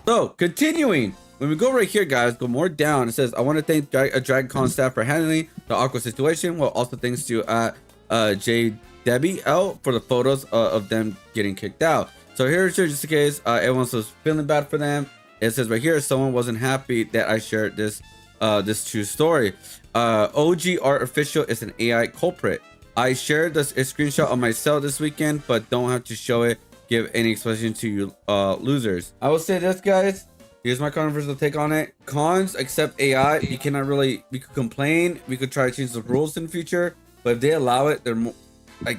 So continuing, when we go right here, guys, go more down. It says, I want to thank Dragon Con staff for handling the awkward situation. Well, also thanks to J Debbie L for the photos of them getting kicked out. So here's just in case everyone was feeling bad for them. It says right here, someone wasn't happy that I shared this this true story. OG Art Official is an AI culprit. I shared this a screenshot of myself this weekend, but don't have to show it. Give any explanation to you losers. I will say this, guys. Here's my controversial take on it. Cons accept AI. You cannot really. We could complain. We could try to change the rules in the future. But if they allow it, they're more like.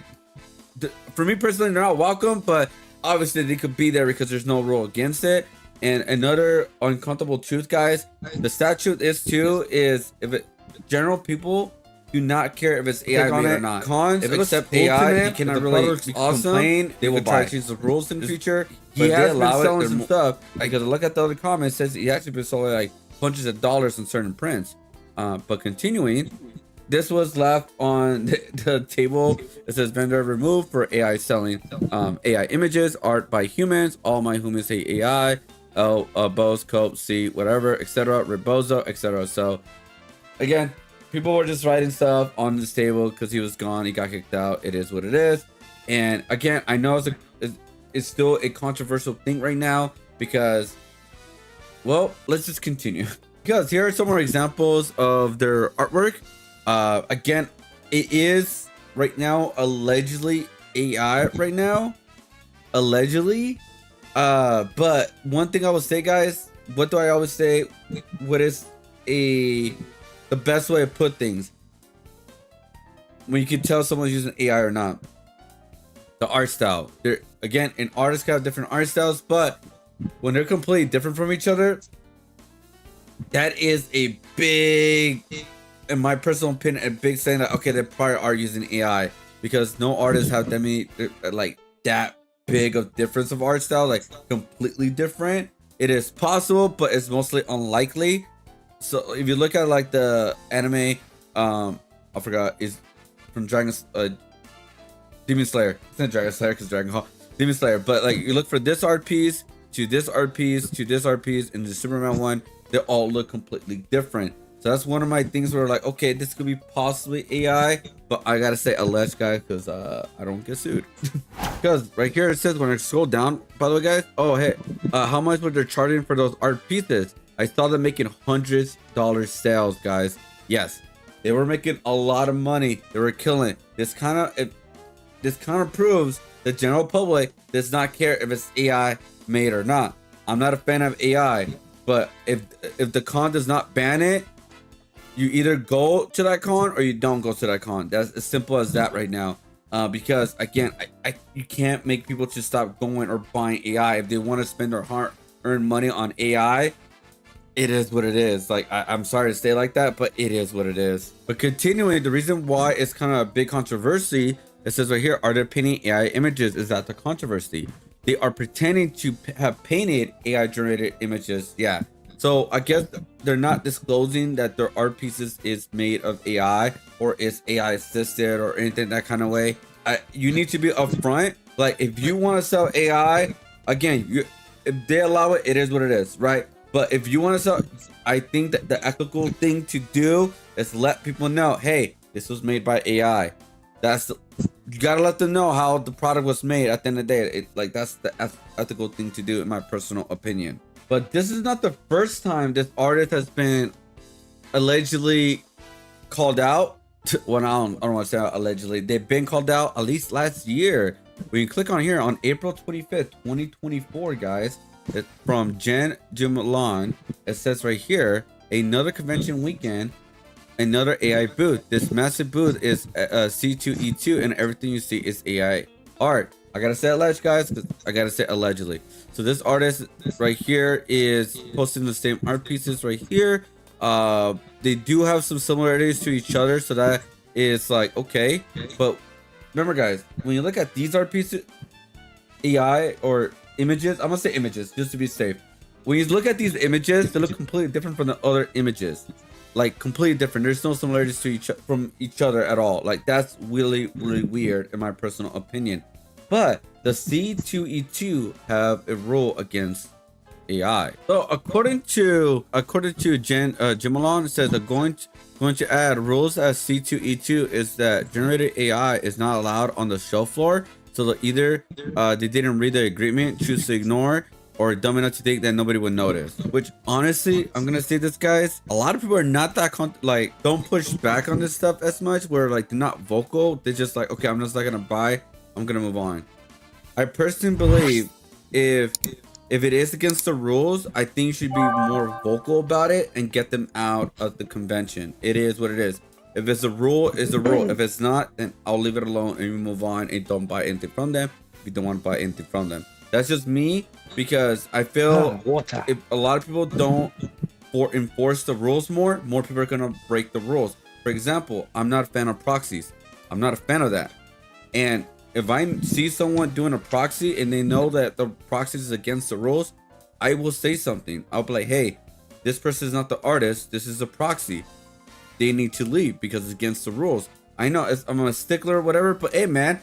For me personally, they're not welcome. But obviously, they could be there because there's no rule against it. And another uncomfortable truth, guys. The sad truth is too is if it general people do not care if it's AI made or not. Cons, if accept AI, you cannot really complain. They will try to change the rules in the future. He has been selling some stuff. Because look at the other comments, it says he actually been selling like hundreds of dollars on certain prints. But continuing, this was left on the table. It says vendor removed for AI selling AI images, art by humans. All my humans hate AI. Bose, Cope, C, whatever, etc. Rebozo, etc. So again, people were just writing stuff on this table because he was gone. He got kicked out. It is what it is. And again, I know it's still a controversial thing right now because, well, let's just continue. Because here are some more examples of their artwork. Again, it is right now allegedly AI right now. Allegedly. But one thing I will say, guys, what do I always say? What is the best way to put things when you can tell someone's using AI or not? The art style. They're again, an artist can have different art styles, but when they're completely different from each other, that is a big, in my personal opinion, a big saying that okay, they probably are using AI because no artists have that many like that big of difference of art style, like completely different. It is possible, but it's mostly unlikely. So if you look at like the anime, I forgot, is from Demon Slayer. It's not Dragon Slayer because Dragon Hall. Demon Slayer. But like you look for this art piece to this art piece to this art piece and the Superman one, they all look completely different. So that's one of my things where like, okay, this could be possibly AI, but I gotta say alleged, guy, because I don't get sued. Because right here it says when I scroll down, by the way, guys, oh hey, how much were they charging for those art pieces? I saw them making $100 sales, guys. Yes, they were making a lot of money. They were killing it. This kind of proves the general public does not care if it's AI made or not. I'm not a fan of AI, but if the con does not ban it, you either go to that con or you don't go to that con. That's as simple as that right now. Because again, you can't make people just stop going or buying AI if they want to spend their hard-earned money on AI. It is what it is. Like I'm sorry to say like that, but it is what it is. But continuing, the reason why it's kind of a big controversy, it says right here, are they painting AI images? Is that the controversy? They are pretending to have painted AI generated images. Yeah. So I guess they're not disclosing that their art pieces is made of AI or is AI assisted or anything that kind of way. You need to be upfront. Like if you want to sell AI, again, if they allow it, it is what it is, right? But if you want to sell, I think that the ethical thing to do is let people know, hey, this was made by AI. You gotta let them know how the product was made. At the end of the day, that's the ethical thing to do, in my personal opinion. But this is not the first time this artist has been allegedly called out. Well, I don't want to say allegedly. They've been called out at least last year. When you click on here on April 25th, 2024, guys. It's from Jen Jumalon. It says right here, another convention weekend, another AI booth. This massive booth is C2E2, and everything you see is AI art. I gotta say alleged, guys, because I gotta say allegedly. So this artist right here is posting the same art pieces right here. They do have some similarities to each other, so that is like okay. But remember, guys, when you look at these art pieces, AI or images, I'm gonna say images just to be safe. When you look at these images, they look completely different from the other images, like completely different. There's no similarities to each other at all. Like that's really weird in my personal opinion. But the C2E2 have a rule against AI. So according to Jim Malone, it says that going to add rules as C2E2 is that generated AI is not allowed on the show floor. So that either they didn't read the agreement, choose to ignore, or dumb enough to think that nobody would notice. Which honestly, I'm gonna say this, guys. A lot of people are not that like don't push back on this stuff as much. Where like they're not vocal. They're just like, okay, I'm just not gonna buy. I'm gonna move on. I personally believe if it is against the rules, I think you should be more vocal about it and get them out of the convention. It is what it is. If it's a rule, it's a rule. If it's not, then I'll leave it alone and you move on and don't buy anything from them if you don't want to buy anything from them. That's just me, because I feel if a lot of people don't enforce the rules more people are gonna break the rules. For example, I'm not a fan of proxies. I'm not a fan of that. And if I see someone doing a proxy and they know that the proxy is against the rules, I will say something. I'll be like, hey, this person is not the artist. This is a proxy. They need to leave because it's against the rules. I know I'm a stickler or whatever, but hey, man,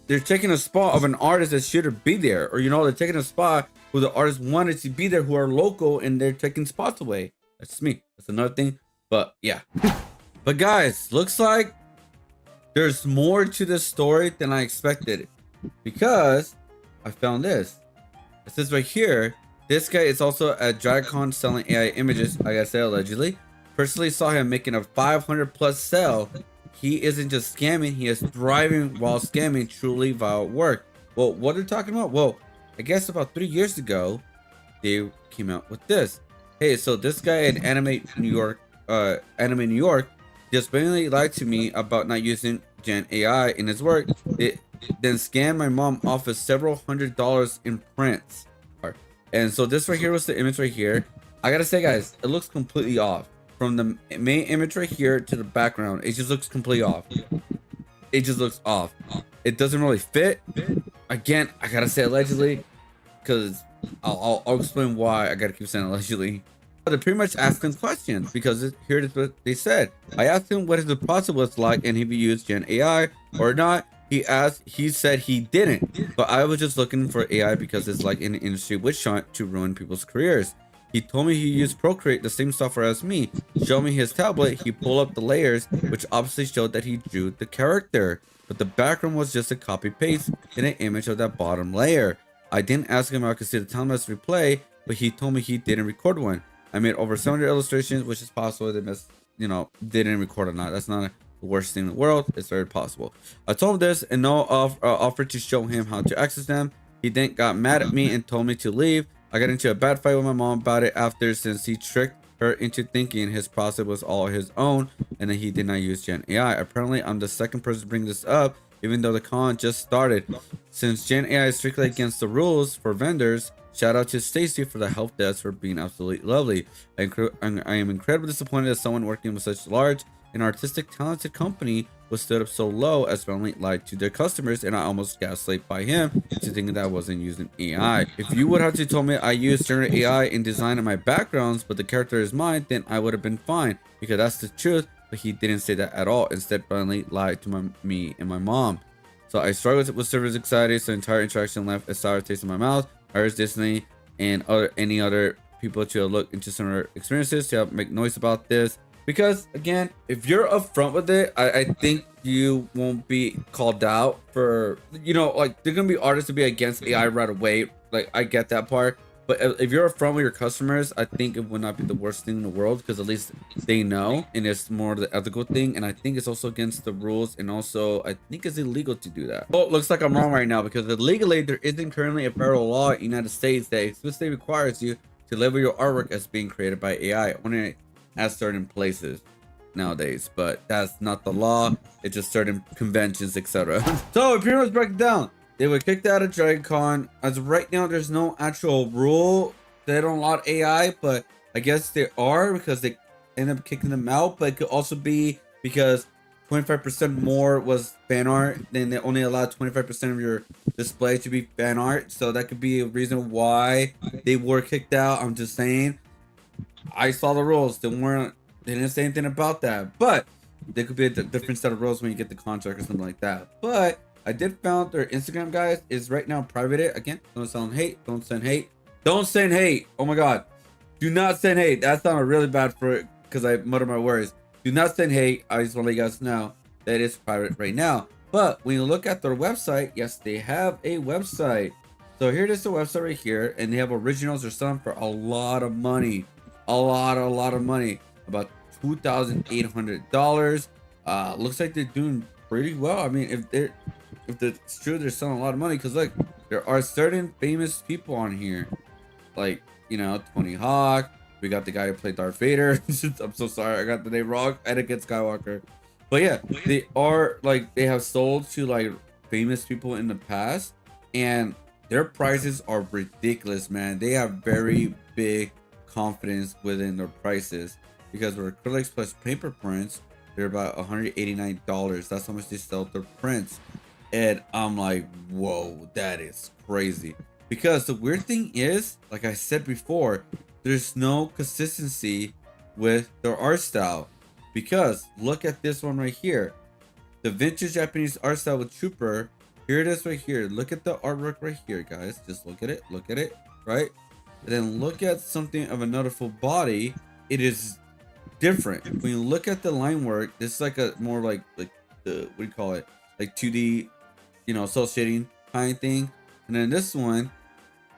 they're taking a spot of an artist that shouldn't be there. Or, you know, they're taking a spot who the artist wanted to be there, who are local, and they're taking spots away. That's just me. That's another thing. But yeah. But guys, looks like there's more to this story than I expected, because I found this. It says right here, this guy is also at DragCon selling AI images. Like I said, allegedly. Personally saw him making a 500 plus sale. He isn't just scamming, he is thriving while scamming. Truly vile work. Well, what are they talking about? Well, I guess about 3 years ago, they came out with this. Hey, so this guy in Anime New York, just blatantly lied to me about not using Gen AI in his work. It then scanned my mom off of several $100s in prints. And so this right here was the image right here. I gotta say, guys, it looks completely off. From the main image right here to the background, it just looks completely off. It just looks off. It doesn't really fit. Again, I gotta say allegedly, because I'll explain why I gotta keep saying allegedly. They pretty much asked him questions, because here is what they said. I asked him what his process was like and if he used Gen AI or not. He said he didn't, but I was just looking for AI because it's like an industry witch hunt to ruin people's careers. He told me he used Procreate, the same software as me. Showed me his tablet, he pulled up the layers, which obviously showed that he drew the character, but the background was just a copy paste in an image of that bottom layer. I didn't ask him if I could see the time-lapse replay, but he told me he didn't record one. I made over 700 illustrations, which is possible they didn't record or not. That's not the worst thing in the world. It's very possible. I told him this and offered to show him how to access them. He then got mad at me and told me to leave. I got into a bad fight with my mom about it after, since he tricked her into thinking his process was all his own and that he did not use Gen AI. Apparently, I'm the second person to bring this up, even though the con just started. Since Gen AI is strictly against the rules for vendors, shout out to Stacy for the help desk for being absolutely lovely. I am incredibly disappointed that someone working with such large and artistic talented company was stood up so low as finally lied to their customers, and I almost gaslit by him to thinking that I wasn't using AI. If you would have to told me I used generative AI in design of my backgrounds, but the character is mine, then I would have been fine, because that's the truth. But he didn't say that at all. Instead, finally lied to me and my mom. So I struggled with service anxiety, so the entire interaction left a sour taste in my mouth. I urge Disney and any other people to look into similar experiences to help make noise about this. Because again, if you're upfront with it, I think you won't be called out for, like, they're gonna be artists to be against AI right away. Like, I get that part. But if you're upfront with your customers, I think it would not be the worst thing in the world, because at least they know, and it's more the ethical thing. And I think it's also against the rules, and also I think it's illegal to do that. Well, it looks like I'm wrong right now, because legally there isn't currently a federal law in the United States that explicitly requires you to label your artwork as being created by AI, only at certain places nowadays. But that's not the law. It's just certain conventions, etc. So pretty much break it down. They were kicked out of DragCon. As of right now, there's no actual rule. They don't allow AI, but I guess they are, because they end up kicking them out. But it could also be because 25% more was fan art. Then they only allowed 25% of your display to be fan art. So that could be a reason why they were kicked out. I'm just saying. I saw the rules. They didn't say anything about that. But there could be a different set of rules when you get the contract or something like that. But I did found their Instagram, guys, is right now private. Again, don't send hate. Don't send hate. Oh my god. Do not send hate. That sounded really bad for it because I muttered my words. Do not send hate. I just want to let you guys know that it's private right now. But when you look at their website, yes, they have a website. So here it is, the website right here, and they have originals they're selling for a lot of money. A lot of money. About $2,800. Looks like they're doing pretty well. I mean, if it's true, they're selling a lot of money, because look, there are certain famous people on here, like, you know, Tony Hawk. We got the guy who played Darth Vader. I'm so sorry, I got the name wrong. Anakin Skywalker. But yeah, they are like, they have sold to like famous people in the past, and their prices are ridiculous, man. They have very big confidence within their prices, because with acrylics plus paper prints, they're about $189. That's how much they sell their prints. And I'm like, whoa, that is crazy. Because the weird thing is, like I said before, there's no consistency with their art style. Because look at this one right here, the vintage Japanese art style with Trooper. Here it is right here. Look at the artwork right here, guys. Just look at it, right? And then look at something of another full body. It is different. When you look at the line work, this is like a more like the, what do you call it? Like 2D, you know, cel shading kind of thing. And then this one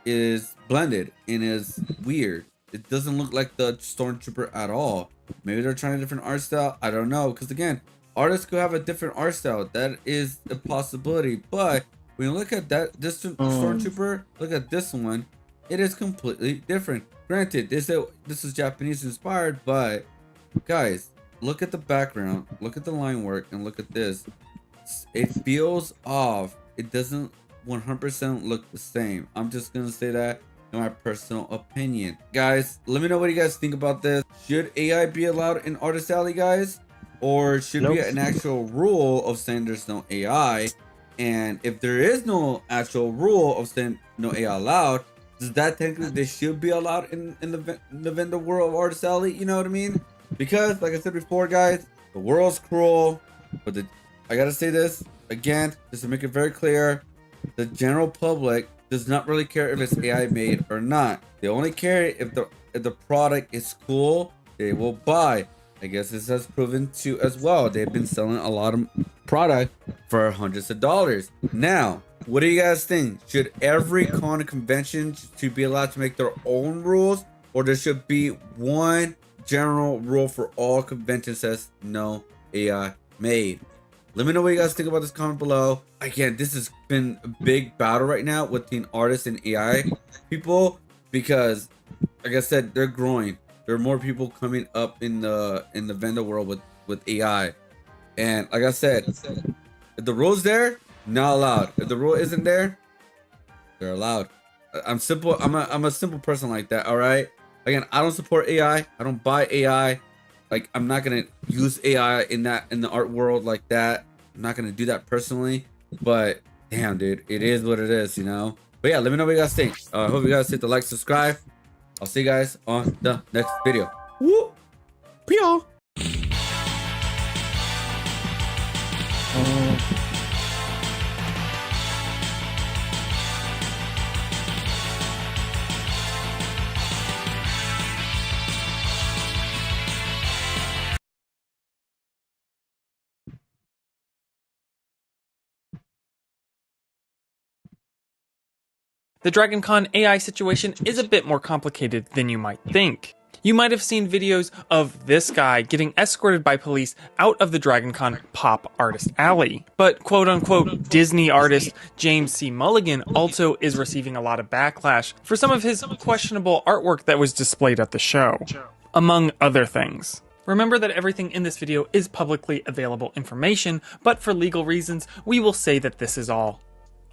is blended and is weird. It doesn't look like the Stormtrooper at all. Maybe they're trying a different art style. I don't know. Because again, artists could have a different art style. That is a possibility. But when you look at that, this Stormtrooper, look at this one. It is completely different. Granted, this is Japanese inspired, but guys, look at the background, look at the line work, and look at this. It feels off. It doesn't 100% look the same. I'm just gonna say that in my personal opinion. Guys, let me know what you guys think about this. Should AI be allowed in Artist Alley, guys? Or should be an actual rule of saying there's no AI? And if there is no actual rule of saying no AI allowed, does that technically they should be allowed in the vendor world of Artist Alley? You know what I mean? Because like I said before, guys, the world's cruel, but I gotta say this again, just to make it very clear, the general public does not really care if it's AI made or not. They only care if the product is cool, they will buy. I guess this has proven to as well. They've been selling a lot of product for hundreds of dollars. Now, what do you guys think? Should every con convention to be allowed to make their own rules, or there should be one general rule for all conventions says no AI made? Let me know what you guys think about this, comment below. Again, this has been a big battle right now between artists and AI people, because like I said, they're growing. There are more people coming up in the vendor world with AI. And like I said, if the rule's there, not allowed. If the rule isn't there, they're allowed. I'm simple. I'm a simple person like that. All right. Again, I don't support AI. I don't buy AI. Like, I'm not gonna use AI in the art world like that. I'm not gonna do that personally. But damn, dude, it is what it is, you know. But yeah, let me know what you guys think. I hope you guys hit the like, subscribe. I'll see you guys on the next video. Woo! Peace. The DragonCon AI situation is a bit more complicated than you might think. You might have seen videos of this guy getting escorted by police out of the DragonCon Pop Artist Alley. But quote-unquote Disney artist James C. Mulligan also is receiving a lot of backlash for some of his questionable artwork that was displayed at the show, among other things. Remember that everything in this video is publicly available information, but for legal reasons, we will say that this is all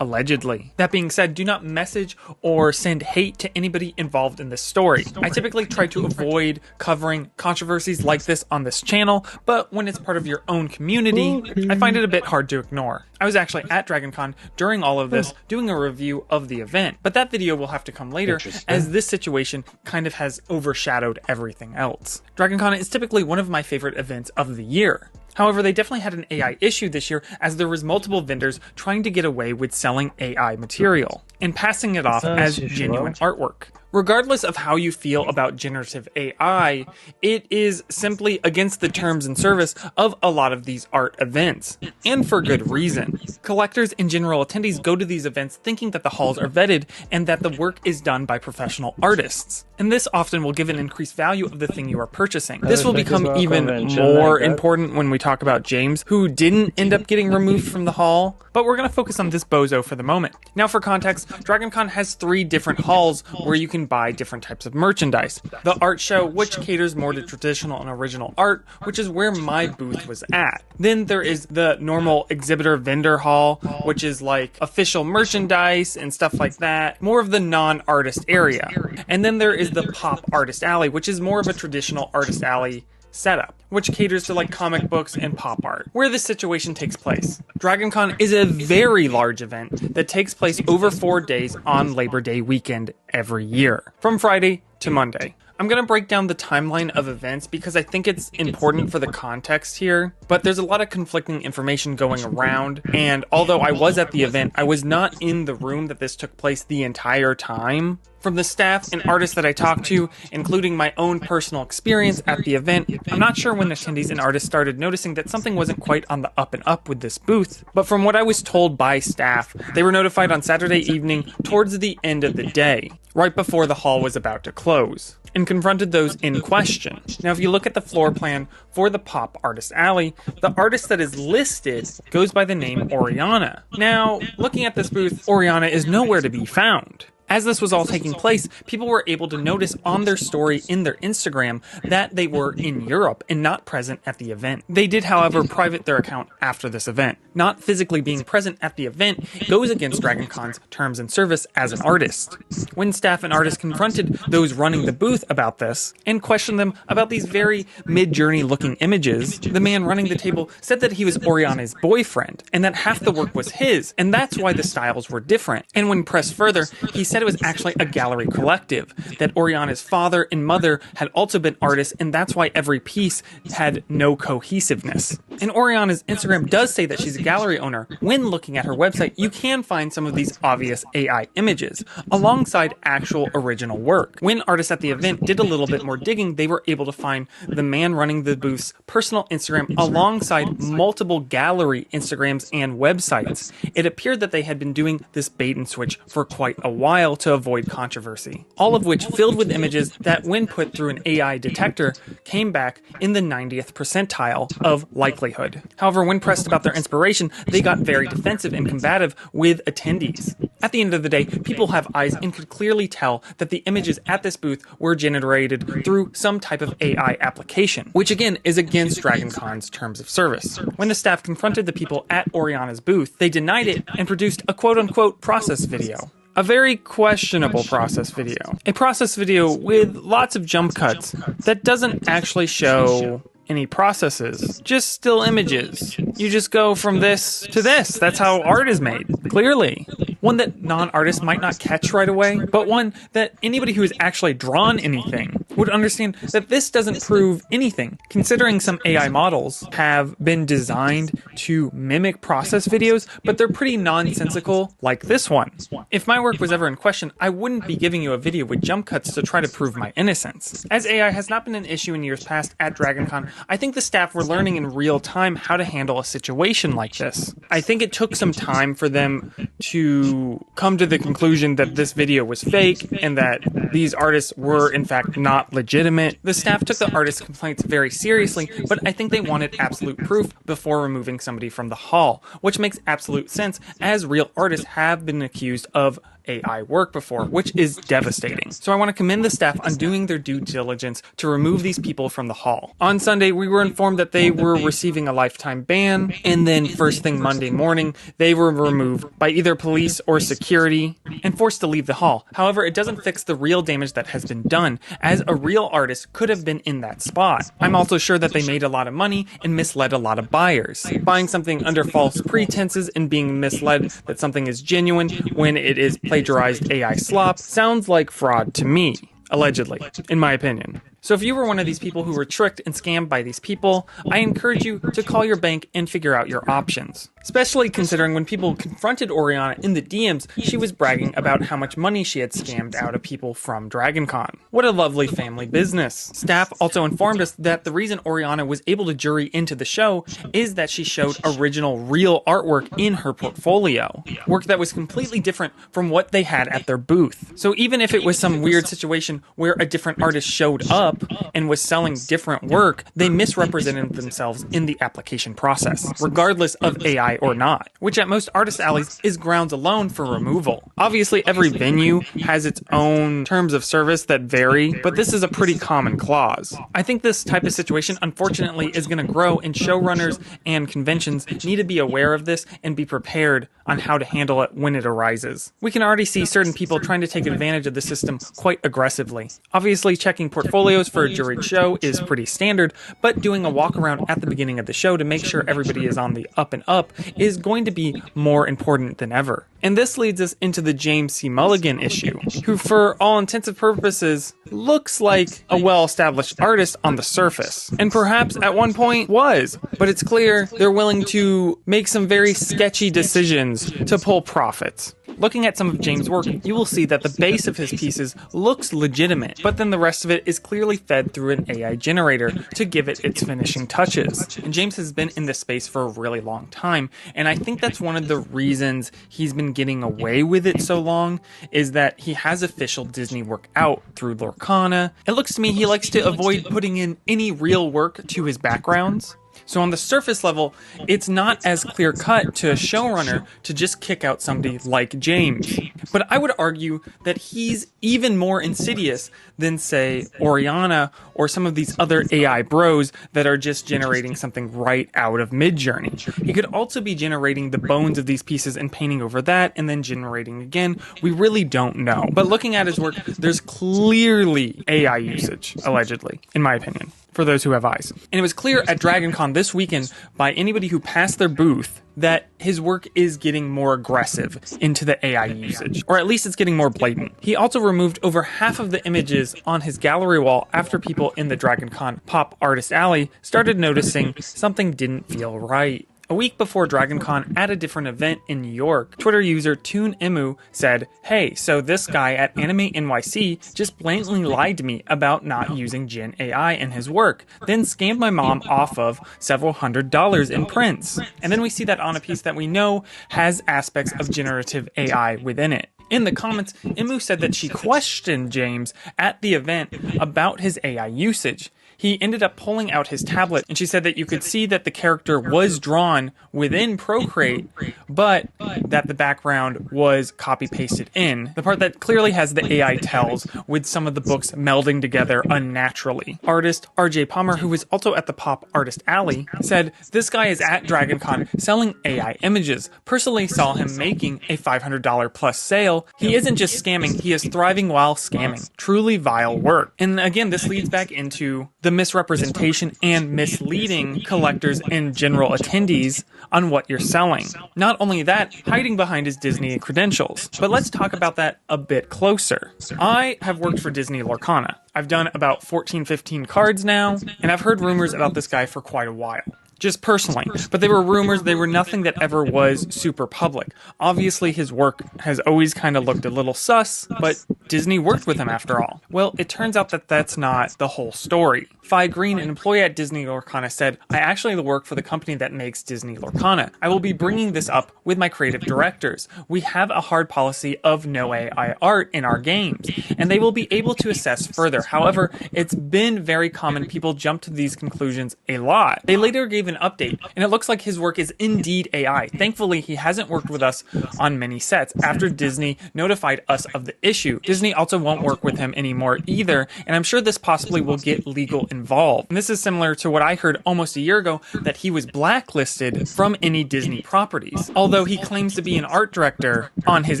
allegedly. That being said, do not message or send hate to anybody involved in this story. I typically try to avoid covering controversies like this on this channel, but when it's part of your own community, I find it a bit hard to ignore. I was actually at DragonCon during all of this doing a review of the event, but that video will have to come later as this situation kind of has overshadowed everything else. DragonCon is typically one of my favorite events of the year. However, they definitely had an AI issue this year, as there was multiple vendors trying to get away with selling AI material. and passing it off as genuine artwork. Regardless of how you feel about generative AI, it is simply against the terms and service of a lot of these art events, and for good reason. Collectors and general attendees go to these events thinking that the halls are vetted and that the work is done by professional artists, and this often will give an increased value of the thing you are purchasing. This will become even more important when we talk about James, who didn't end up getting removed from the hall, but we're going to focus on this bozo for the moment. Now for context, DragonCon has 3 different halls where you can buy different types of merchandise. The art show, which caters more to traditional and original art, which is where my booth was at. Then there is the normal exhibitor vendor hall, which is like official merchandise and stuff like that, more of the non-artist area. And then there is the Pop Artist Alley, which is more of a traditional artist alley setup, which caters to like comic books and pop art, where this situation takes place. DragonCon is a very large event that takes place over 4 days on Labor Day weekend every year, from Friday to Monday. I'm going to break down the timeline of events because I think it's important for the context here, but there's a lot of conflicting information going around, and although I was at the event, I was not in the room that this took place the entire time. From the staff and artists that I talked to, including my own personal experience at the event, I'm not sure when attendees and artists started noticing that something wasn't quite on the up and up with this booth, but from what I was told by staff, they were notified on Saturday evening towards the end of the day, right before the hall was about to close, and confronted those in question. Now, if you look at the floor plan for the Pop Artist Alley, the artist that is listed goes by the name Oriana. Now, looking at this booth, Oriana is nowhere to be found. As this was all taking place, people were able to notice on their story in their Instagram that they were in Europe and not present at the event. They did, however, private their account after this event. Not physically being present at the event goes against DragonCon's terms and service as an artist. When staff and artists confronted those running the booth about this and questioned them about these very mid-journey looking images, the man running the table said that he was Oriana's boyfriend and that half the work was his, and that's why the styles were different. And when pressed further, he said it was actually a gallery collective, that Oriana's father and mother had also been artists, and that's why every piece had no cohesiveness. And Oriana's Instagram does say that she's a gallery owner. When looking at her website, you can find some of these obvious AI images, alongside actual original work. When artists at the event did a little bit more digging, they were able to find the man running the booth's personal Instagram alongside multiple gallery Instagrams and websites. It appeared that they had been doing this bait and switch for quite a while to avoid controversy, all of which filled with images that, when put through an AI detector, came back in the 90th percentile of likelihood. However, when pressed about their inspiration, they got very defensive and combative with attendees. At the end of the day, people have eyes and could clearly tell that the images at this booth were generated through some type of AI application, which again is against DragonCon's terms of service. When the staff confronted the people at Oriana's booth, they denied it and produced a quote-unquote process video. A very questionable process video. A process video with lots of jump cuts that doesn't actually show any processes, just still images. You just go from this to this. That's how art is made, clearly. One that non-artists might not catch right away, but one that anybody who has actually drawn anything would understand that this doesn't prove anything, considering some AI models have been designed to mimic process videos, but they're pretty nonsensical, like this one. If my work was ever in question, I wouldn't be giving you a video with jump cuts to try to prove my innocence. As AI has not been an issue in years past at DragonCon, I think the staff were learning in real time how to handle a situation like this. I think it took some time for them to come to the conclusion that this video was fake and that these artists were in fact not legitimate. The staff took the artists' complaints very seriously, but I think they wanted absolute proof before removing somebody from the hall, which makes absolute sense as real artists have been accused of AI work before, which is devastating. So I want to commend the staff on doing their due diligence to remove these people from the hall. On Sunday, we were informed that they were receiving a lifetime ban, and then first thing Monday morning, they were removed by either police or security and forced to leave the hall. However, it doesn't fix the real damage that has been done, as a real artist could have been in that spot. I'm also sure that they made a lot of money and misled a lot of buyers. Buying something under false pretenses and being misled that something is genuine when it is plagiarized AI slop sounds like fraud to me, allegedly, in my opinion. So if you were one of these people who were tricked and scammed by these people, I encourage you to call your bank and figure out your options. Especially considering when people confronted Oriana in the DMs, she was bragging about how much money she had scammed out of people from DragonCon. What a lovely family business. Staff also informed us that the reason Oriana was able to jury into the show is that she showed original real artwork in her portfolio. Work that was completely different from what they had at their booth. So even if it was some weird situation where a different artist showed up and was selling different work, they misrepresented themselves in the application process, regardless of AI or not, which at most artist alleys is grounds alone for removal. Obviously, every venue has its own terms of service that vary, but this is a pretty common clause. I think this type of situation, unfortunately, is going to grow, and showrunners and conventions need to be aware of this and be prepared on how to handle it when it arises. We can already see certain people trying to take advantage of the system quite aggressively. Obviously, checking portfolios for a juried show is pretty standard, but doing a walk around at the beginning of the show to make sure everybody is on the up and up is going to be more important than ever. And this leads us into the James C. Mulligan issue, who for all intents and purposes looks like a well-established artist on the surface, and perhaps at one point was, but it's clear they're willing to make some very sketchy decisions to pull profits. Looking at some of James' work, you will see that the base of his pieces looks legitimate, but then the rest of it is clearly fed through an AI generator to give it its finishing touches. And James has been in this space for a really long time, and I think that's one of the reasons he's been getting away with it so long, is that he has official Disney work out through Lorcana. It looks to me he likes to avoid putting in any real work to his backgrounds. So on the surface level, it's not as clear-cut to a showrunner to just kick out somebody like James. But I would argue that he's even more insidious than, say, Oriana or some of these other AI bros that are just generating something right out of Midjourney. He could also be generating the bones of these pieces and painting over that and then generating again. We really don't know. But looking at his work, there's clearly AI usage, allegedly, in my opinion, for those who have eyes. And it was clear at DragonCon this weekend by anybody who passed their booth that his work is getting more aggressive into the AI usage, or at least it's getting more blatant. He also removed over half of the images on his gallery wall after people in the DragonCon Pop Artist Alley started noticing something didn't feel right. A week before DragonCon, at a different event in New York, Twitter user ToonEmu said, "Hey, so this guy at Anime NYC just blatantly lied to me about not using Gen AI in his work, then scammed my mom off of several $100s in prints." And then we see that on a piece that we know has aspects of generative AI within it. In the comments, Emu said that she questioned James at the event about his AI usage. He ended up pulling out his tablet, and she said that you could see that the character was drawn within Procreate, but that the background was copy-pasted in. The part that clearly has the AI tells, with some of the books melding together unnaturally. Artist RJ Palmer, who was also at the Pop Artist Alley, said, "This guy is at DragonCon selling AI images. Personally saw him making a $500 plus sale. He isn't just scamming, he is thriving while scamming. Truly vile work." And again, this leads back into the misrepresentation and misleading collectors and general attendees on what you're selling. Not only that, hiding behind his Disney credentials. But let's talk about that a bit closer. I have worked for Disney Lorcana. I've done about 14-15 cards now, and I've heard rumors about this guy for quite a while. Just personally, but they were rumors, they were nothing that ever was super public. Obviously his work has always kind of looked a little sus, but Disney worked with him after all. Well, it turns out that that's not the whole story. Phi Green, an employee at Disney Lorcana, said, "I actually work for the company that makes Disney Lorcana. I will be bringing this up with my creative directors. We have a hard policy of no AI art in our games, and they will be able to assess further. However, it's been very common people jump to these conclusions a lot." They later gave an update, and it looks like his work is indeed AI. Thankfully, he hasn't worked with us on many sets after Disney notified us of the issue. Disney also won't work with him anymore either, and I'm sure this possibly will get legal involved. And this is similar to what I heard almost a year ago, that he was blacklisted from any Disney properties, although he claims to be an art director on his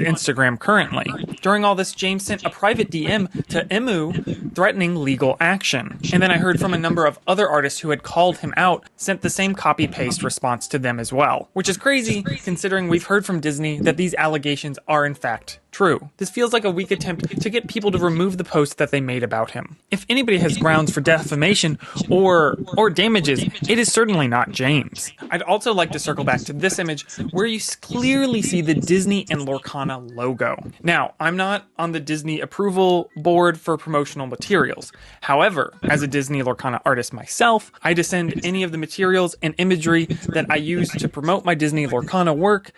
Instagram currently. During all this, James sent a private DM to Emu threatening legal action. And then I heard from a number of other artists who had called him out, sent the same copy-paste response to them as well, which is crazy considering we've heard from Disney that these allegations are in fact True, this feels like a weak attempt to get people to remove the post that they made about him. If anybody has grounds for defamation or damages, it is certainly not James. I'd also like to circle back to this image where you clearly see the Disney and Lorcana logo. Now, I'm not on the Disney approval board for promotional materials. However, as a Disney Lorcana artist myself, I send any of the materials and imagery that I use to promote my Disney Lorcana work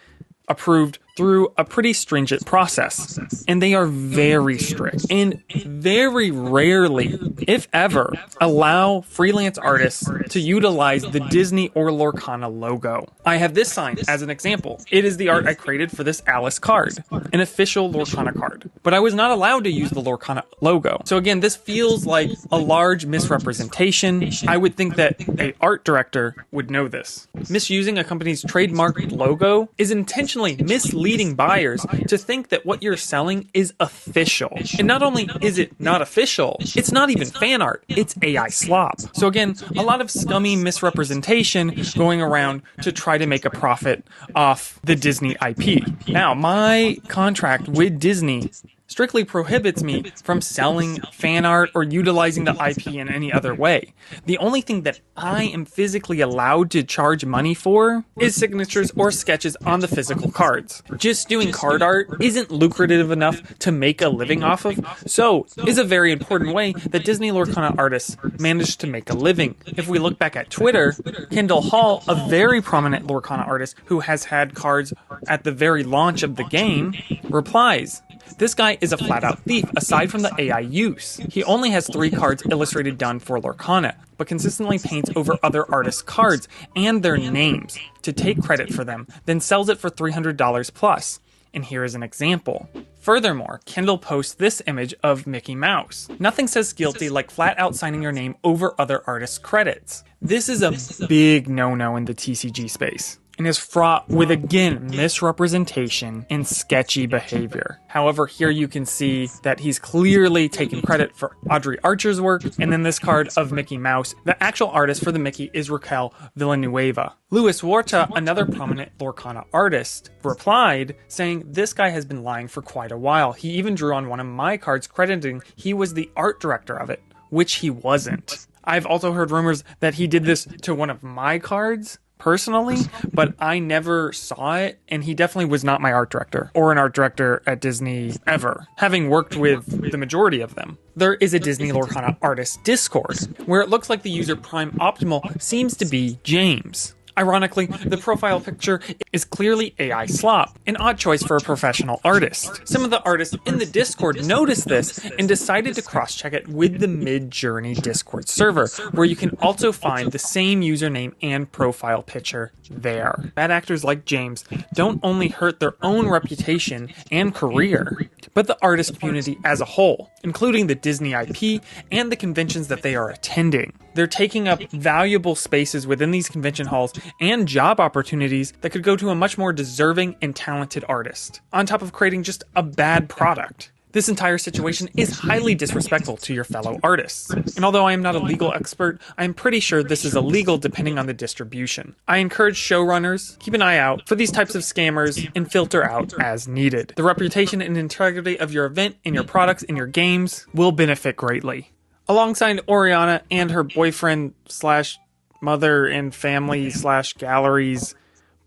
approved through a pretty stringent process. And they are very strict and very rarely, if ever, allow freelance artists to utilize the Disney or Lorcana logo. I have this sign as an example. It is the art I created for this Alice card, an official Lorcana card. But I was not allowed to use the Lorcana logo. So again, this feels like a large misrepresentation. I would think that an art director would know this. Misusing a company's trademarked logo is intentionally misleading buyers to think that what you're selling is official. And not only is it not official, it's not even fan art, it's AI slop. So again, a lot of scummy misrepresentation going around to try to make a profit off the Disney IP. Now, my contract with Disney strictly prohibits me from selling fan art or utilizing the IP in any other way. The only thing that I am physically allowed to charge money for is signatures or sketches on the physical cards. Just doing card art isn't lucrative enough to make a living off of, so is a very important way that Disney Lorcana artists managed to make a living. If we look back at Twitter, Kendall Hall, a very prominent Lorcana artist who has had cards at the very launch of the game, replies, "This guy is a flat-out thief, aside from the AI use. He only has 3 cards illustrated done for Lorcana, but consistently paints over other artists' cards and their names to take credit for them, then sells it for $300 plus. And here is an example." Furthermore, Kendall posts this image of Mickey Mouse. Nothing says guilty like flat-out signing your name over other artists' credits. This is a big no-no in the TCG space, and is fraught with, again, misrepresentation and sketchy behavior. However, here you can see that he's clearly taken credit for Audrey Archer's work, and then this card of Mickey Mouse, the actual artist for the Mickey is Raquel Villanueva. Luis Huerta, another prominent Lorcana artist, replied, saying, "This guy has been lying for quite a while. He even drew on one of my cards crediting he was the art director of it, which he wasn't." I've also heard rumors that he did this to one of my cards, personally, but I never saw it, and he definitely was not my art director or an art director at Disney ever, having worked with the majority of them. There is a Disney Lorcana artist Discord, where it looks like the user Prime Optimal seems to be James. Ironically, the profile picture is clearly AI slop, an odd choice for a professional artist. Some of the artists in the Discord noticed this and decided to cross-check it with the Midjourney Discord server, where you can also find the same username and profile picture there. Bad actors like James don't only hurt their own reputation and career, but the artist community as a whole, including the Disney IP and the conventions that they are attending. They're taking up valuable spaces within these convention halls and job opportunities that could go to a much more deserving and talented artist, on top of creating just a bad product. This entire situation is highly disrespectful to your fellow artists. And although I am not a legal expert, I am pretty sure this is illegal depending on the distribution. I encourage showrunners, keep an eye out for these types of scammers and filter out as needed. The reputation and integrity of your event and your products and your games will benefit greatly. Alongside Oriana and her boyfriend slash mother and family slash galleries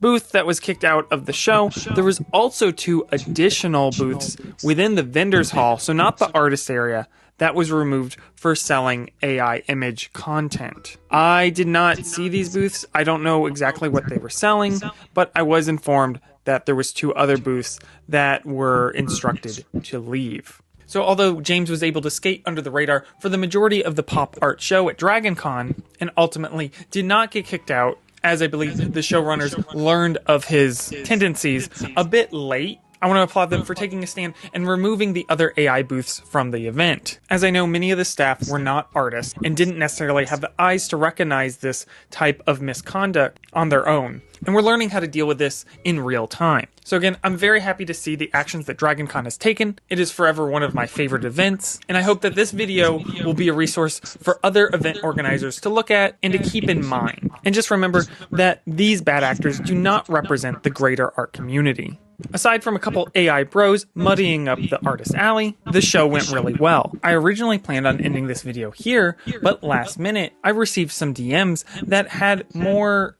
booth that was kicked out of the show, there was also 2 additional booths within the vendors hall, so not the artist area, that was removed for selling AI image content. I did not see these booths. I don't know exactly what they were selling, but I was informed that there was 2 other booths that were instructed to leave. So although James was able to skate under the radar for the majority of the pop art show at DragonCon, and ultimately did not get kicked out, as I believe the showrunners learned of his tendencies a bit late, I want to applaud them for taking a stand and removing the other AI booths from the event, as I know many of the staff were not artists and didn't necessarily have the eyes to recognize this type of misconduct on their own, and we're learning how to deal with this in real time. So again, I'm very happy to see the actions that DragonCon has taken. It is forever one of my favorite events, and I hope that this video will be a resource for other event organizers to look at and to keep in mind. And just remember that these bad actors do not represent the greater art community. Aside from a couple AI bros muddying up the artist alley, the show went really well. I originally planned on ending this video here, but last minute I received some DMs that had more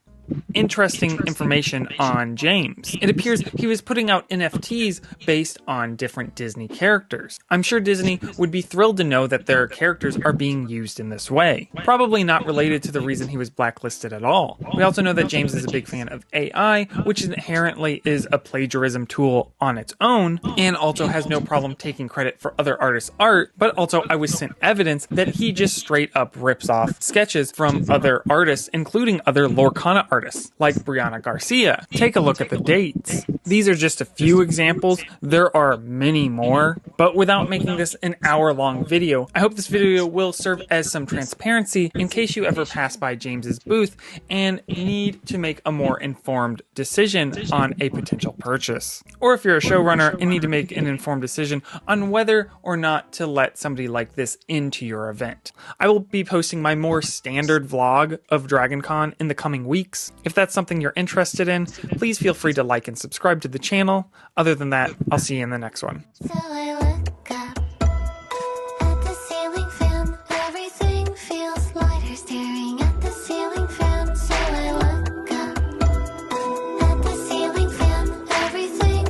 interesting information on James. It appears he was putting out NFTs based on different Disney characters. I'm sure Disney would be thrilled to know that their characters are being used in this way. Probably not related to the reason he was blacklisted at all. We also know that James is a big fan of AI, which inherently is a plagiarism tool on its own, and also has no problem taking credit for other artists' art, but also I was sent evidence that he just straight up rips off sketches from other artists, including other Lorcana artists like Brianna Garcia. Take a look at the dates. These are just a few examples. There are many more, but without making this an hour-long video, I hope this video will serve as some transparency in case you ever pass by James's booth and need to make a more informed decision on a potential purchase. Or if you're a showrunner and need to make an informed decision on whether or not to let somebody like this into your event. I will be posting my more standard vlog of DragonCon in the coming weeks. If that's something you're interested in, please feel free to like and subscribe to the channel. Other than that, I'll see you in the next one. So I look up at the ceiling fan. Everything feels lighter staring at the ceiling fan. So I look up at the ceiling fan. Everything.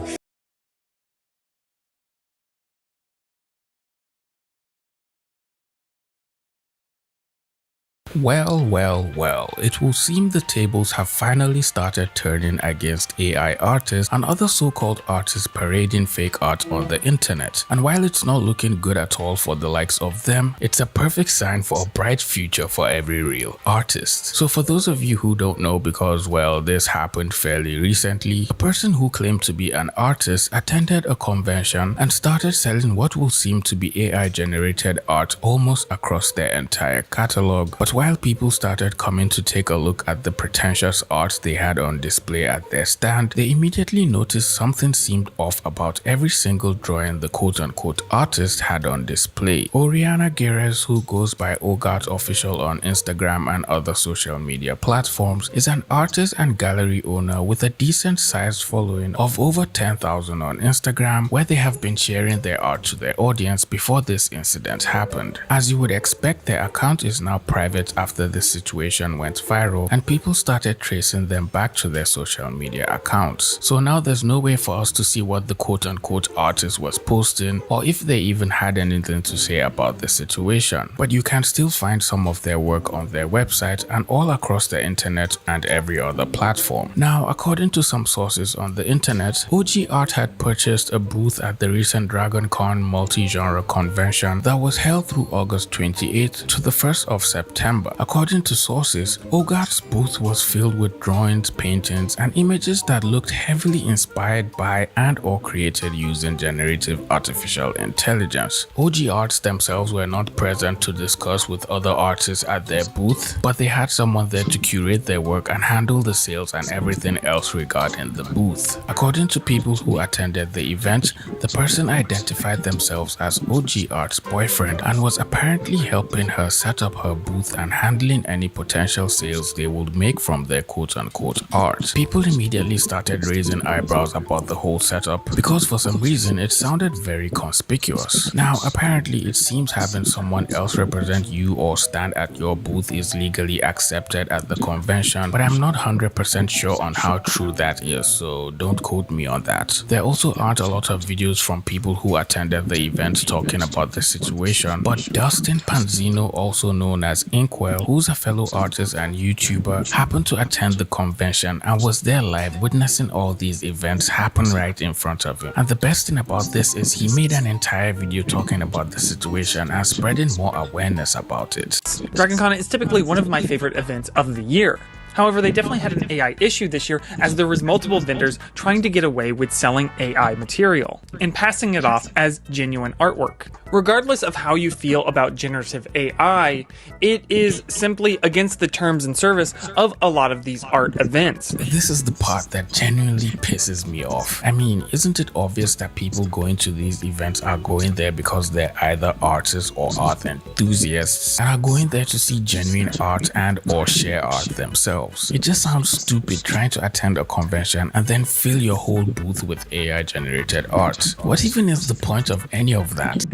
Well, it will seem the tables have finally started turning against AI artists and other so-called artists parading fake art on the internet. And while it's not looking good at all for the likes of them, it's a perfect sign for a bright future for every real artist. So for those of you who don't know, because well, this happened fairly recently, a person who claimed to be an artist attended a convention and started selling what will seem to be AI generated art almost across their entire catalog. But while people started coming to take a look at the pretentious art they had on display at their stand, they immediately noticed something seemed off about every single drawing the quote-unquote artist had on display. Oriana Guerres, who goes by Ogart Official on Instagram and other social media platforms, is an artist and gallery owner with a decent sized following of over 10,000 on Instagram, where they have been sharing their art to their audience before this incident happened. As you would expect, their account is now private after this situation went viral and people started tracing them back to their social media accounts. So now there's no way for us to see what the quote-unquote artist was posting or if they even had anything to say about the situation. But you can still find some of their work on their website and all across the internet and every other platform. Now, according to some sources on the internet, OG Art had purchased a booth at the recent DragonCon multi-genre convention that was held through August 28th to the 1st of September. According to sources, Ogart's booth was filled with drawings, paintings, and images that looked heavily inspired by and or created using generative artificial intelligence. OG Arts themselves were not present to discuss with other artists at their booth, but they had someone there to curate their work and handle the sales and everything else regarding the booth. According to people who attended the event, the person identified themselves as OG Art's boyfriend and was apparently helping her set up her booth and handling any potential sales they would make from their quote-unquote art. People immediately started raising eyebrows about the whole setup because for some reason it sounded very conspicuous. Now apparently it seems having someone else represent you or stand at your booth is legally accepted at the convention, but I'm not 100% sure on how true that is, so don't quote me on that. There also aren't a lot of videos from people who attended the event talking about the situation, but Dustin Panzino, also known as Inkwell, who's a fellow artist and YouTuber, happened to attend the convention and was there live witnessing all these events happen right in front of him. And the best thing about this is he made an entire video talking about the situation and spreading more awareness about it. DragonCon is typically one of my favorite events of the year. However, they definitely had an AI issue this year as there was multiple vendors trying to get away with selling AI material and passing it off as genuine artwork. Regardless of how you feel about generative AI, it is simply against the terms and service of a lot of these art events. This is the part that genuinely pisses me off. I mean, isn't it obvious that people going to these events are going there because they're either artists or art enthusiasts and are going there to see genuine art and or share art themselves? themselves. It just sounds stupid trying to attend a convention and then fill your whole booth with AI generated art. What even is the point of any of that?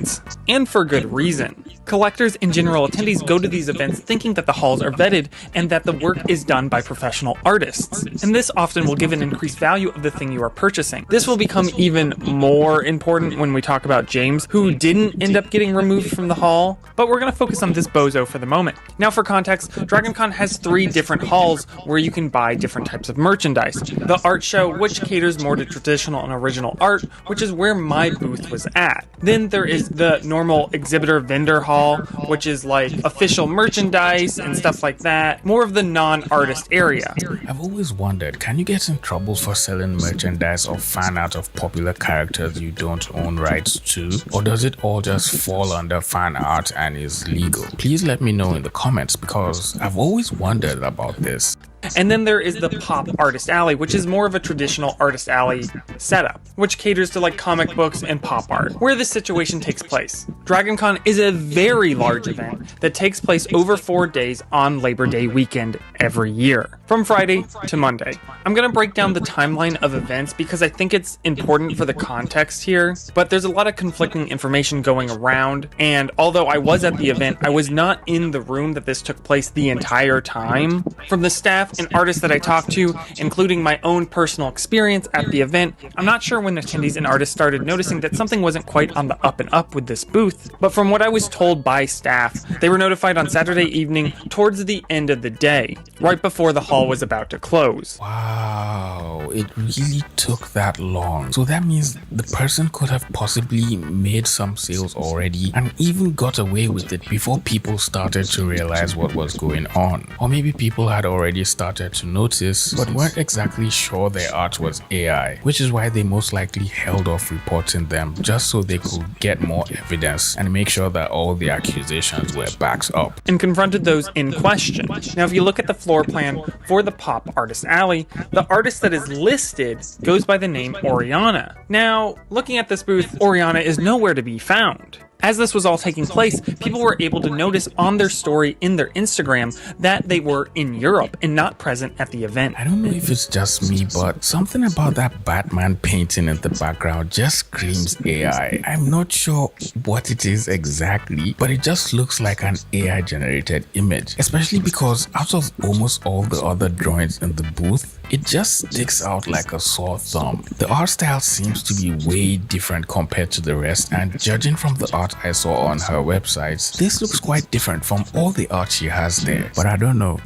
And for good reason. Collectors and general attendees go to these events thinking that the halls are vetted and that the work is done by professional artists. And this often will give an increased value of the thing you are purchasing. This will become even more important when we talk about James, who didn't end up getting removed from the hall, but we're going to focus on this bozo for the moment. Now for context, DragonCon has 3 different halls where you can buy different types of merchandise. The art show, which caters more to traditional and original art, which is where my booth was at. Then there is the normal exhibitor vendor hall, which is like official merchandise and stuff like that, more of the non-artist area. I've always wondered, can you get in trouble for selling merchandise or fan art of popular characters you don't own rights to? Or does it all just fall under fan art and is legal? Please let me know in the comments because I've always wondered about this. And then there is the Pop Artist Alley, which is more of a traditional artist alley setup, which caters to like comic books and pop art, where this situation takes place. DragonCon is a very large event that takes place over 4 days on Labor Day weekend every year, from Friday to Monday. I'm going to break down the timeline of events because I think it's important for the context here, but there's a lot of conflicting information going around, and although I was at the event, I was not in the room that this took place the entire time. From the staff and artists that I talked to, including my own personal experience at the event, I'm not sure when attendees and artists started noticing that something wasn't quite on the up and up with this booth, but from what I was told by staff, they were notified on Saturday evening towards the end of the day, right before the hall was about to close. Wow, it really took that long. So that means the person could have possibly made some sales already and even got away with it before people started to realize what was going on. Or maybe people had already started to notice but weren't exactly sure their art was AI, which is why they most likely held off reporting them just so they could get more evidence and make sure that all the accusations were backed up. And confronted those in question. Now, if you look at the floor plan for the Pop Artist Alley, the artist that is listed goes by the name Oriana. Now, looking at this booth, Oriana is nowhere to be found. As this was all taking place, people were able to notice on their story in their Instagram that they were in Europe and not present at the event. I don't know if it's just me, but something about that Batman painting in the background just screams AI. I'm not sure what it is exactly, but it just looks like an AI generated image, especially because out of almost all the other drawings in the booth, it just sticks out like a sore thumb. The art style seems to be way different compared to the rest, and judging from the art I saw on her websites, this looks quite different from all the art she has there. But I don't know.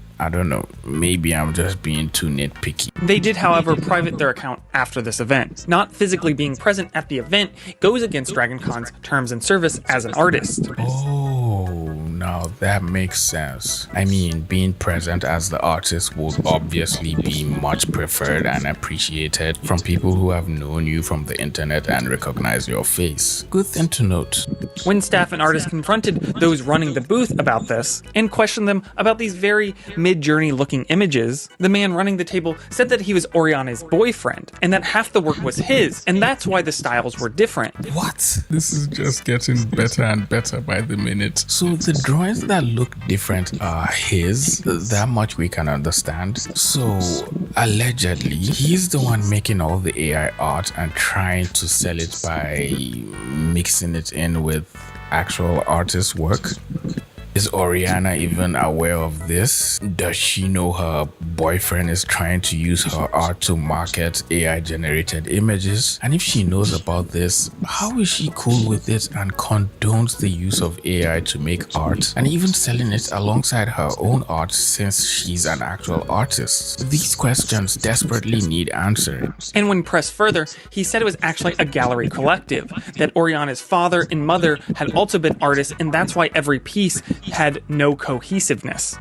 Maybe I'm just being too nitpicky. They did, however, private their account after this event. Not physically being present at the event goes against DragonCon's terms and service as an artist. Oh, now that makes sense. I mean, being present as the artist would obviously be much preferred and appreciated from people who have known you from the internet and recognize your face. Good thing to note. When staff and artists confronted those running the booth about this and questioned them about these very mid-journey looking images, the man running the table said that he was Oriana's boyfriend and that half the work was his, and that's why the styles were different. What? This is just getting better and better by the minute. So the drawings that look different are his? That much we can understand. So allegedly, he's the one making all the AI art and trying to sell it by mixing it in with actual artist work. Is Oriana even aware of this? Does she know her boyfriend is trying to use her art to market AI generated images? And if she knows about this, how is she cool with it and condones the use of AI to make art and even selling it alongside her own art since she's an actual artist? These questions desperately need answering. And when pressed further, he said it was actually a gallery collective, that Oriana's father and mother had also been artists, and that's why every piece had no cohesiveness.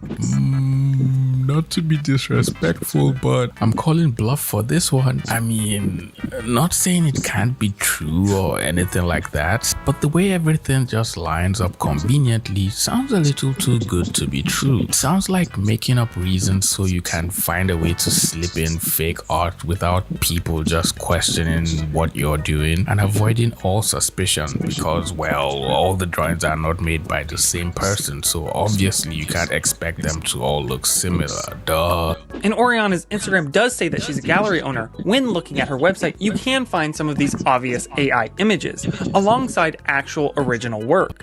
Not to be disrespectful, but I'm calling bluff for this one. I mean, not saying it can't be true or anything like that, but the way everything just lines up conveniently sounds a little too good to be true. It sounds like making up reasons so you can find a way to slip in fake art without people just questioning what you're doing and avoiding all suspicion because, well, all the drawings are not made by the same person, so obviously you can't expect them to all look similar. Duh. And Oriana's Instagram does say that she's a gallery owner. When looking at her website, you can find some of these obvious AI images, alongside actual original work.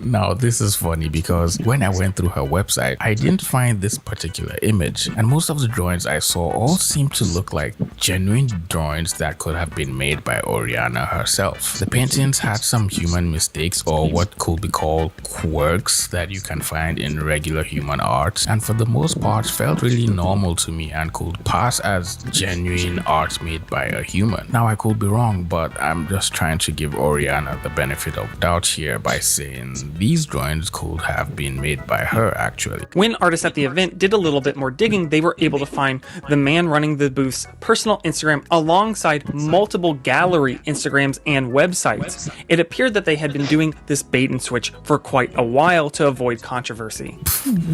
Now, this is funny because when I went through her website, I didn't find this particular image, and most of the drawings I saw all seemed to look like genuine drawings that could have been made by Oriana herself. The paintings had some human mistakes, or what could be called quirks, that you can find in regular human art, and for the most part felt really normal to me and could pass as genuine art made by a human. Now, I could be wrong, but I'm just trying to give Oriana the benefit of doubt here by saying these drawings could have been made by her actually. When artists at the event did a little bit more digging, they were able to find the man running the booth's personal Instagram alongside multiple gallery Instagrams and websites. It appeared that they had been doing this bait and switch for quite a while to avoid controversy.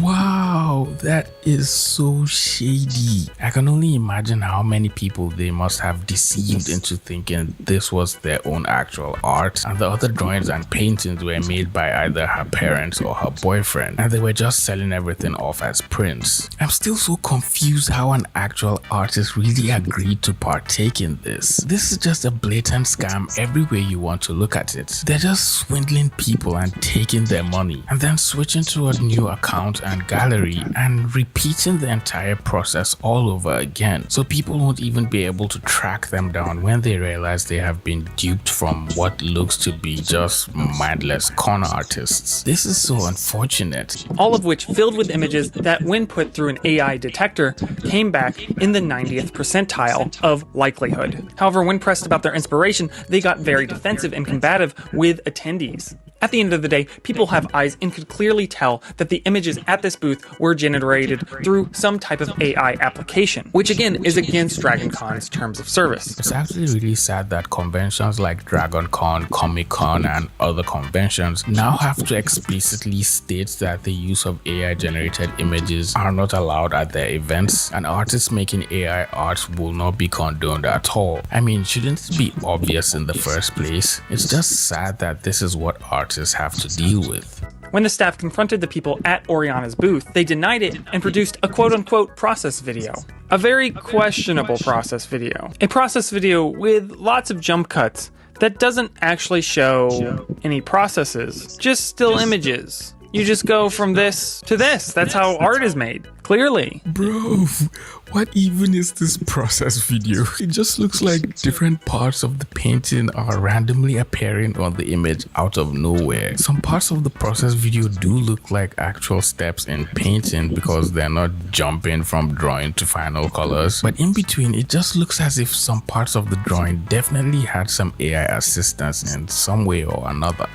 Wow, that is so shady. I can only imagine how many people they must have deceived into thinking this was their own actual art, and the other drawings and paintings were made by either her parents or her boyfriend, and they were just selling everything off as prints. I'm still so confused how an actual artist really agreed to partake in this. This is just a blatant scam every way you want to look at it. They're just swindling people and taking their money, and then switching to a new account and gallery and repeating the entire process all over again, so people won't even be able to track them down when they realize they have been duped from what looks to be just mindless con artists. This is so unfortunate. All of which filled with images that, when put through an AI detector, came back in the 90th percentile of likelihood. However, when pressed about their inspiration, they got very defensive and combative with attendees. At the end of the day, people have eyes and could clearly tell that the images at this booth were generated through some type of AI application, which again is against DragonCon's terms of service. It's actually really sad that conventions like DragonCon, Comic-Con, and other conventions now have to explicitly state that the use of AI-generated images are not allowed at their events, and artists making AI art will not be condoned at all. I mean, shouldn't it be obvious in the first place? It's just sad that this is what artists have to deal with. When the staff confronted the people at Oriana's booth, they denied it and produced a quote-unquote process video. A very questionable process video. A process video with lots of jump cuts that doesn't actually show any processes, just still images. You just go from this to this. That's how art is made, clearly. Bro, what even is this process video? It just looks like different parts of the painting are randomly appearing on the image out of nowhere. Some parts of the process video do look like actual steps in painting because they're not jumping from drawing to final colors. But in between, it just looks as if some parts of the drawing definitely had some AI assistance in some way or another.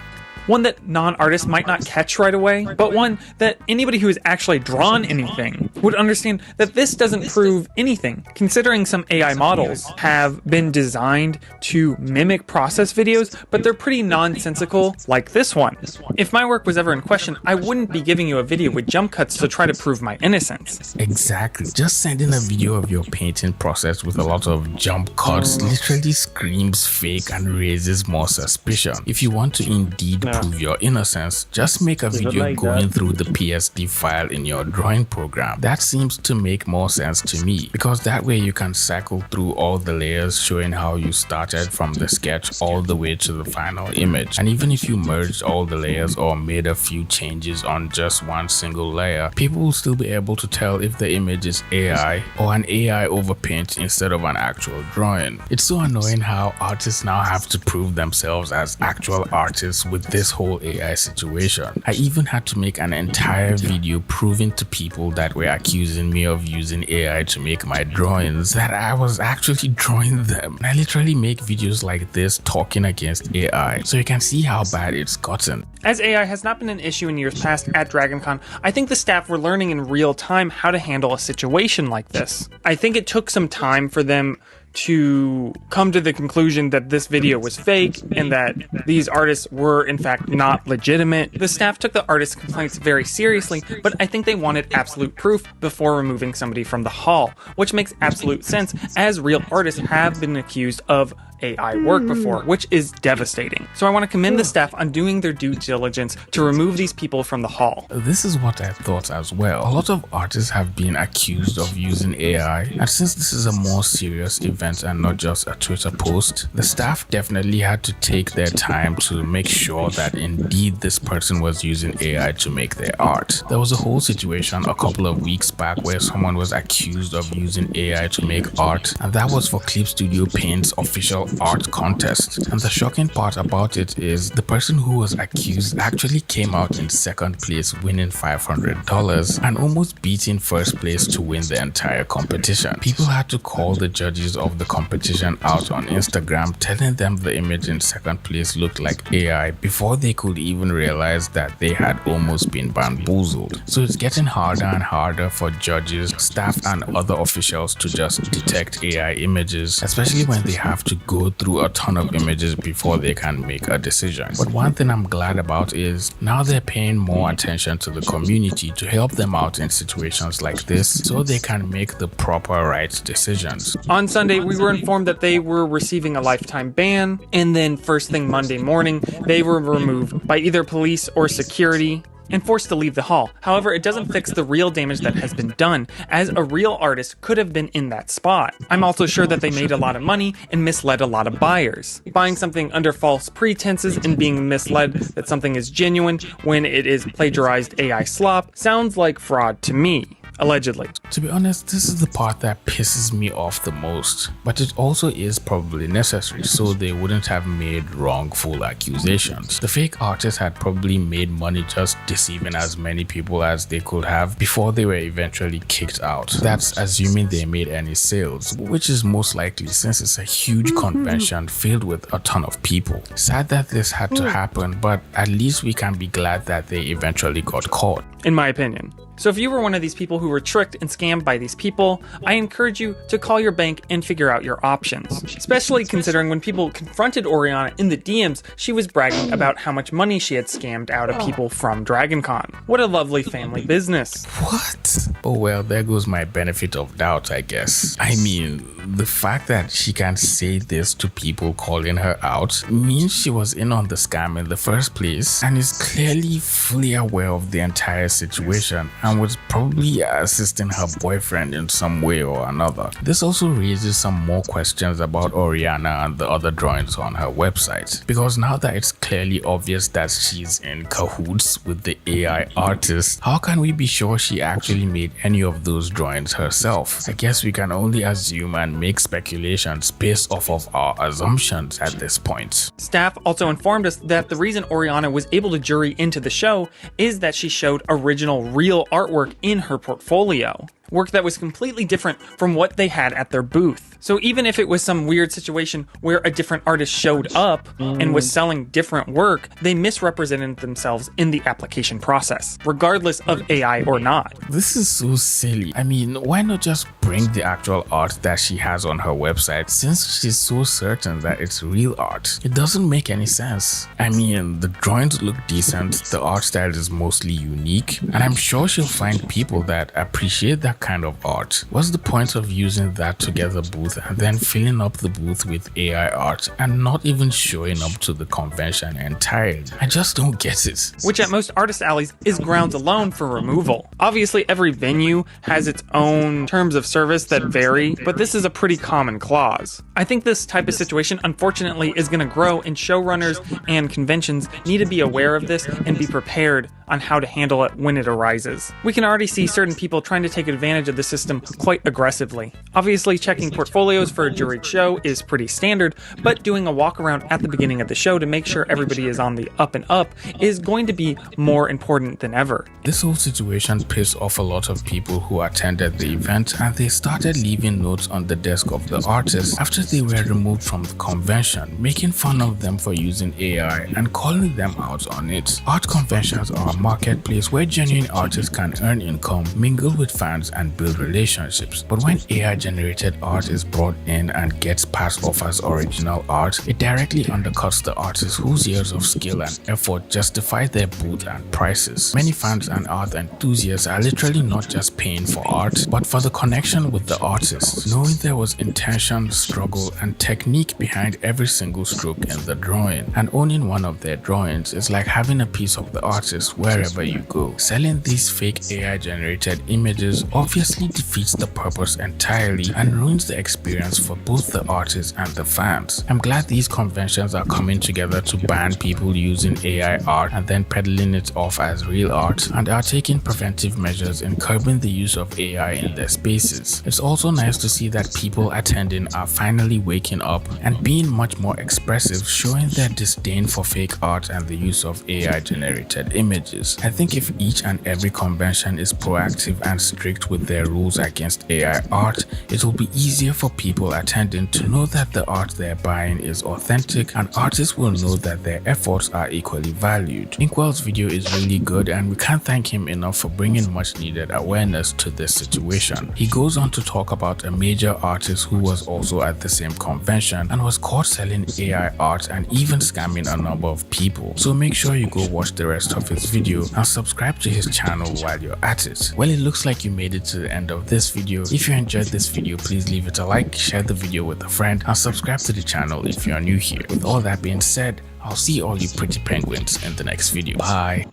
One that non-artists might not catch right away, but one that anybody who has actually drawn anything would understand that this doesn't prove anything, considering some AI models have been designed to mimic process videos, but they're pretty nonsensical, like this one. If my work was ever in question, I wouldn't be giving you a video with jump cuts to try to prove my innocence. Exactly. Just sending a video of your painting process with a lot of jump cuts literally screams fake and raises more suspicion. If you want to indeed prove your innocence, just make a video going through the PSD file in your drawing program. That seems to make more sense to me, because that way you can cycle through all the layers showing how you started from the sketch all the way to the final image. And even if you merged all the layers or made a few changes on just one single layer, people will still be able to tell if the image is AI or an AI overpaint instead of an actual drawing. It's so annoying how artists now have to prove themselves as actual artists with this whole AI situation. I even had to make an entire video proving to people that were accusing me of using AI to make my drawings that I was actually drawing them. And I literally make videos like this talking against AI, so you can see how bad it's gotten. As AI has not been an issue in years past at DragonCon, I think the staff were learning in real time how to handle a situation like this. I think it took some time for them to come to the conclusion that this video was fake and that these artists were in fact not legitimate. The staff took the artists' complaints very seriously, but I think they wanted absolute proof before removing somebody from the hall, which makes absolute sense as real artists have been accused of AI work before, which is devastating. So I want to commend the staff on doing their due diligence to remove these people from the hall. This is what I thought as well. A lot of artists have been accused of using AI, and since this is a more serious event and not just a Twitter post, the staff definitely had to take their time to make sure that indeed this person was using AI to make their art. There was a whole situation a couple of weeks back where someone was accused of using AI to make art, and that was for Clip Studio Paint's official art contest. And the shocking part about it is the person who was accused actually came out in second place, winning $500 and almost beating first place to win the entire competition. People had to call the judges of the competition out on Instagram, telling them the image in second place looked like AI before they could even realize that they had almost been bamboozled. So it's getting harder and harder for judges, staff and other officials to just detect AI images, especially when they have to go through a ton of images before they can make a decision. But one thing I'm glad about is now they're paying more attention to the community to help them out in situations like this so they can make the proper right decisions. On Sunday, we were informed that they were receiving a lifetime ban, and then first thing Monday morning, they were removed by either police or security and forced to leave the hall. However, it doesn't fix the real damage that has been done, as a real artist could have been in that spot. I'm also sure that they made a lot of money and misled a lot of buyers. Buying something under false pretenses and being misled that something is genuine when it is plagiarized AI slop sounds like fraud to me. Allegedly. To be honest, this is the part that pisses me off the most, but it also is probably necessary so they wouldn't have made wrongful accusations. The fake artists had probably made money just deceiving as many people as they could have before they were eventually kicked out. That's assuming they made any sales, which is most likely since it's a huge convention filled with a ton of people. Sad that this had to happen, but at least we can be glad that they eventually got caught. In my opinion. So if you were one of these people who were tricked and scammed by these people, I encourage you to call your bank and figure out your options. Especially considering when people confronted Oriana in the DMs, she was bragging about how much money she had scammed out of people from DragonCon. What a lovely family business. What? Oh well, there goes my benefit of doubt, I guess. I mean, the fact that she can say this to people calling her out means she was in on the scam in the first place and is clearly fully aware of the entire situation and was probably assisting her boyfriend in some way or another. This also raises some more questions about Oriana and the other drawings on her website, because now that it's clearly obvious that she's in cahoots with the AI artist, how can we be sure she actually made any of those drawings herself? I guess we can only assume and make speculations based off of our assumptions at this point. Staff also informed us that the reason Oriana was able to jury into the show is that she showed original real artwork in her portfolio. Work that was completely different from what they had at their booth. So even if it was some weird situation where a different artist showed up and was selling different work, they misrepresented themselves in the application process, regardless of AI or not. This is so silly. I mean, why not just bring the actual art that she has on her website since she's so certain that it's real art? It doesn't make any sense. I mean, the drawings look decent, the art style is mostly unique, and I'm sure she'll find people that appreciate that kind of art. What's the point of using that to get the booth and then filling up the booth with AI art and not even showing up to the convention entirely? I just don't get it. Which at most artist alleys is grounds alone for removal. Obviously every venue has its own terms of service that vary, but this is a pretty common clause. I think this type of situation unfortunately is going to grow, and showrunners and conventions need to be aware of this and be prepared on how to handle it when it arises. We can already see certain people trying to take advantage of the system quite aggressively. Obviously, checking portfolios for a juried show is pretty standard, but doing a walk around at the beginning of the show to make sure everybody is on the up and up is going to be more important than ever. This whole situation pissed off a lot of people who attended the event, and they started leaving notes on the desk of the artists after they were removed from the convention, making fun of them for using AI and calling them out on it. Art conventions are a marketplace where genuine artists can earn income, mingle with fans, and build relationships. But when AI-generated art is brought in and gets passed off as original art, it directly undercuts the artists whose years of skill and effort justify their booth and prices. Many fans and art enthusiasts are literally not just paying for art, but for the connection with the artists, knowing there was intention, struggle, and technique behind every single stroke in the drawing. And owning one of their drawings is like having a piece of the artist wherever you go. Selling these fake AI-generated images obviously defeats the purpose entirely and ruins the experience for both the artists and the fans. I'm glad these conventions are coming together to ban people using AI art and then peddling it off as real art, and are taking preventive measures in curbing the use of AI in their spaces. It's also nice to see that people attending are finally waking up and being much more expressive, showing their disdain for fake art and the use of AI-generated images. I think if each and every convention is proactive and strict with their rules against AI art, it will be easier for people attending to know that the art they're buying is authentic, and artists will know that their efforts are equally valued. Inkwell's video is really good, and we can't thank him enough for bringing much needed awareness to this situation. He goes on to talk about a major artist who was also at the same convention and was caught selling AI art and even scamming a number of people. So make sure you go watch the rest of his video and subscribe to his channel while you're at it. Well, it looks like you made it to the end of this video. If you enjoyed this video, please leave it a like, share the video with a friend, and subscribe to the channel if you are new here. With all that being said, I'll see all you pretty penguins in the next video. Bye.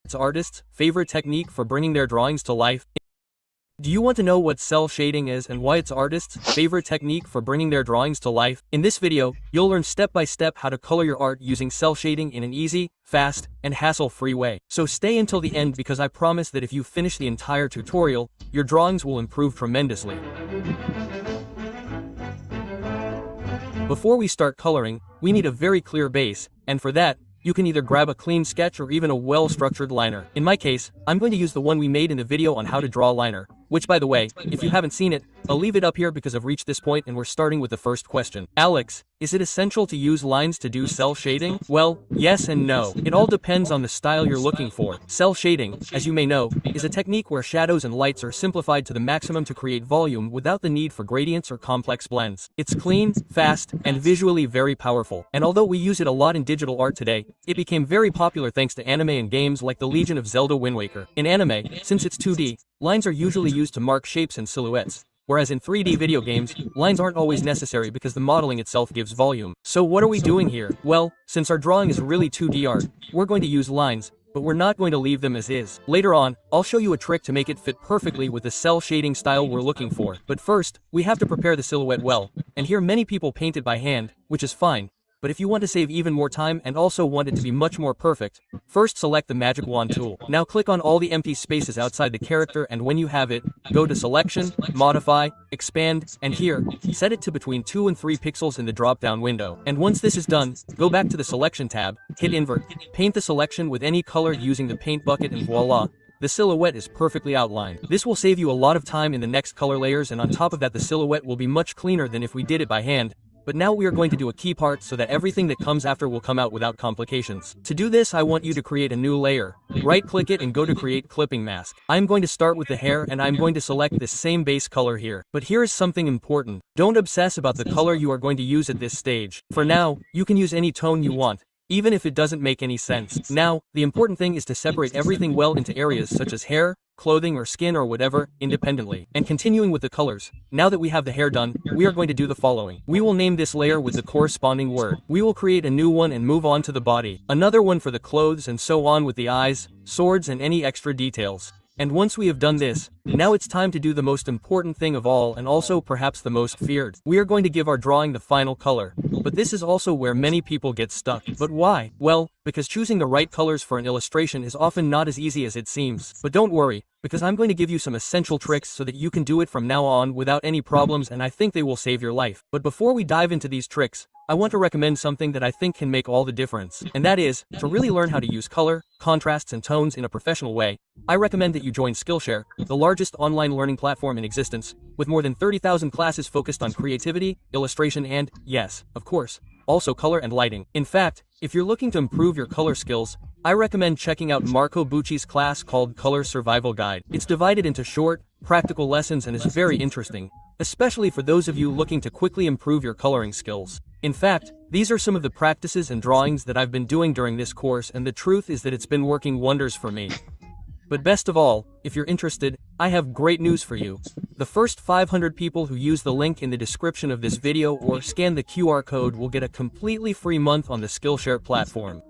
Its artists' favorite technique for bringing their drawings to life. Do you want to know what cell shading is and why it's artists' favorite technique for bringing their drawings to life? In this video, you'll learn step by step how to color your art using cell shading in an easy, fast, and hassle-free way. So stay until the end, because I promise that if you finish the entire tutorial, your drawings will improve tremendously. Before we start coloring, we need a very clear base, and for that, you can either grab a clean sketch or even a well-structured liner. In my case, I'm going to use the one we made in the video on how to draw a liner, which, by the way, if you haven't seen it, I'll leave it up here because I've reached this point and we're starting with the first question. Alex, is it essential to use lines to do cell shading? Well, yes and no. It all depends on the style you're looking for. Cell shading, as you may know, is a technique where shadows and lights are simplified to the maximum to create volume without the need for gradients or complex blends. It's clean, fast, and visually very powerful. And although we use it a lot in digital art today, it became very popular thanks to anime and games like The Legend of Zelda Wind Waker. In anime, since it's 2D, lines are usually used to mark shapes and silhouettes. Whereas in 3D video games, lines aren't always necessary because the modeling itself gives volume. So what are we doing here? Well, since our drawing is really 2D art, we're going to use lines, but we're not going to leave them as is. Later on, I'll show you a trick to make it fit perfectly with the cell shading style we're looking for. But first, we have to prepare the silhouette well, and here many people paint it by hand, which is fine. But if you want to save even more time and also want it to be much more perfect, first select the magic wand tool. Now click on all the empty spaces outside the character, and when you have it, go to Selection, Modify, Expand, and here, set it to between 2 and 3 pixels in the drop-down window. And once this is done, go back to the Selection tab, hit Invert, paint the selection with any color using the paint bucket, and voila! The silhouette is perfectly outlined. This will save you a lot of time in the next color layers, and on top of that, the silhouette will be much cleaner than if we did it by hand. But now we are going to do a key part so that everything that comes after will come out without complications. To do this, I want you to create a new layer. Right-click it and go to Create Clipping Mask. I'm going to start with the hair, and I'm going to select this same base color here. But here is something important. Don't obsess about the color you are going to use at this stage. For now, you can use any tone you want, even if it doesn't make any sense. Now, the important thing is to separate everything well into areas such as hair, clothing, or skin, or whatever, independently. And continuing with the colors, now that we have the hair done, we are going to do the following. We will name this layer with the corresponding word. We will create a new one and move on to the body. Another one for the clothes, and so on with the eyes, swords, and any extra details. And once we have done this, now it's time to do the most important thing of all, and also perhaps the most feared. We are going to give our drawing the final color. But this is also where many people get stuck. But why? Well, because choosing the right colors for an illustration is often not as easy as it seems. But don't worry, because I'm going to give you some essential tricks so that you can do it from now on without any problems, and I think they will save your life. But before we dive into these tricks, I want to recommend something that I think can make all the difference. And that is, to really learn how to use color, contrasts, and tones in a professional way, I recommend that you join Skillshare, the largest online learning platform in existence, with more than 30,000 classes focused on creativity, illustration, and, yes, of course, also color and lighting. In fact, if you're looking to improve your color skills, I recommend checking out Marco Bucci's class called Color Survival Guide. It's divided into short, practical lessons and is very interesting, especially for those of you looking to quickly improve your coloring skills. In fact, these are some of the practices and drawings that I've been doing during this course, and the truth is that it's been working wonders for me. But best of all, if you're interested, I have great news for you. The first 500 people who use the link in the description of this video or scan the QR code will get a completely free month on the Skillshare platform.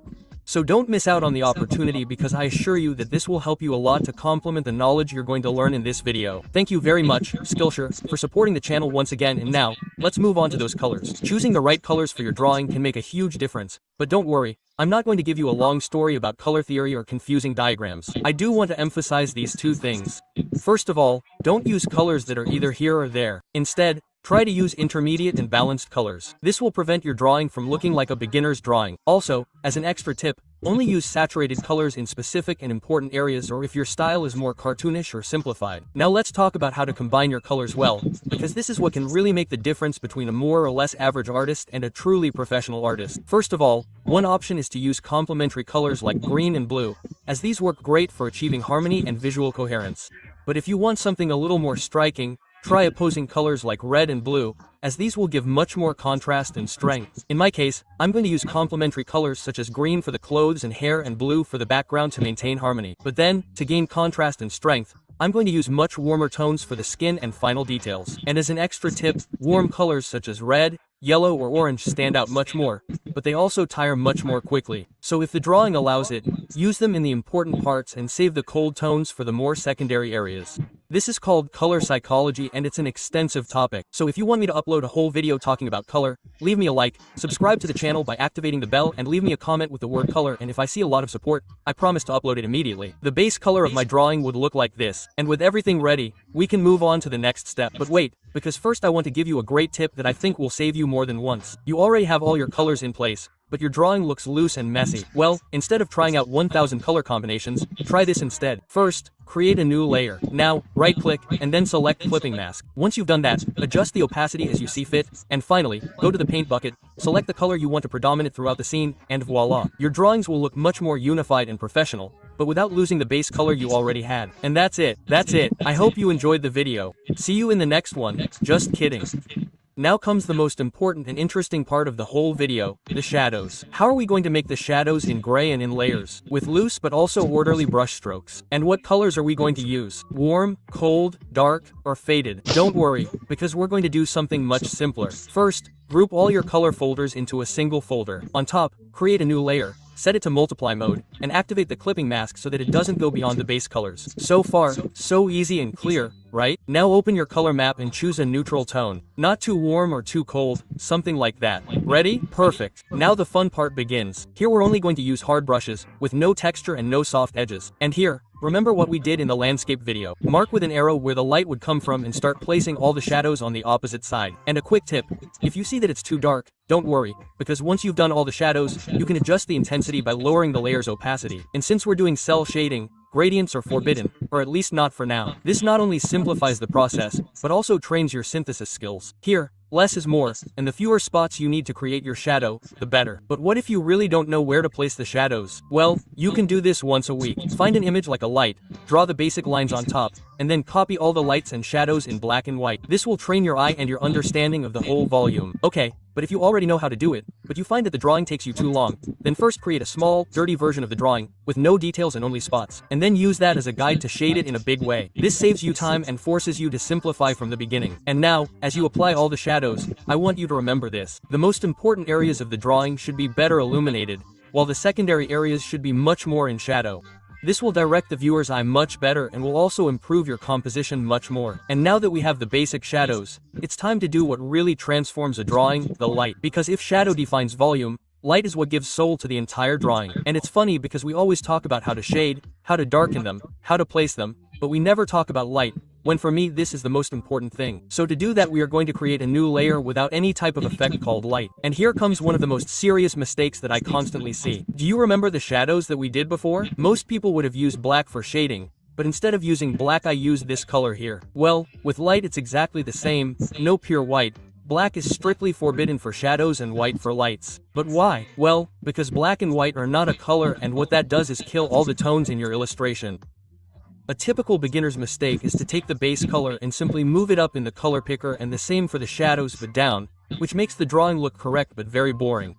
So don't miss out on the opportunity, because I assure you that this will help you a lot to complement the knowledge you're going to learn in this video. Thank you very much, Skillshare, for supporting the channel once again, and now, let's move on to those colors. Choosing the right colors for your drawing can make a huge difference, but don't worry, I'm not going to give you a long story about color theory or confusing diagrams. I do want to emphasize these two things. First of all, don't use colors that are either here or there. Instead, try to use intermediate and balanced colors. This will prevent your drawing from looking like a beginner's drawing. Also, as an extra tip, only use saturated colors in specific and important areas, or if your style is more cartoonish or simplified. Now let's talk about how to combine your colors well, because this is what can really make the difference between a more or less average artist and a truly professional artist. First of all, one option is to use complementary colors like green and blue, as these work great for achieving harmony and visual coherence. But if you want something a little more striking, try opposing colors like red and blue, as these will give much more contrast and strength. In my case, I'm going to use complementary colors such as green for the clothes and hair and blue for the background to maintain harmony. But then, to gain contrast and strength, I'm going to use much warmer tones for the skin and final details. And as an extra tip, warm colors such as red, yellow, or orange stand out much more, but they also tire much more quickly. So if the drawing allows it, use them in the important parts and save the cold tones for the more secondary areas. This is called color psychology, and it's an extensive topic. So if you want me to upload a whole video talking about color, leave me a like, subscribe to the channel by activating the bell, and leave me a comment with the word color, and if I see a lot of support, I promise to upload it immediately. The base color of my drawing would look like this. And with everything ready, we can move on to the next step. But wait, because first I want to give you a great tip that I think will save you more than once. You already have all your colors in place, but your drawing looks loose and messy. Well, instead of trying out 1,000 color combinations, try this instead. First, create a new layer. Now, right-click, and then select Clipping Mask. Once you've done that, adjust the opacity as you see fit, and finally, go to the paint bucket, select the color you want to predominate throughout the scene, and voila! Your drawings will look much more unified and professional, but without losing the base color you already had. And that's it. That's it. I hope you enjoyed the video. See you in the next one. Just kidding. Now comes the most important and interesting part of the whole video, the shadows. How are we going to make the shadows in gray and in layers, with loose but also orderly brush strokes? And what colors are we going to use? Warm, cold, dark, or faded? Don't worry, because we're going to do something much simpler. First, group all your color folders into a single folder. On top, create a new layer. Set it to multiply mode, and activate the clipping mask so that it doesn't go beyond the base colors. So far, so easy and clear, right? Now open your color map and choose a neutral tone. Not too warm or too cold, something like that. Ready? Perfect. Now the fun part begins. Here we're only going to use hard brushes, with no texture and no soft edges. And here, remember what we did in the landscape video. Mark with an arrow where the light would come from and start placing all the shadows on the opposite side. And a quick tip, if you see that it's too dark, don't worry, because once you've done all the shadows, you can adjust the intensity by lowering the layer's opacity. And since we're doing cell shading, gradients are forbidden, or at least not for now. This not only simplifies the process, but also trains your synthesis skills. Here, less is more, and the fewer spots you need to create your shadow, the better. But what if you really don't know where to place the shadows? Well, you can do this once a week. Find an image like a light, draw the basic lines on top, and then copy all the lights and shadows in black and white. This will train your eye and your understanding of the whole volume. Okay, but if you already know how to do it, but you find that the drawing takes you too long, then first create a small, dirty version of the drawing, with no details and only spots, and then use that as a guide to shade it in a big way. This saves you time and forces you to simplify from the beginning. And now, as you apply all the shadows, I want you to remember this. The most important areas of the drawing should be better illuminated, while the secondary areas should be much more in shadow. This will direct the viewer's eye much better and will also improve your composition much more. And now that we have the basic shadows, it's time to do what really transforms a drawing, the light. Because if shadow defines volume, light is what gives soul to the entire drawing. And it's funny because we always talk about how to shade, how to darken them, how to place them, but we never talk about light, when for me this is the most important thing. So to do that we are going to create a new layer without any type of effect called light. And here comes one of the most serious mistakes that I constantly see. Do you remember the shadows that we did before? Most people would have used black for shading, but instead of using black I used this color here. Well, with light it's exactly the same, no pure white. Black is strictly forbidden for shadows and white for lights. But why? Well, because black and white are not a color, and what that does is kill all the tones in your illustration. A typical beginner's mistake is to take the base color and simply move it up in the color picker, and the same for the shadows but down, which makes the drawing look correct but very boring.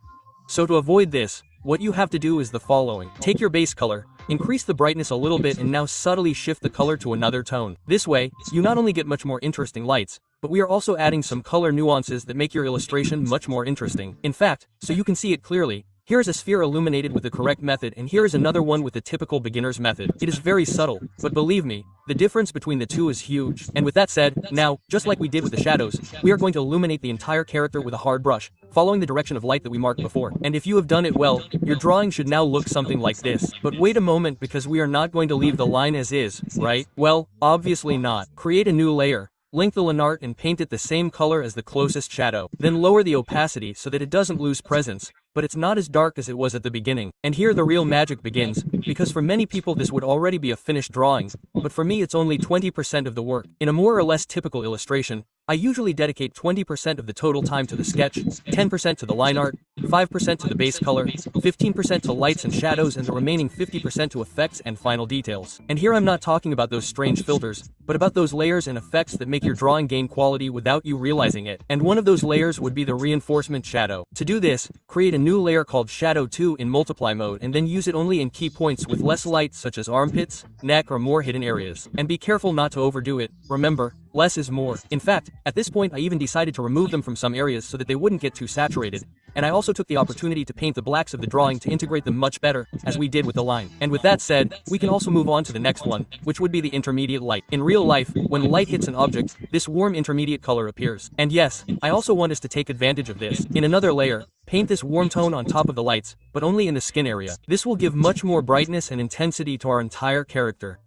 So to avoid this, what you have to do is the following. Take your base color, increase the brightness a little bit, and now subtly shift the color to another tone. This way, you not only get much more interesting lights, but we are also adding some color nuances that make your illustration much more interesting. In fact, so you can see it clearly, here is a sphere illuminated with the correct method, and here is another one with the typical beginner's method. It is very subtle, but believe me, the difference between the two is huge. And with that said, now, just like we did with the shadows, we are going to illuminate the entire character with a hard brush, following the direction of light that we marked before. And if you have done it well, your drawing should now look something like this. But wait a moment, because we are not going to leave the line as is, right? Well, obviously not. Create a new layer. Link the Linart and paint it the same color as the closest shadow. Then lower the opacity so that it doesn't lose presence, but it's not as dark as it was at the beginning. And here the real magic begins, because for many people this would already be a finished drawing, but for me it's only 20% of the work. In a more or less typical illustration, I usually dedicate 20% of the total time to the sketch, 10% to the line art, 5% to the base color, 15% to lights and shadows, and the remaining 50% to effects and final details. And here I'm not talking about those strange filters, but about those layers and effects that make your drawing gain quality without you realizing it. And one of those layers would be the reinforcement shadow. To do this, create a new layer called Shadow 2 in multiply mode, and then use it only in key points with less light, such as armpits, neck, or more hidden areas. And be careful not to overdo it. Remember, less is more. In fact, at this point I even decided to remove them from some areas so that they wouldn't get too saturated. And I also took the opportunity to paint the blacks of the drawing to integrate them much better, as we did with the line. And with that said, we can also move on to the next one, which would be the intermediate light. In real life, when light hits an object, this warm intermediate color appears. And yes, I also want us to take advantage of this. In another layer, paint this warm tone on top of the lights, but only in the skin area. This will give much more brightness and intensity to our entire character.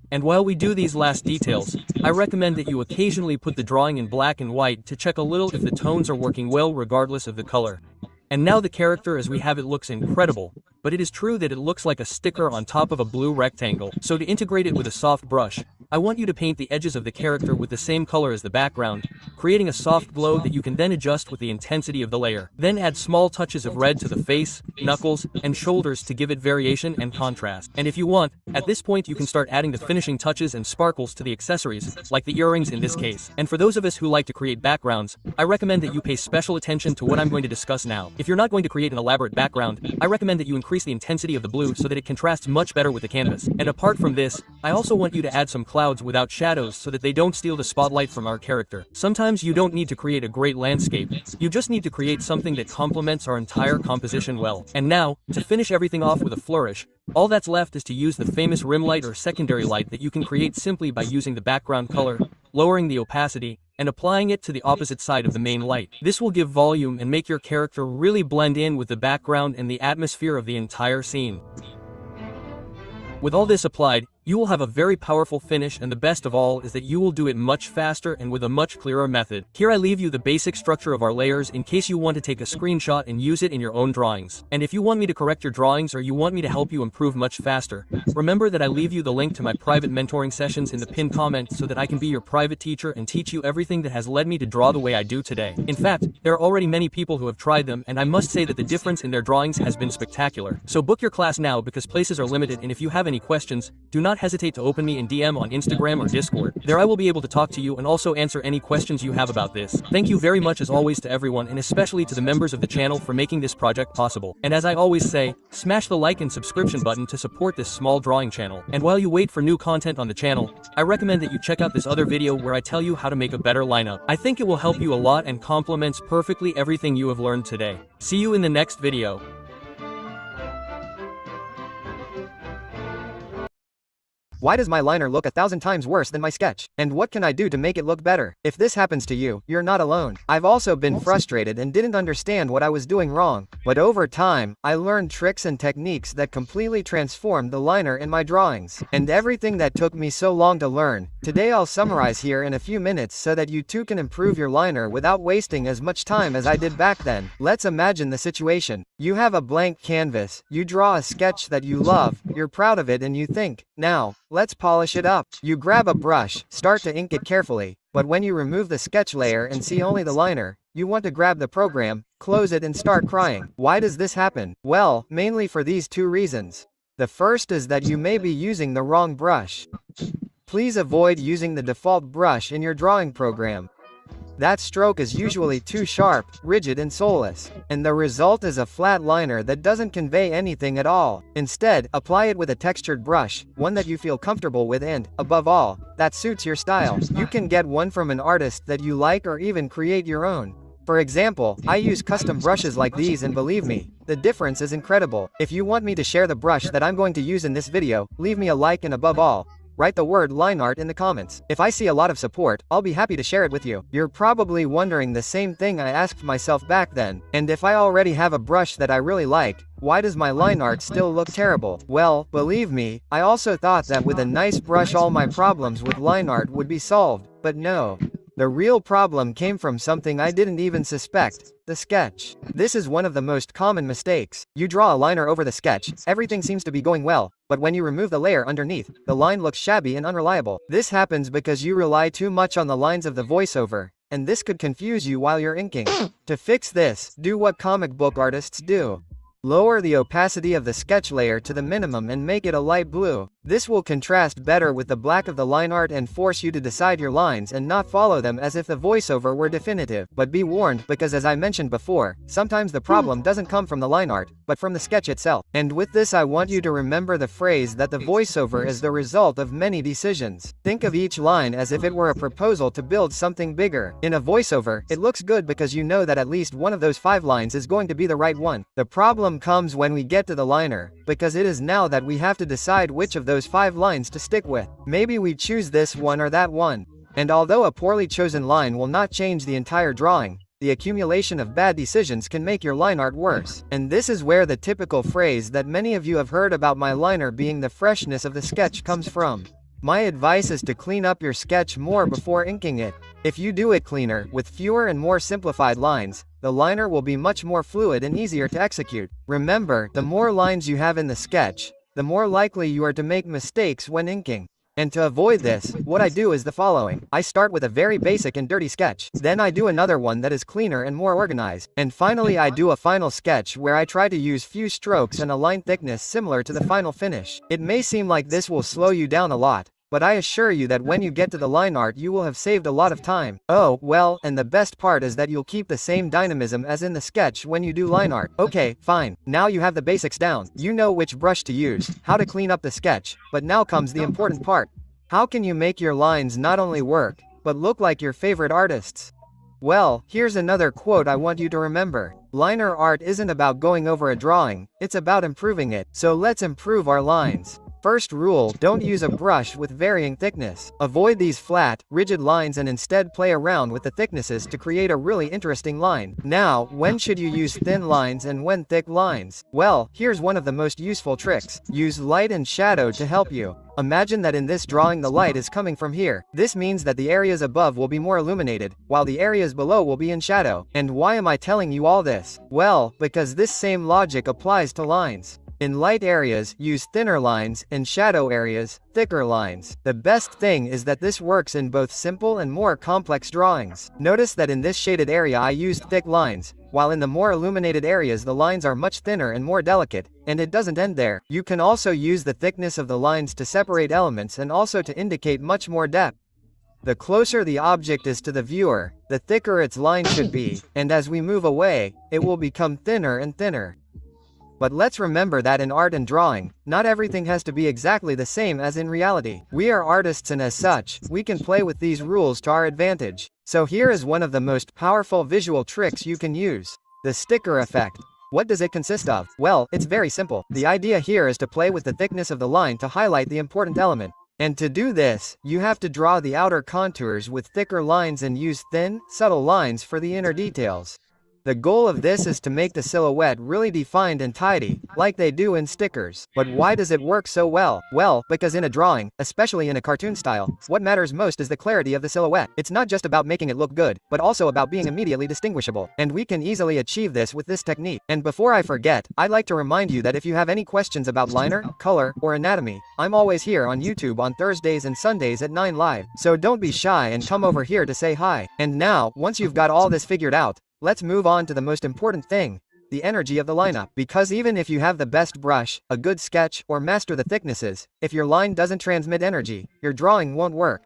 And while we do these last details, I recommend that you occasionally put the drawing in black and white to check a little if the tones are working well regardless of the color. And now the character as we have it looks incredible, but it is true that it looks like a sticker on top of a blue rectangle. So to integrate it with a soft brush, I want you to paint the edges of the character with the same color as the background, creating a soft glow that you can then adjust with the intensity of the layer. Then add small touches of red to the face, knuckles, and shoulders to give it variation and contrast. And if you want, at this point you can start adding the finishing touches and sparkles to the accessories, like the earrings in this case. And for those of us who like to create backgrounds, I recommend that you pay special attention to what I'm going to discuss now. If you're not going to create an elaborate background, I recommend that you increase the intensity of the blue so that it contrasts much better with the canvas. And apart from this, I also want you to add some clouds without shadows so that they don't steal the spotlight from our character. Sometimes you don't need to create a great landscape, you just need to create something that complements our entire composition well. And now, to finish everything off with a flourish, all that's left is to use the famous rim light or secondary light that you can create simply by using the background color, lowering the opacity, and applying it to the opposite side of the main light. This will give volume and make your character really blend in with the background and the atmosphere of the entire scene. With all this applied, you will have a very powerful finish, and the best of all is that you will do it much faster and with a much clearer method. Here I leave you the basic structure of our layers in case you want to take a screenshot and use it in your own drawings. And if you want me to correct your drawings or you want me to help you improve much faster, remember that I leave you the link to my private mentoring sessions in the pinned comment so that I can be your private teacher and teach you everything that has led me to draw the way I do today. In fact, there are already many people who have tried them, and I must say that the difference in their drawings has been spectacular. So book your class now because places are limited, and if you have any questions, do not hesitate to open me in DM on Instagram or Discord. There I will be able to talk to you and also answer any questions you have about this. Thank you very much as always to everyone, and especially to the members of the channel for making this project possible. And as I always say, smash the like and subscription button to support this small drawing channel. And while you wait for new content on the channel, I recommend that you check out this other video where I tell you how to make a better lineup. I think it will help you a lot and complements perfectly everything you have learned today. See you in the next video. Why does my liner look 1,000 times worse than my sketch? And what can I do to make it look better? If this happens to you, you're not alone. I've also been frustrated and didn't understand what I was doing wrong. But over time, I learned tricks and techniques that completely transformed the liner in my drawings. And everything that took me so long to learn, today I'll summarize here in a few minutes so that you too can improve your liner without wasting as much time as I did back then. Let's imagine the situation. You have a blank canvas, you draw a sketch that you love, you're proud of it and you think, now, let's polish it up. You grab a brush, start to ink it carefully, but when you remove the sketch layer and see only the liner, you want to grab the program, close it and start crying. Why does this happen? Well, mainly for these two reasons. The first is that you may be using the wrong brush. Please avoid using the default brush in your drawing program. That stroke is usually too sharp, rigid and soulless, and the result is a flat liner that doesn't convey anything at all. Instead, apply it with a textured brush, one that you feel comfortable with and, above all, that suits your style. You can get one from an artist that you like or even create your own. For example, I use custom brushes like these and believe me, the difference is incredible. If you want me to share the brush that I'm going to use in this video, leave me a like and above all, write the word line art in the comments. If I see a lot of support, I'll be happy to share it with you. You're probably wondering the same thing I asked myself back then. And if I already have a brush that I really like, why does my line art still look terrible? Well, believe me, I also thought that with a nice brush all my problems with line art would be solved, but no. The real problem came from something I didn't even suspect, the sketch. This is one of the most common mistakes. You draw a liner over the sketch, everything seems to be going well, but when you remove the layer underneath, the line looks shabby and unreliable. This happens because you rely too much on the lines of the voiceover, and this could confuse you while you're inking. To fix this, do what comic book artists do. Lower the opacity of the sketch layer to the minimum and make it a light blue. This will contrast better with the black of the line art and force you to decide your lines and not follow them as if the voiceover were definitive. But be warned, because as I mentioned before, sometimes the problem doesn't come from the line art, but from the sketch itself. And with this I want you to remember the phrase that the voiceover is the result of many decisions. Think of each line as if it were a proposal to build something bigger. In a voiceover, it looks good because you know that at least one of those 5 lines is going to be the right one. The problem comes when we get to the liner, because it is now that we have to decide which of those 5 lines to stick with. Maybe we choose this one or that one. And although a poorly chosen line will not change the entire drawing, the accumulation of bad decisions can make your line art worse. And this is where the typical phrase that many of you have heard about my liner being the freshness of the sketch comes from. My advice is to clean up your sketch more before inking it. If you do it cleaner, with fewer and more simplified lines, the liner will be much more fluid and easier to execute. Remember, the more lines you have in the sketch, the more likely you are to make mistakes when inking. And to avoid this, what I do is the following. I start with a very basic and dirty sketch. Then I do another one that is cleaner and more organized. And finally I do a final sketch where I try to use few strokes and a line thickness similar to the final finish. It may seem like this will slow you down a lot, but I assure you that when you get to the line art you will have saved a lot of time. Oh, well, and the best part is that you'll keep the same dynamism as in the sketch when you do line art. Okay, fine. Now you have the basics down. You know which brush to use, how to clean up the sketch, but now comes the important part. How can you make your lines not only work, but look like your favorite artists? Well, here's another quote I want you to remember. Liner art isn't about going over a drawing, it's about improving it. So let's improve our lines. First rule, don't use a brush with varying thickness. Avoid these flat, rigid lines and instead play around with the thicknesses to create a really interesting line. Now, when should you use thin lines and when thick lines? Well, here's one of the most useful tricks. Use light and shadow to help you. Imagine that in this drawing the light is coming from here. This means that the areas above will be more illuminated, while the areas below will be in shadow. And why am I telling you all this? Well, because this same logic applies to lines. In light areas, use thinner lines, in shadow areas, thicker lines. The best thing is that this works in both simple and more complex drawings. Notice that in this shaded area I used thick lines, while in the more illuminated areas the lines are much thinner and more delicate, and it doesn't end there. You can also use the thickness of the lines to separate elements and also to indicate much more depth. The closer the object is to the viewer, the thicker its line should be, and as we move away, it will become thinner and thinner. But let's remember that in art and drawing, not everything has to be exactly the same as in reality. We are artists and as such, we can play with these rules to our advantage. So here is one of the most powerful visual tricks you can use. The sticker effect. What does it consist of? Well, it's very simple. The idea here is to play with the thickness of the line to highlight the important element. And to do this, you have to draw the outer contours with thicker lines and use thin, subtle lines for the inner details. The goal of this is to make the silhouette really defined and tidy, like they do in stickers. But why does it work so well? Well, because in a drawing, especially in a cartoon style, what matters most is the clarity of the silhouette. It's not just about making it look good, but also about being immediately distinguishable. And we can easily achieve this with this technique. And before I forget, I'd like to remind you that if you have any questions about liner, color, or anatomy, I'm always here on YouTube on Thursdays and Sundays at 9 live. So don't be shy and come over here to say hi. And now, once you've got all this figured out, let's move on to the most important thing, the energy of the lineup. Because even if you have the best brush, a good sketch, or master the thicknesses, if your line doesn't transmit energy, your drawing won't work.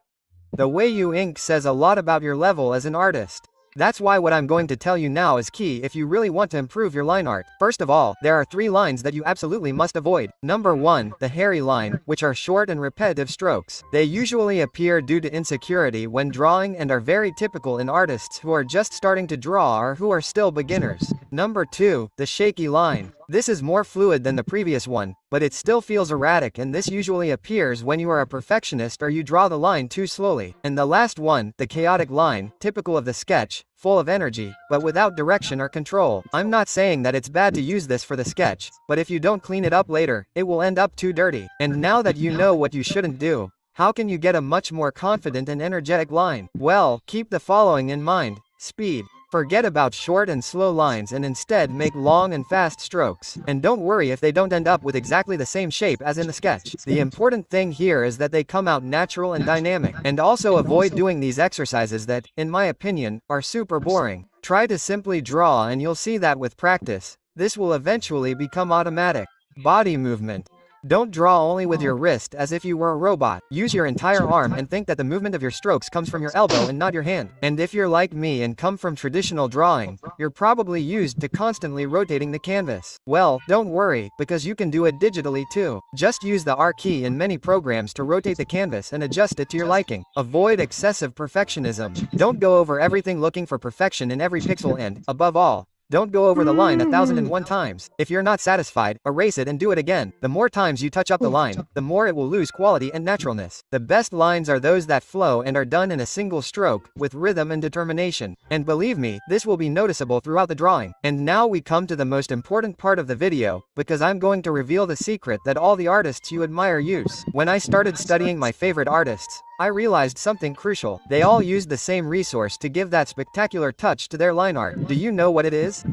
The way you ink says a lot about your level as an artist. That's why what I'm going to tell you now is key if you really want to improve your line art. First of all, there are 3 lines that you absolutely must avoid. Number 1, the hairy line, which are short and repetitive strokes. They usually appear due to insecurity when drawing and are very typical in artists who are just starting to draw or who are still beginners. Number 2, the shaky line. This is more fluid than the previous one, but it still feels erratic, and this usually appears when you are a perfectionist or you draw the line too slowly. And the last one, the chaotic line, typical of the sketch, full of energy, but without direction or control. I'm not saying that it's bad to use this for the sketch, but if you don't clean it up later, it will end up too dirty. And now that you know what you shouldn't do, how can you get a much more confident and energetic line? Well, keep the following in mind. Speed. Forget about short and slow lines and instead make long and fast strokes. And don't worry if they don't end up with exactly the same shape as in the sketch. The important thing here is that they come out natural and dynamic. And also avoid doing these exercises that, in my opinion, are super boring. Try to simply draw and you'll see that with practice, this will eventually become automatic. Body movement. Don't draw only with your wrist as if you were a robot. Use your entire arm and think that the movement of your strokes comes from your elbow and not your hand. And if you're like me and come from traditional drawing, you're probably used to constantly rotating the canvas. Well, don't worry, because you can do it digitally too. Just use the R key in many programs to rotate the canvas and adjust it to your liking. Avoid excessive perfectionism. Don't go over everything looking for perfection in every pixel and, above all, don't go over the line 1,001 times. If you're not satisfied, erase it and do it again. The more times you touch up the line, the more it will lose quality and naturalness. The best lines are those that flow and are done in a single stroke, with rhythm and determination. And believe me, this will be noticeable throughout the drawing. And now we come to the most important part of the video, because I'm going to reveal the secret that all the artists you admire use. When I started studying my favorite artists, I realized something crucial. They all used the same resource to give that spectacular touch to their line art. Do you know what it is?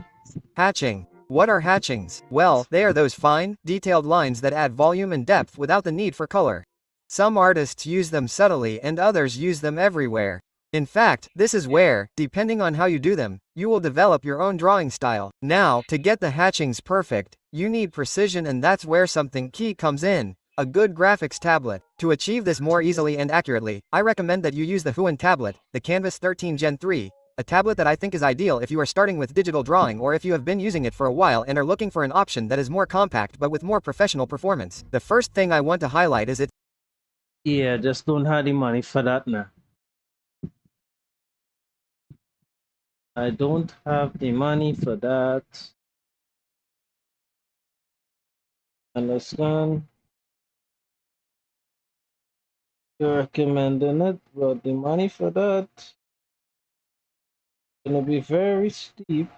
Hatching. What are hatchings? Well, they are those fine, detailed lines that add volume and depth without the need for color. Some artists use them subtly and others use them everywhere. In fact, this is where, depending on how you do them, you will develop your own drawing style. Now, to get the hatchings perfect, you need precision, and that's where something key comes in. A good graphics tablet. To achieve this more easily and accurately, I recommend that you use the Huion tablet, the Canvas 13 Gen 3, a tablet that I think is ideal if you are starting with digital drawing or if you have been using it for a while and are looking for an option that is more compact but with more professional performance. The first thing I want to highlight is Yeah, just don't have the money for that now. I don't have the money for that. Understand? You're recommending it, but the money for that gonna be very steep.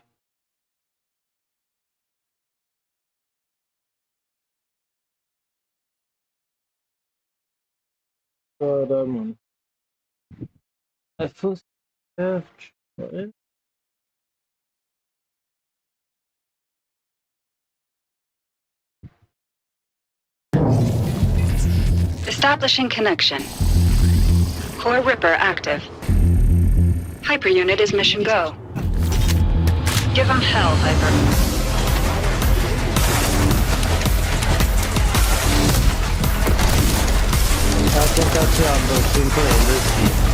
But I first have tried. Establishing connection. Core Ripper active. Hyperunit is mission go. Give them hell, Hyper. I think that's the simple industry.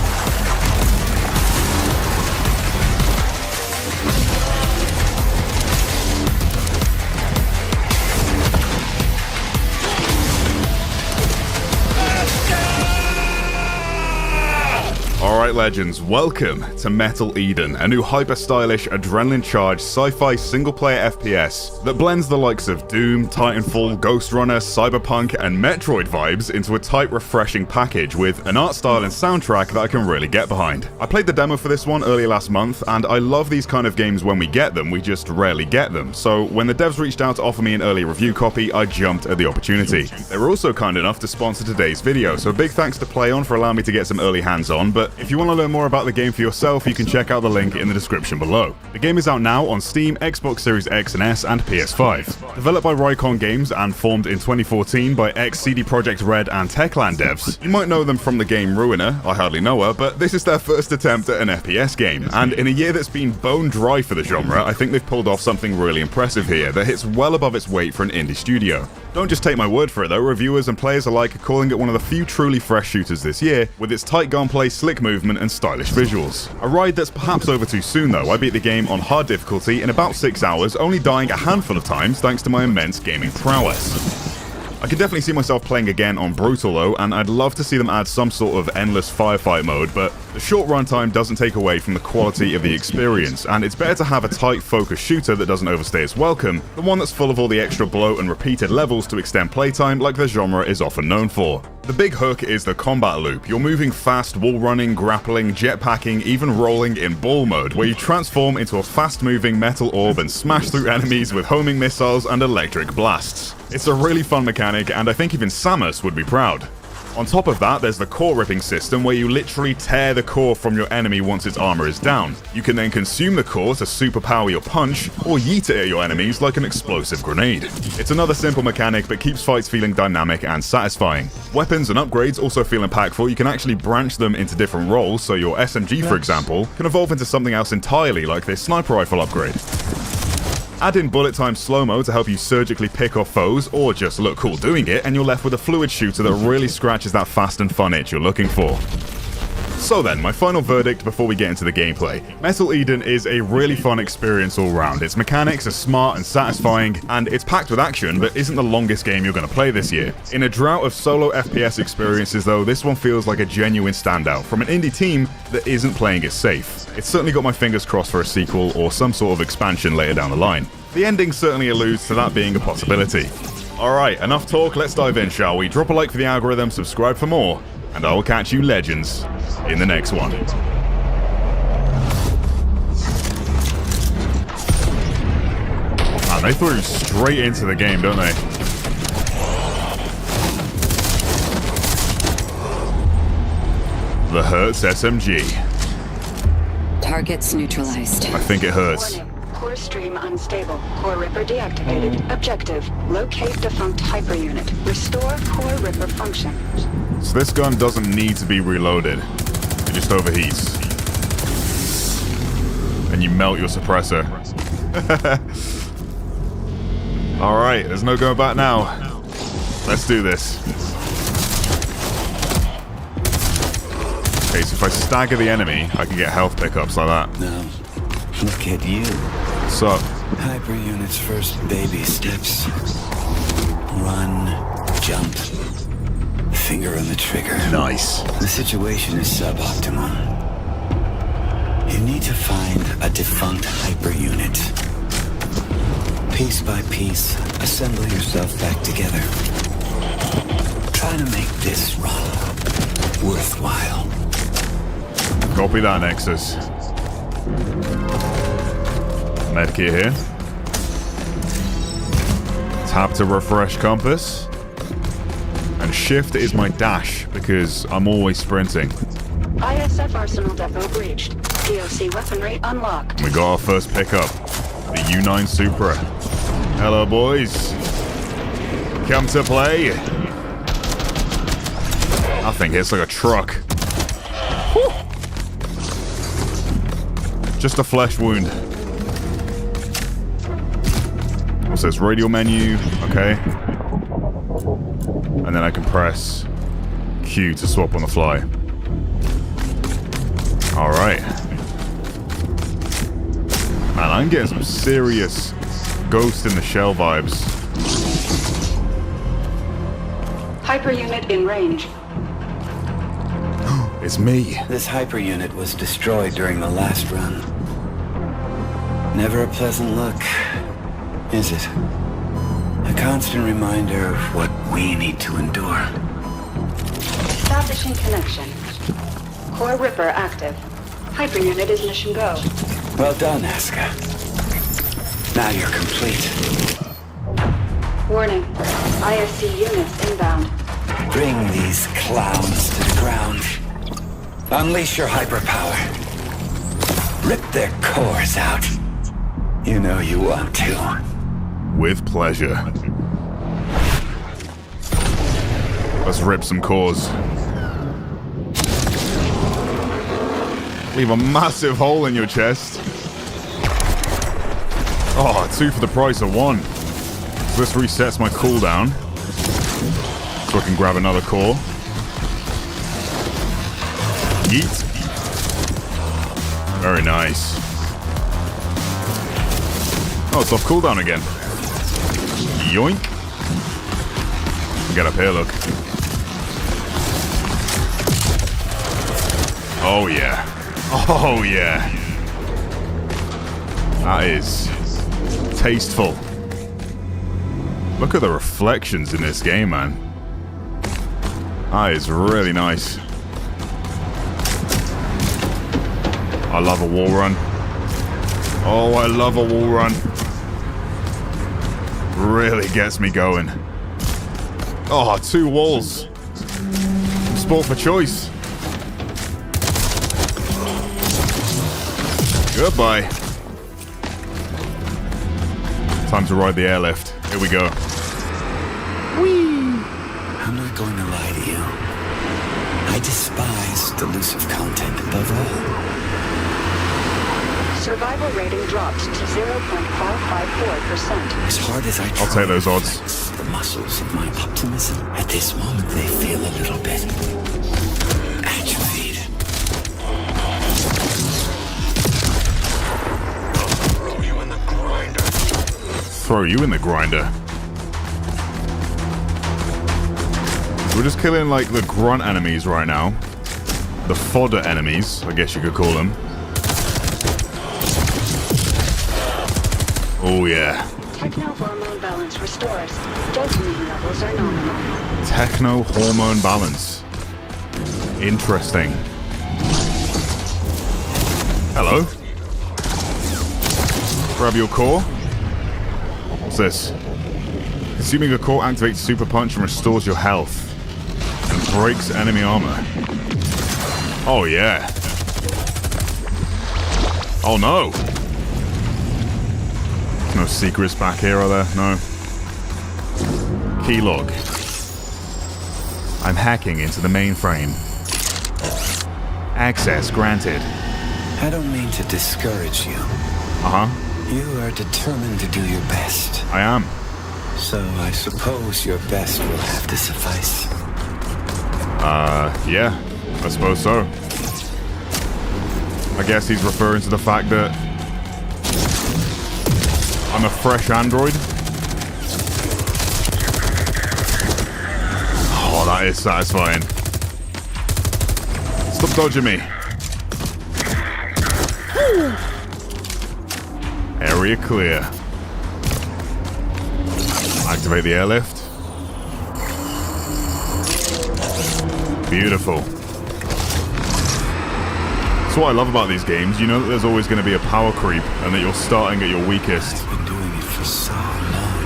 All Alright legends, welcome to Metal Eden, a new hyper-stylish, adrenaline-charged sci-fi single-player FPS that blends the likes of Doom, Titanfall, Ghost Runner, Cyberpunk, and Metroid vibes into a tight, refreshing package with an art style and soundtrack that I can really get behind. I played the demo for this one earlier last month, and I love these kind of games when we get them, we just rarely get them. So when the devs reached out to offer me an early review copy, I jumped at the opportunity. They were also kind enough to sponsor today's video, so big thanks to PlayOn for allowing me to get some early hands-on, but if you want to learn more about the game for yourself, you can check out the link in the description below. The game is out now on Steam, Xbox Series X and S, and PS5. Developed by Rycon Games and formed in 2014 by ex-CD Projekt Red and Techland devs. You might know them from the game Ruiner, I hardly know her, but this is their first attempt at an FPS game, and in a year that's been bone dry for the genre, I think they've pulled off something really impressive here that hits well above its weight for an indie studio. Don't just take my word for it though, reviewers and players alike are calling it one of the few truly fresh shooters this year, with its tight gunplay, slick movement, and stylish visuals. A ride that's perhaps over too soon though. I beat the game on hard difficulty in about 6 hours, only dying a handful of times thanks to my immense gaming prowess. I could definitely see myself playing again on Brutal though, and I'd love to see them add some sort of endless firefight mode, but the short runtime doesn't take away from the quality of the experience, and it's better to have a tight focused shooter that doesn't overstay its welcome than one that's full of all the extra bloat and repeated levels to extend playtime like the genre is often known for. The big hook is the combat loop. You're moving fast, wall running, grappling, jetpacking, even rolling in ball mode, where you transform into a fast-moving metal orb and smash through enemies with homing missiles and electric blasts. It's a really fun mechanic, and I think even Samus would be proud. On top of that, there's the core ripping system where you literally tear the core from your enemy once its armor is down. You can then consume the core to superpower your punch, or yeet it at your enemies like an explosive grenade. It's another simple mechanic, but keeps fights feeling dynamic and satisfying. Weapons and upgrades also feel impactful. You can actually branch them into different roles, so your SMG, for example, can evolve into something else entirely, like this sniper rifle upgrade. Add in bullet time slow-mo to help you surgically pick off foes, or just look cool doing it, and you're left with a fluid shooter that really scratches that fast and fun itch you're looking for. So then, my final verdict before we get into the gameplay. Metal Eden is a really fun experience all round. Its mechanics are smart and satisfying, and it's packed with action, but isn't the longest game you're going to play this year. In a drought of solo FPS experiences though, this one feels like a genuine standout from an indie team that isn't playing it safe. It's certainly got my fingers crossed for a sequel or some sort of expansion later down the line. The ending certainly alludes to that being a possibility. Alright, enough talk, let's dive in, shall we? Drop a like for the algorithm, subscribe for more, and I will catch you legends in the next one. Man, they threw straight into the game, don't they? The Hertz SMG. Targets neutralized. I think it hurts. Warning. Core stream unstable. Core Ripper deactivated. Objective. Locate defunct hyper unit. Restore Core Ripper function. So this gun doesn't need to be reloaded. It just overheats. And you melt your suppressor. Alright, there's no going back now. Let's do this. Okay, so if I stagger the enemy, I can get health pickups like that. Now, look at you. What's up? Hyper Unit's first baby steps. Run, jump, finger on the trigger. Nice. The situation is suboptimal. You need to find a defunct Hyper Unit. Piece by piece, assemble yourself back together. Try to make this run worthwhile. Copy that, Nexus. Medkit here. Tap to refresh compass. And shift is my dash, because I'm always sprinting. ISF Arsenal Depot breached. POC weaponry unlocked. We got our first pickup. The U9 Supra. Hello, boys. Come to play. That thing hits like a truck. Whew. Just a flesh wound. What's this? Radio menu. Okay. And then I can press Q to swap on the fly. Alright. Man, I'm getting some serious Ghost in the Shell vibes. Hyper unit in range. It's me. This hyper unit was destroyed during the last run. Never a pleasant look, is it? A constant reminder of what we need to endure. Establishing connection. Core Ripper active. Hyper unit is mission go. Well done, Aska. Now you're complete. Warning. ISC units inbound. Bring these clowns to the ground. Unleash your hyperpower. Rip their cores out. You know you want to. With pleasure. Let's rip some cores. Leave a massive hole in your chest. Oh, 2 for the price of 1. So this resets my cooldown. So I can grab another core. Yeet. Very nice. Oh, it's off cooldown again. Yoink. Get up here, look. Oh, yeah. Oh, yeah. That is tasteful. Look at the reflections in this game, man. That is really nice. I love a wall run. Oh, I love a wall run. Really gets me going. Oh, 2 walls. Sport for choice. Goodbye. Time to ride the airlift. Here we go. I'm not going to lie to you. I despise delusive content above all. Survival rating dropped to 0.554%. As hard as I try I'll take those to odds. flex the muscles of my optimism, at this moment they feel a little bit atrophied. Throw you in the grinder. Throw you in the grinder. We're just killing like the grunt enemies right now. The fodder enemies, I guess you could call them. Oh yeah. Techno-hormone balance restores. Dopamine levels are nominal. Techno hormone balance. Interesting. Hello. Grab your core. What's this? Consuming a core activates Super Punch and restores your health. And breaks enemy armor. Oh yeah. Oh no. No secrets back here, are there? No. Keylog. I'm hacking into the mainframe. Access granted. I don't mean to discourage you. Uh-huh. You are determined to do your best. I am. So I suppose your best will have to suffice. Yeah. I suppose so. I guess he's referring to the fact that I'm a fresh android. Oh, that is satisfying. Stop dodging me. Area clear. Activate the airlift. Beautiful. That's what I love about these games. You know that there's always going to be a power creep and that you're starting at your weakest. I've been doing it for so long.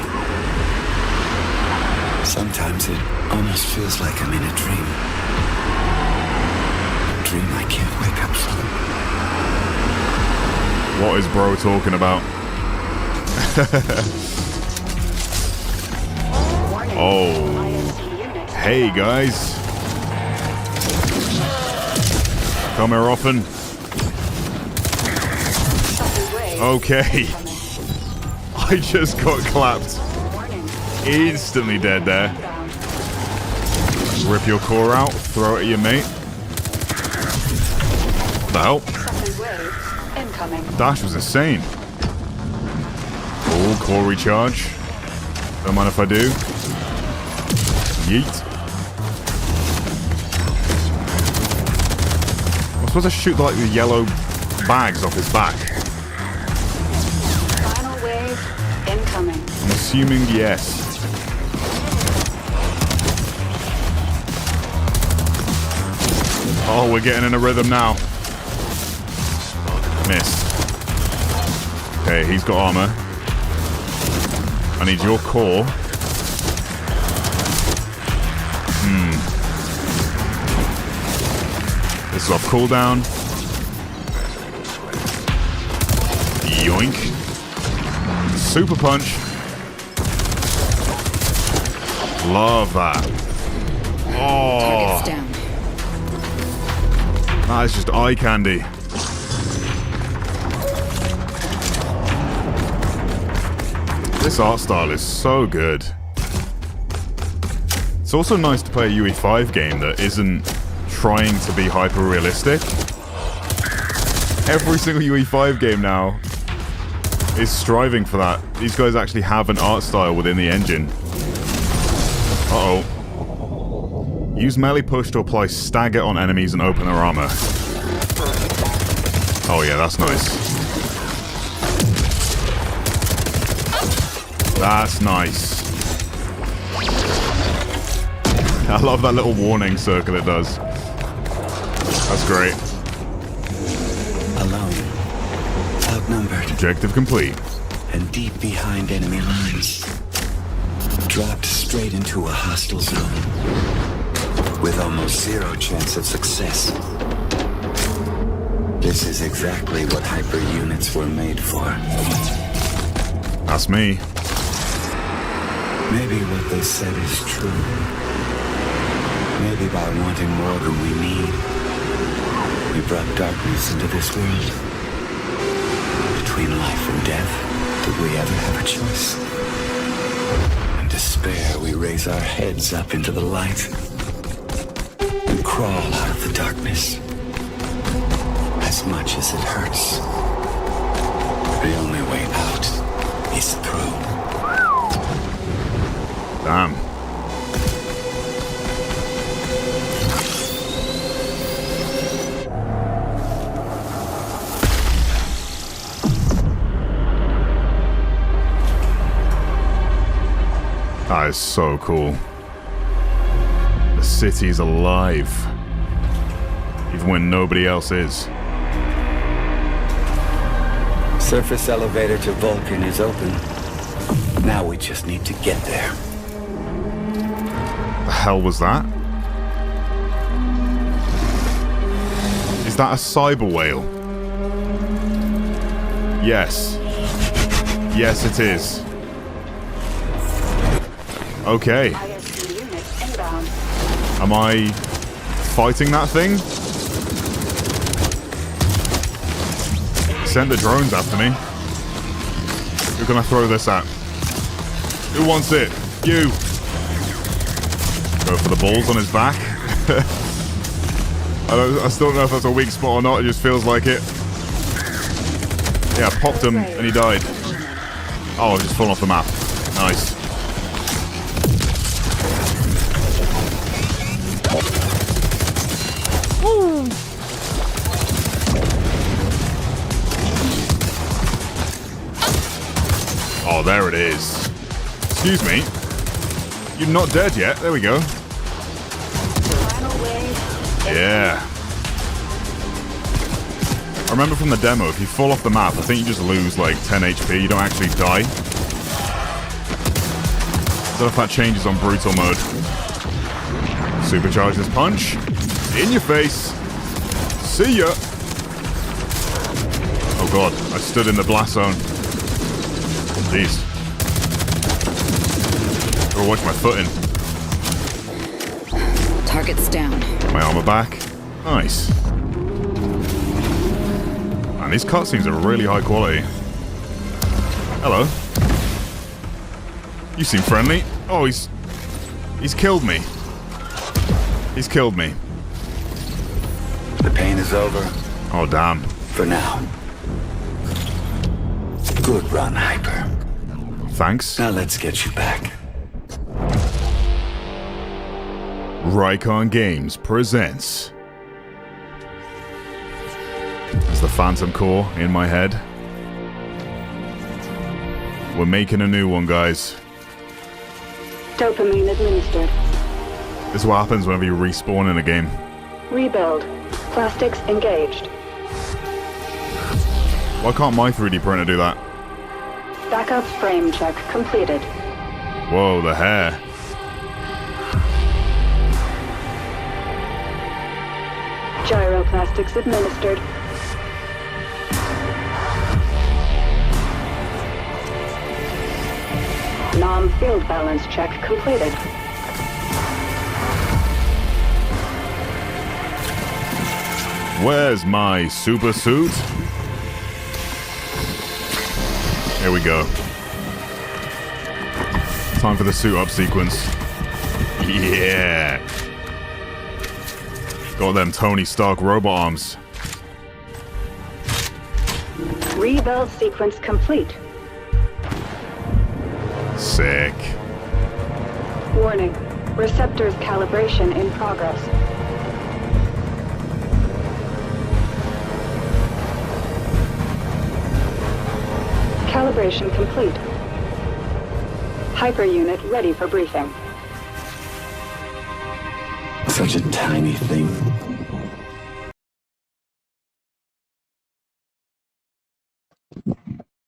Sometimes it almost feels like I'm in a dream. A dream I can't wake up from. What is bro talking about? Oh. Hey guys. Come here often. Okay. I just got clapped. Instantly dead there. Rip your core out, throw it at your mate. What the hell? Dash was insane. Oh, core recharge. Don't mind if I do. Yeet. supposed to shoot like the yellow bags off his back. Final wave incoming. I'm assuming yes. Oh, we're getting in a rhythm now. Missed. Okay, he's got armor. I need your core. This is off cooldown. Yoink. Super punch. Love that. Oh. Target's down. That is just eye candy. This art style is so good. It's also nice to play a UE5 game that isn't trying to be hyper-realistic. Every single UE5 game now is striving for that. These guys actually have an art style within the engine. Uh-oh. Use melee push to apply stagger on enemies and open their armor. Oh yeah, that's nice. That's nice. I love that little warning circle it does. That's great. Alone. Outnumbered. Objective complete. And deep behind enemy lines. Dropped straight into a hostile zone. With almost zero chance of success. This is exactly what hyper units were made for. That's me. Maybe what they said is true. Maybe by wanting more than we need, we brought darkness into this world. Between life and death, did we ever have a choice? In despair, we raise our heads up into the light and crawl out of the darkness. As much as it hurts, the only way out is through. Damn. That is so cool. The city's alive. Even when nobody else is. Surface elevator to Vulcan is open. Now we just need to get there. The hell was that? Is that a cyber whale? Yes. Yes, it is. Okay. ISP unit inbound. Am I fighting that thing? Send the drones after me. Who can I throw this at? Who wants it? You! Go for the balls on his back. I still don't know if that's a weak spot or not, it just feels like it. Yeah, I popped him and he died. Oh, I've just fallen off the map. Nice. Oh, there it is. Excuse me. You're not dead yet. There we go. Final wave. Yeah. I remember from the demo, if you fall off the map, I think you just lose like 10 HP. You don't actually die. I don't know if that changes on brutal mode. Supercharge this punch. In your face. See ya. Oh god, I stood in the blast zone. Jeez. Gotta watch my footing. Target's down. My armor back. Nice. Man, these cutscenes are really high quality. Hello. You seem friendly. Oh, he's killed me. He's killed me. The pain is over. Oh, damn. For now. Good run, Hyper. Thanks. Now let's get you back. Rycon Games presents That's the Phantom Core in my head. We're making a new one, guys. Dopamine administered. This is what happens whenever you respawn in a game. Rebuild. Plastics engaged. Why can't my 3D printer do that? Backup frame check completed. Whoa, the hair. Gyroplastics administered. Nom field balance check completed. Where's my super suit? Here we go. Time for the suit up sequence. Yeah. Got them Tony Stark robot arms. Rebuild sequence complete. Sick. Warning. Receptors calibration in progress. Calibration complete. Hyper unit ready for briefing. Such a tiny thing.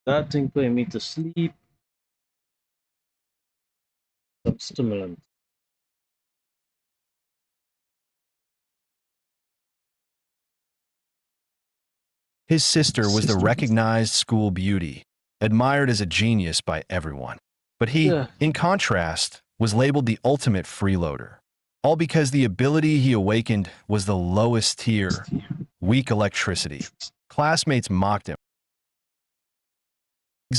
That thing putting me to sleep. Some stimulant. His sister was the recognized school beauty, admired as a genius by everyone. But he, in contrast, was labeled the ultimate freeloader. All because the ability he awakened was the lowest tier, weak electricity. Classmates mocked him.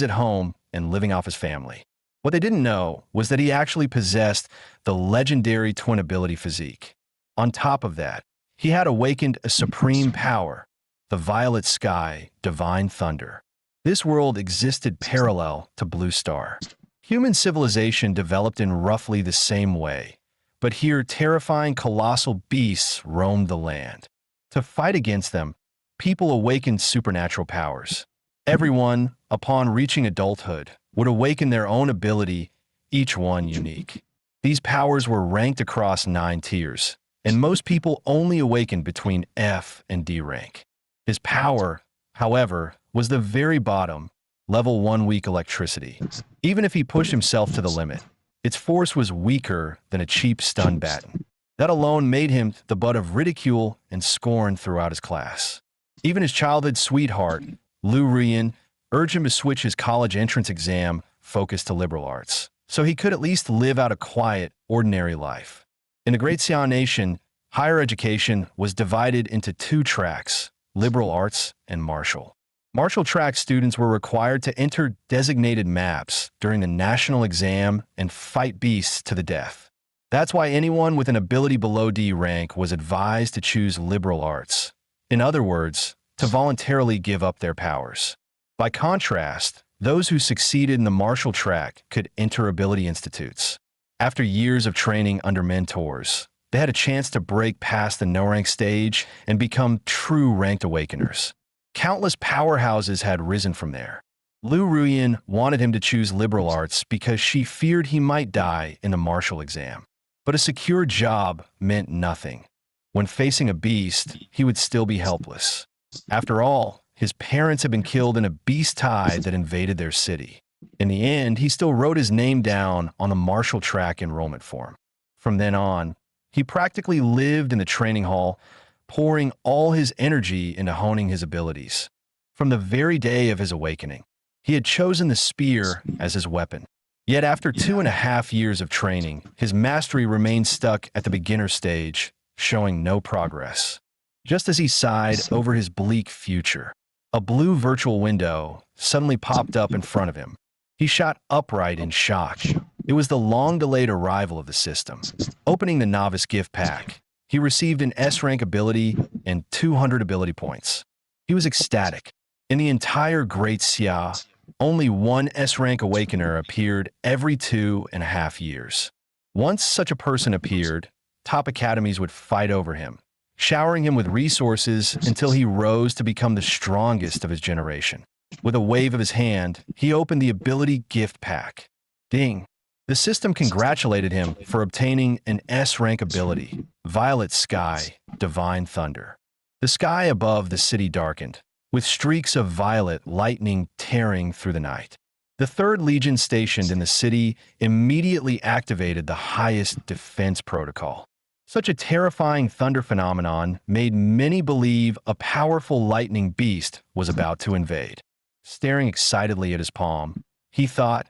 At home and living off his family. What they didn't know was that he actually possessed the legendary twin ability physique. On top of that, he had awakened a supreme power, the violet sky, divine thunder. This world existed parallel to Blue Star. Human civilization developed in roughly the same way, but here terrifying colossal beasts roamed the land. To fight against them, people awakened supernatural powers. Everyone, upon reaching adulthood, would awaken their own ability, each one unique. These powers were ranked across 9 tiers, and most people only awakened between F and D rank. His power, however, was the very bottom, level 1 weak electricity. Even if he pushed himself to the limit, its force was weaker than a cheap stun baton. That alone made him the butt of ridicule and scorn throughout his class. Even his childhood sweetheart, Lu Ruyan, urged him to switch his college entrance exam focus to liberal arts, so he could at least live out a quiet, ordinary life. In the Great Xi'an Nation, higher education was divided into 2 tracks, liberal arts and martial. Martial track students were required to enter designated maps during the national exam and fight beasts to the death. That's why anyone with an ability below D rank was advised to choose liberal arts. In other words, to voluntarily give up their powers. By contrast, those who succeeded in the martial track could enter ability institutes. After years of training under mentors, they had a chance to break past the no-rank stage and become true ranked awakeners. Countless powerhouses had risen from there. Lu Ruyan wanted him to choose liberal arts because she feared he might die in the martial exam. But a secure job meant nothing. When facing a beast, he would still be helpless. After all, his parents had been killed in a beast tide that invaded their city. In the end, he still wrote his name down on the martial track enrollment form. From then on, he practically lived in the training hall, pouring all his energy into honing his abilities. From the very day of his awakening, he had chosen the spear as his weapon. Yet after 2.5 years of training, his mastery remained stuck at the beginner stage, showing no progress. Just as he sighed over his bleak future, a blue virtual window suddenly popped up in front of him. He shot upright in shock. It was the long-delayed arrival of the system. Opening the novice gift pack, he received an S-rank ability and 200 ability points. He was ecstatic. In the entire Great Xia, only one S-rank awakener appeared every 2.5 years. Once such a person appeared, top academies would fight over him, showering him with resources until he rose to become the strongest of his generation. With a wave of his hand, he opened the ability gift pack. Ding! The system congratulated him for obtaining an S-rank ability, Violet Sky, Divine Thunder. The sky above the city darkened, with streaks of violet lightning tearing through the night. The 3rd Legion stationed in the city immediately activated the highest defense protocol. Such a terrifying thunder phenomenon made many believe a powerful lightning beast was about to invade. Staring excitedly at his palm, he thought,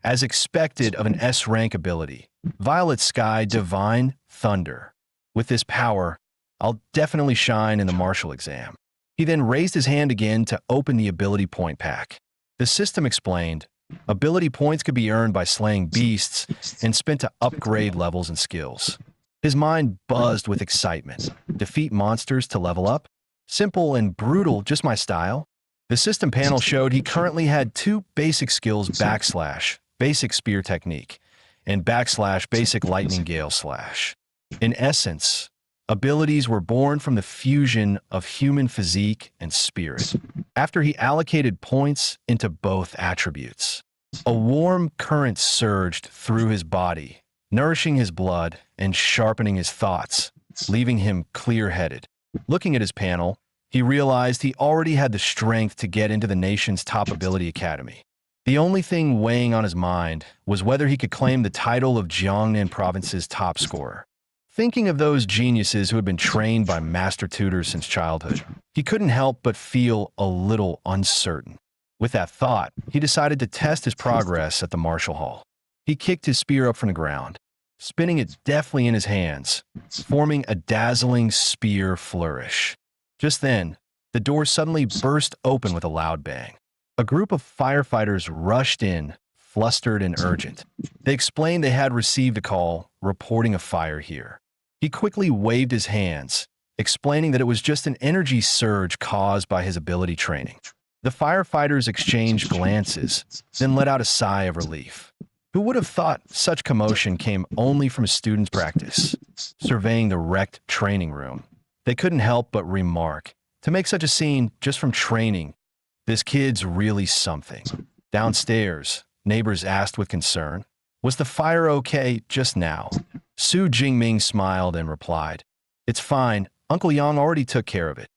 as expected of an S-rank ability, Violet Sky Divine Thunder. With this power, I'll definitely shine in the martial exam. He then raised his hand again to open the ability point pack. The system explained, ability points could be earned by slaying beasts and spent to upgrade levels and skills. His mind buzzed with excitement. Defeat monsters to level up? Simple and brutal, just my style. The system panel showed he currently had 2 basic skills: backslash, basic spear technique, and backslash, basic lightning gale slash. In essence, abilities were born from the fusion of human physique and spirit. After he allocated points into both attributes, a warm current surged through his body, nourishing his blood and sharpening his thoughts, leaving him clear-headed. Looking at his panel, he realized he already had the strength to get into the nation's top ability academy. The only thing weighing on his mind was whether he could claim the title of Jiangnan province's top scorer. Thinking of those geniuses who had been trained by master tutors since childhood, he couldn't help but feel a little uncertain. With that thought, he decided to test his progress at the martial hall. He kicked his spear up from the ground, spinning it deftly in his hands, forming a dazzling spear flourish. Just then, the door suddenly burst open with a loud bang. A group of firefighters rushed in, flustered and urgent. They explained they had received a call reporting a fire here. He quickly waved his hands, explaining that it was just an energy surge caused by his ability training. The firefighters exchanged glances, then let out a sigh of relief. Who would have thought such commotion came only from a student's practice? Surveying the wrecked training room, they couldn't help but remark, to make such a scene just from training, this kid's really something. Downstairs, neighbors asked with concern, was the fire okay just now? Su Jingming smiled and replied, "It's fine. Uncle Yang already took care of it."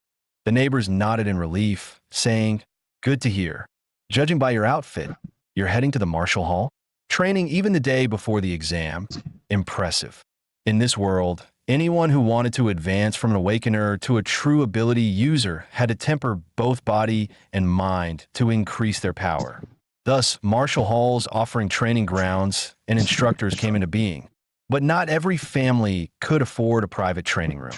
The neighbors nodded in relief, saying, "Good to hear. Judging by your outfit, you're heading to the martial hall? Training even the day before the exam? Impressive." In this world, anyone who wanted to advance from an awakener to a true ability user had to temper both body and mind to increase their power. Thus, martial halls offering training grounds and instructors came into being. But not every family could afford a private training room.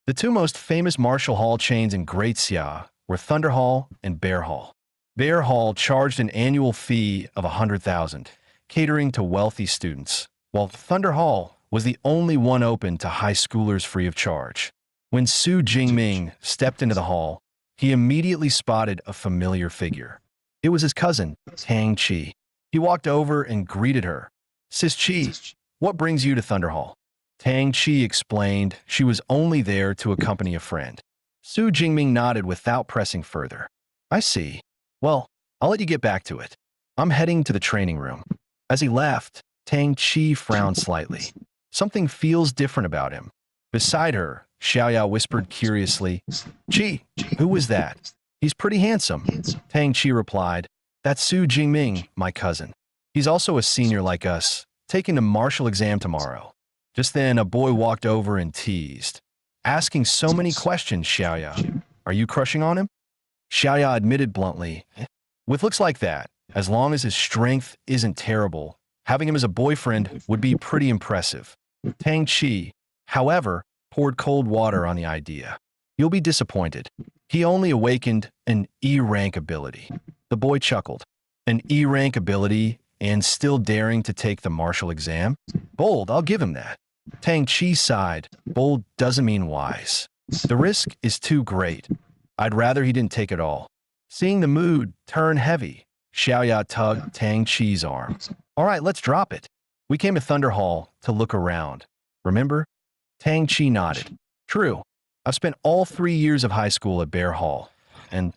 The 2 most famous martial hall chains in Great Xia were Thunder Hall and Bear Hall. Bear Hall charged an annual fee of 100,000, catering to wealthy students, while Thunder Hall was the only one open to high schoolers free of charge. When Su Jingming stepped into the hall, he immediately spotted a familiar figure. It was his cousin, Tang Chi. He walked over and greeted her. "Sis Chi, what brings you to Thunder Hall?" Tang Chi explained she was only there to accompany a friend. Su Jingming nodded without pressing further. "I see. Well, I'll let you get back to it. I'm heading to the training room." As he left, Tang Chi frowned slightly. Something feels different about him. Beside her, Xiaoyao whispered curiously, "Chi, who was that?" "He's pretty handsome," Tang Chi replied. "That's Su Jingming, my cousin. He's also a senior like us, taking the martial exam tomorrow." Just then, a boy walked over and teased, "Asking so many questions, Xiaoya. Are you crushing on him?" Xiaoya admitted bluntly, "With looks like that, as long as his strength isn't terrible, having him as a boyfriend would be pretty impressive." Tang Chi, however, poured cold water on the idea. "You'll be disappointed. He only awakened an E-rank ability." The boy chuckled. "An E-rank ability and still daring to take the martial exam? Bold, I'll give him that." Tang Chi sighed. "Bold doesn't mean wise. The risk is too great. I'd rather he didn't take it all." Seeing the mood turn heavy, Xiaoya tugged Tang Chi's arm. "All right, let's drop it. We came to Thunder Hall to look around. Remember?" Tang Chi nodded. "True. I've spent all 3 years of high school at Bear Hall, and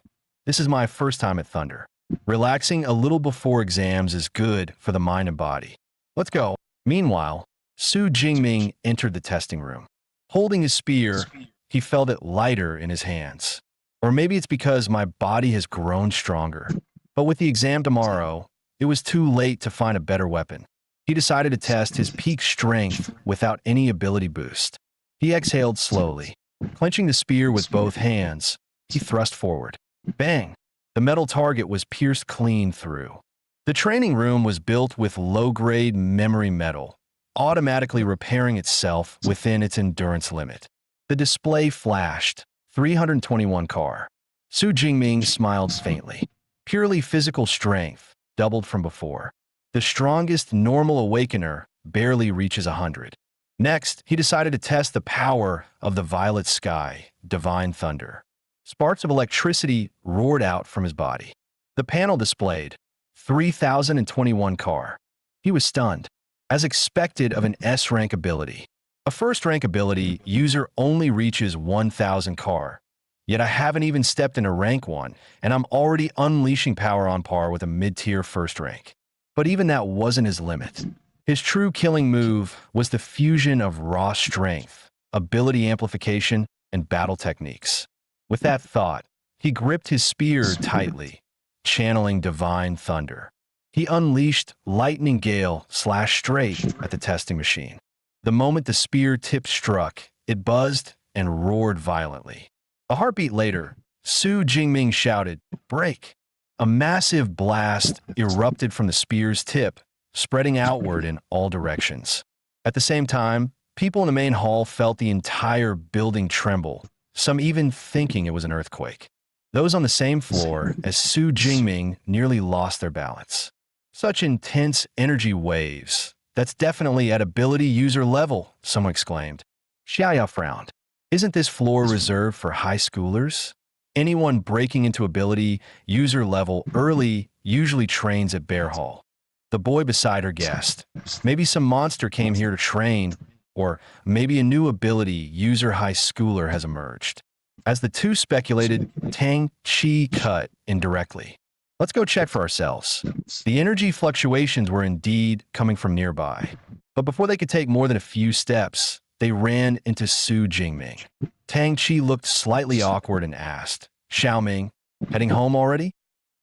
this is my first time at Thunder. Relaxing a little before exams is good for the mind and body. Let's go. Meanwhile, Su Jingming entered the testing room. Holding his spear, he felt it lighter in his hands. Or maybe it's because my body has grown stronger. But with the exam tomorrow, it was too late to find a better weapon. He decided to test his peak strength without any ability boost. He exhaled slowly. Clenching the spear with both hands, he thrust forward. Bang! The metal target was pierced clean through. The training room was built with low-grade memory metal, automatically repairing itself within its endurance limit. The display flashed, 321 CAR. Su Jingming smiled faintly. Purely physical strength, doubled from before. The strongest normal awakener barely reaches 100. Next, he decided to test the power of the violet sky, divine thunder. Sparks of electricity roared out from his body. The panel displayed 3,021 CAR. He was stunned. As expected of an S-rank ability. A first-rank ability user only reaches 1,000 CAR. Yet I haven't even stepped into rank 1, and I'm already unleashing power on par with a mid-tier first rank. But even that wasn't his limit. His true killing move was the fusion of raw strength, ability amplification, and battle techniques. With that thought, he gripped his spear tightly, channeling divine thunder. He unleashed lightning gale /straight at the testing machine. The moment the spear tip struck, it buzzed and roared violently. A heartbeat later, Su Jingming shouted, "Break!" A massive blast erupted from the spear's tip, spreading outward in all directions. At the same time, people in the main hall felt the entire building tremble, some even thinking it was an earthquake. Those on the same floor as Su Jingming nearly lost their balance. Such intense energy waves. That's definitely at ability user level, someone exclaimed. Xiaoya frowned. Isn't this floor reserved for high schoolers? Anyone breaking into ability user level early usually trains at Bear Hall. The boy beside her guessed. Maybe some monster came here to train, or maybe a new ability user high schooler has emerged. As the two speculated, Tang Chi cut indirectly. Let's go check for ourselves. The energy fluctuations were indeed coming from nearby. But before they could take more than a few steps, they ran into Su Jingming. Tang Chi looked slightly awkward and asked, "Xiaoming, heading home already?"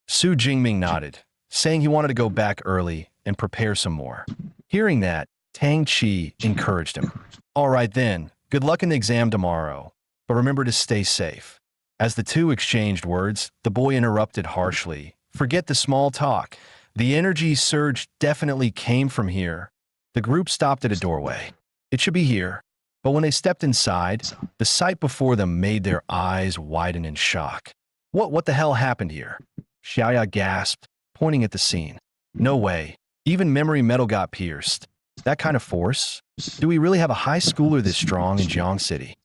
Su Jingming nodded, saying he wanted to go back early and prepare some more. Hearing that, Tang Chi encouraged him. "All right then, good luck in the exam tomorrow, but remember to stay safe." As the two exchanged words, the boy interrupted harshly. "Forget the small talk. The energy surge definitely came from here." The group stopped at a doorway. It should be here. But when they stepped inside, the sight before them made their eyes widen in shock. What the hell happened here? Xiaoya gasped, pointing at the scene. No way. Even memory metal got pierced. That kind of force? Do we really have a high schooler this strong in Jiang City?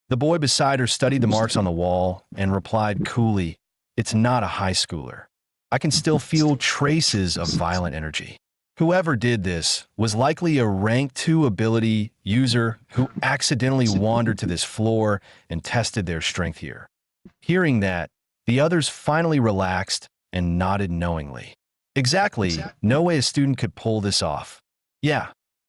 The boy beside her studied the marks on the wall and replied coolly, "It's not a high schooler. I can still feel traces of violent energy." Whoever did this was likely a rank 2 ability user who accidentally wandered to this floor and tested their strength here. Hearing that, the others finally relaxed and nodded knowingly. Exactly, no way a student could pull this off. Yeah,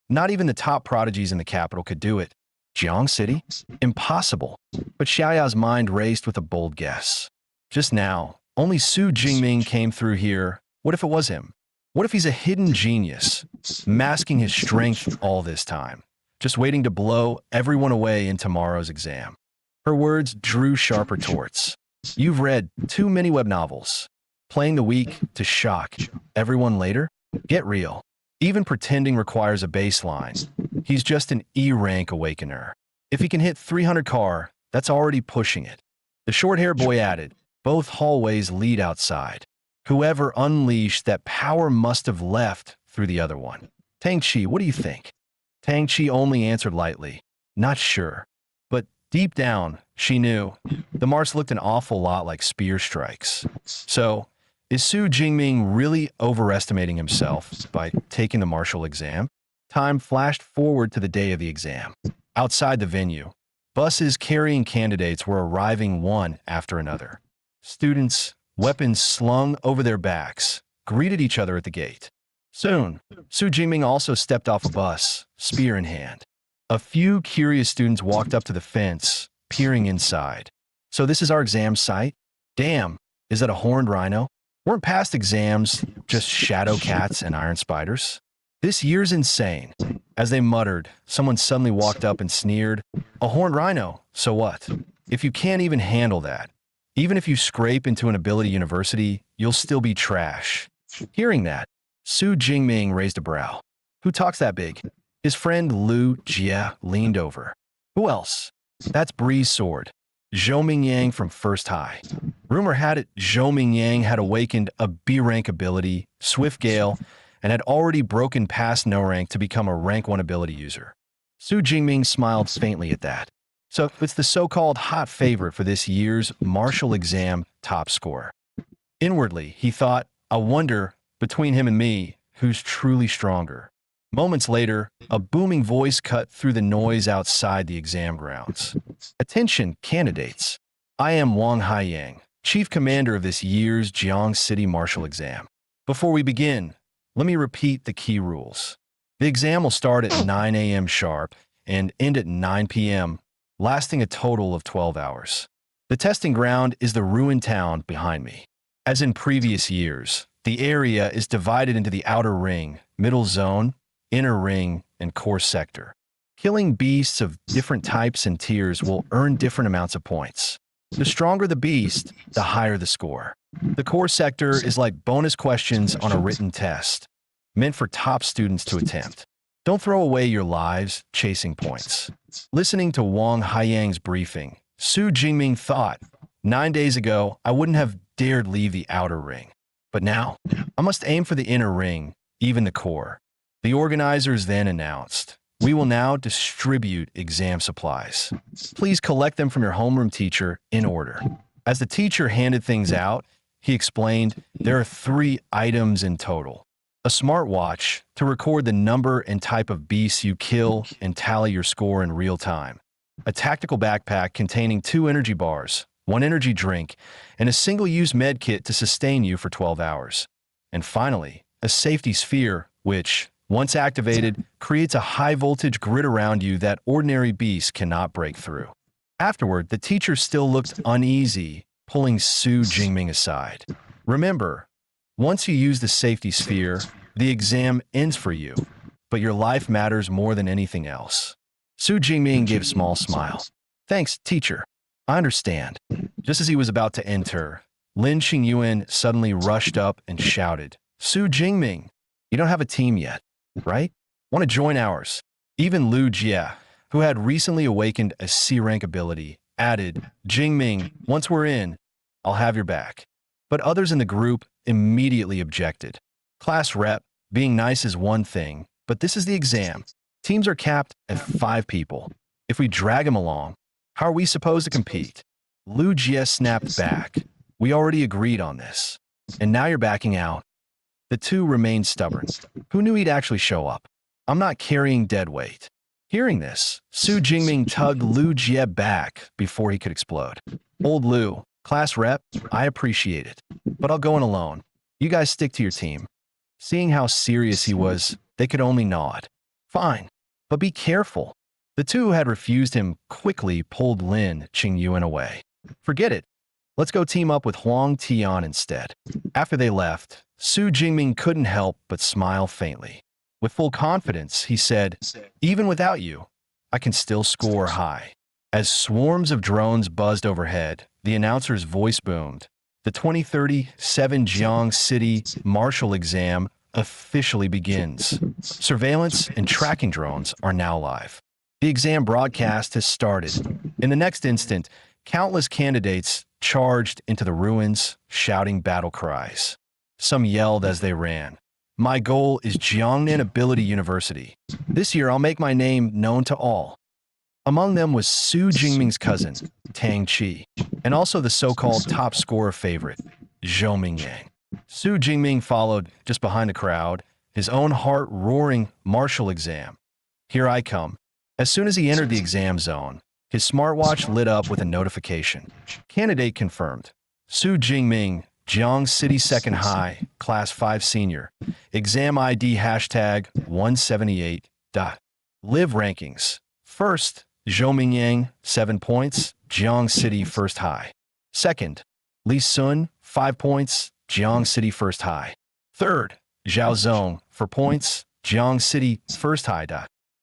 not even the top prodigies in the capital could do it. Jiang City? Impossible. But Xiaoya's mind raced with a bold guess. Just now, only Su Jingming came through here. What if it was him? What if he's a hidden genius, masking his strength all this time, just waiting to blow everyone away in tomorrow's exam? Her words drew sharp retorts. You've read too many web novels. Playing the weak to shock everyone later? Get real. Even pretending requires a baseline. He's just an E-rank awakener. If he can hit 300 CAR, that's already pushing it. The short-haired boy added, both hallways lead outside. Whoever unleashed that power must have left through the other one. Tang Chi, what do you think? Tang Chi only answered lightly, not sure. But deep down, she knew. The marks looked an awful lot like spear strikes. So, is Su Jingming really overestimating himself by taking the martial exam? Time flashed forward to the day of the exam. Outside the venue, Buses carrying candidates were arriving one after another. Students, weapons slung over their backs, greeted each other at the gate. Soon, Su Jingming also stepped off a bus, spear in hand. A few curious students walked up to the fence, peering inside. So this is our exam site? Damn, is that a horned rhino? Weren't past exams just shadow cats and iron spiders? This year's insane. As they muttered, someone suddenly walked up and sneered, "A horned rhino, so what? If you can't even handle that, even if you scrape into an ability university, you'll still be trash." Hearing that, Su Jingming raised a brow. Who talks that big? His friend Lu Jie leaned over. Who else? That's Bree's sword. Zhou Mingyang from First High. Rumor had it Zhou Mingyang had awakened a B-rank ability, Swift Gale, and had already broken past no rank to become a rank 1 ability user. Su Jingming smiled faintly at that. So it's the so-called hot favorite for this year's martial exam top score. Inwardly, he thought, I wonder, between him and me, who's truly stronger. Moments later, a booming voice cut through the noise outside the exam grounds. Attention, candidates. I am Wang Haiyang, Chief Commander of this year's Jiang City Martial Exam. Before we begin, let me repeat the key rules. The exam will start at 9 a.m. sharp and end at 9 p.m., lasting a total of 12 hours. The testing ground is the ruined town behind me. As in previous years, the area is divided into the outer ring, middle zone, inner ring, and core sector. Killing beasts of different types and tiers will earn different amounts of points. The stronger the beast, the higher the score. The core sector is like bonus questions on a written test, meant for top students to attempt. Don't throw away your lives chasing points. Listening to Wang Haiyang's briefing, Su Jingming thought, 9 days ago, I wouldn't have dared leave the outer ring. But now, I must aim for the inner ring, even the core. The organizers then announced, we will now distribute exam supplies. Please collect them from your homeroom teacher in order. As the teacher handed things out, he explained, there are 3 items in total. A smartwatch to record the number and type of beasts you kill and tally your score in real time. A tactical backpack containing 2 energy bars, 1 energy drink, and a single-use med kit to sustain you for 12 hours. And finally, a safety sphere, which, once activated, creates a high-voltage grid around you that ordinary beasts cannot break through. Afterward, the teacher still looked uneasy, pulling Su Jingming aside. Remember, once you use the safety sphere, the exam ends for you, but your life matters more than anything else. Su Jingming gave a small smile. Thanks, teacher. I understand. Just as he was about to enter, Lin Qingyuan suddenly rushed up and shouted, Su Jingming, you don't have a team yet, right? Want to join ours? Even Lu Jie, who had recently awakened a C-rank ability, added, Jingming, once we're in, I'll have your back. But others in the group immediately objected. Class rep, being nice is one thing, but this is the exam. Teams are capped at 5 people. If we drag them along, how are we supposed to compete? Lu Jie snapped back. We already agreed on this. And now you're backing out. The two remained stubborn. Who knew he'd actually show up? I'm not carrying dead weight. Hearing this, Su Jingming tugged Lu Jie back before he could explode. Old Lu, class rep, I appreciate it, but I'll go in alone. You guys stick to your team. Seeing how serious he was, they could only nod. Fine, but be careful. The two who had refused him quickly pulled Lin Qingyuan away. Forget it. Let's go team up with Huang Tian instead. After they left, Su Jingming couldn't help but smile faintly. With full confidence, he said, even without you, I can still score high. As swarms of drones buzzed overhead, the announcer's voice boomed. The 2037 Jiang City Martial Exam officially begins. Surveillance and tracking drones are now live. The exam broadcast has started. In the next instant, countless candidates charged into the ruins, shouting battle cries. Some yelled as they ran. My goal is Jiangnan Ability University. This year, I'll make my name known to all. Among them was Su Jingming's cousin, Tang Qi, and also the so-called top scorer favorite, Zhou Mingyang. Su Jingming followed just behind the crowd, his own heart roaring martial exam. Here I come. As soon as he entered the exam zone, His smartwatch lit up with a notification. Candidate confirmed. Su Jingming, Jiang City Second High, Class 5 Senior. Exam ID hashtag 178. Live rankings. First, Zhou Mingyang, 7 points, Jiang City First High. Second, Li Sun, 5 points, Jiang City First High. Third, Zhao Zong, 4 points, Jiang City First High.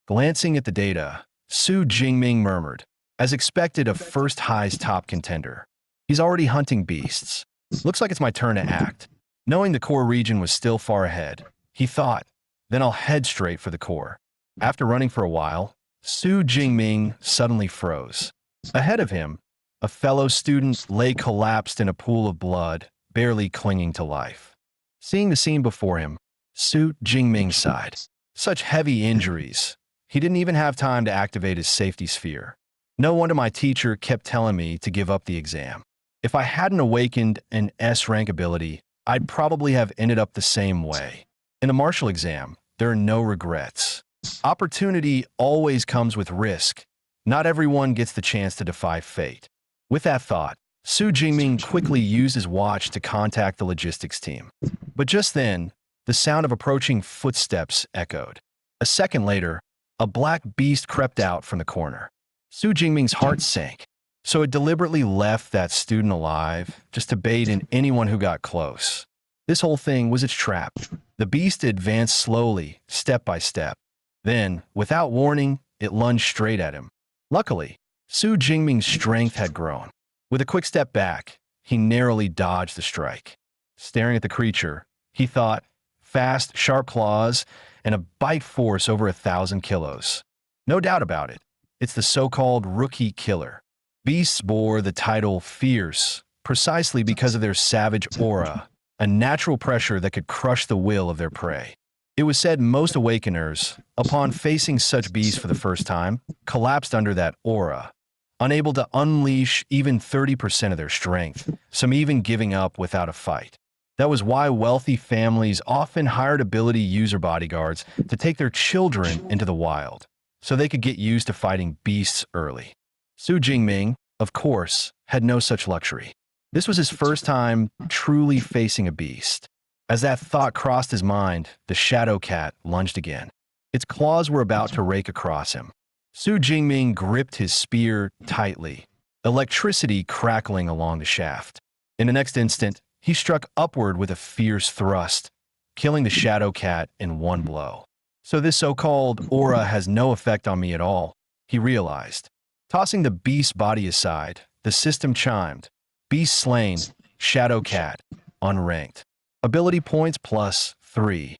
Glancing at the data, Su Jingming murmured, as expected of First High's top contender. He's already hunting beasts. Looks like it's my turn to act. Knowing the core region was still far ahead, he thought, then I'll head straight for the core. After running for a while, Su Jingming suddenly froze. Ahead of him, a fellow student lay collapsed in a pool of blood, barely clinging to life. Seeing the scene before him, Su Jingming sighed. Such heavy injuries. He didn't even have time to activate his safety sphere. No wonder my teacher kept telling me to give up the exam. If I hadn't awakened an S-rank ability, I'd probably have ended up the same way. In a martial exam, there are no regrets. Opportunity always comes with risk. Not everyone gets the chance to defy fate. With that thought, Su Jingming quickly used his watch to contact the logistics team. But just then, the sound of approaching footsteps echoed. A second later, a black beast crept out from the corner. Su Jingming's heart sank, so it deliberately left that student alive just to bait in anyone who got close. This whole thing was its trap. The beast advanced slowly, step by step. Then, without warning, it lunged straight at him. Luckily, Su Jingming's strength had grown. With a quick step back, he narrowly dodged the strike. Staring at the creature, he thought, fast, sharp claws, and a bite force over 1,000 kilos. No doubt about it, it's the so-called rookie killer. Beasts bore the title fierce, precisely because of their savage aura, a natural pressure that could crush the will of their prey. It was said most awakeners, upon facing such beasts for the first time, collapsed under that aura, unable to unleash even 30% of their strength, some even giving up without a fight. That was why wealthy families often hired ability user bodyguards to take their children into the wild, so they could get used to fighting beasts early. Su Jingming, of course, had no such luxury. This was his first time truly facing a beast. As that thought crossed his mind, the shadow cat lunged again. Its claws were about to rake across him. Su Jingming gripped his spear tightly, electricity crackling along the shaft. In the next instant, he struck upward with a fierce thrust, killing the shadow cat in one blow. So this so-called aura has no effect on me at all, he realized. Tossing the beast's body aside, the system chimed. Beast slain, shadow cat, unranked. Ability points plus 3.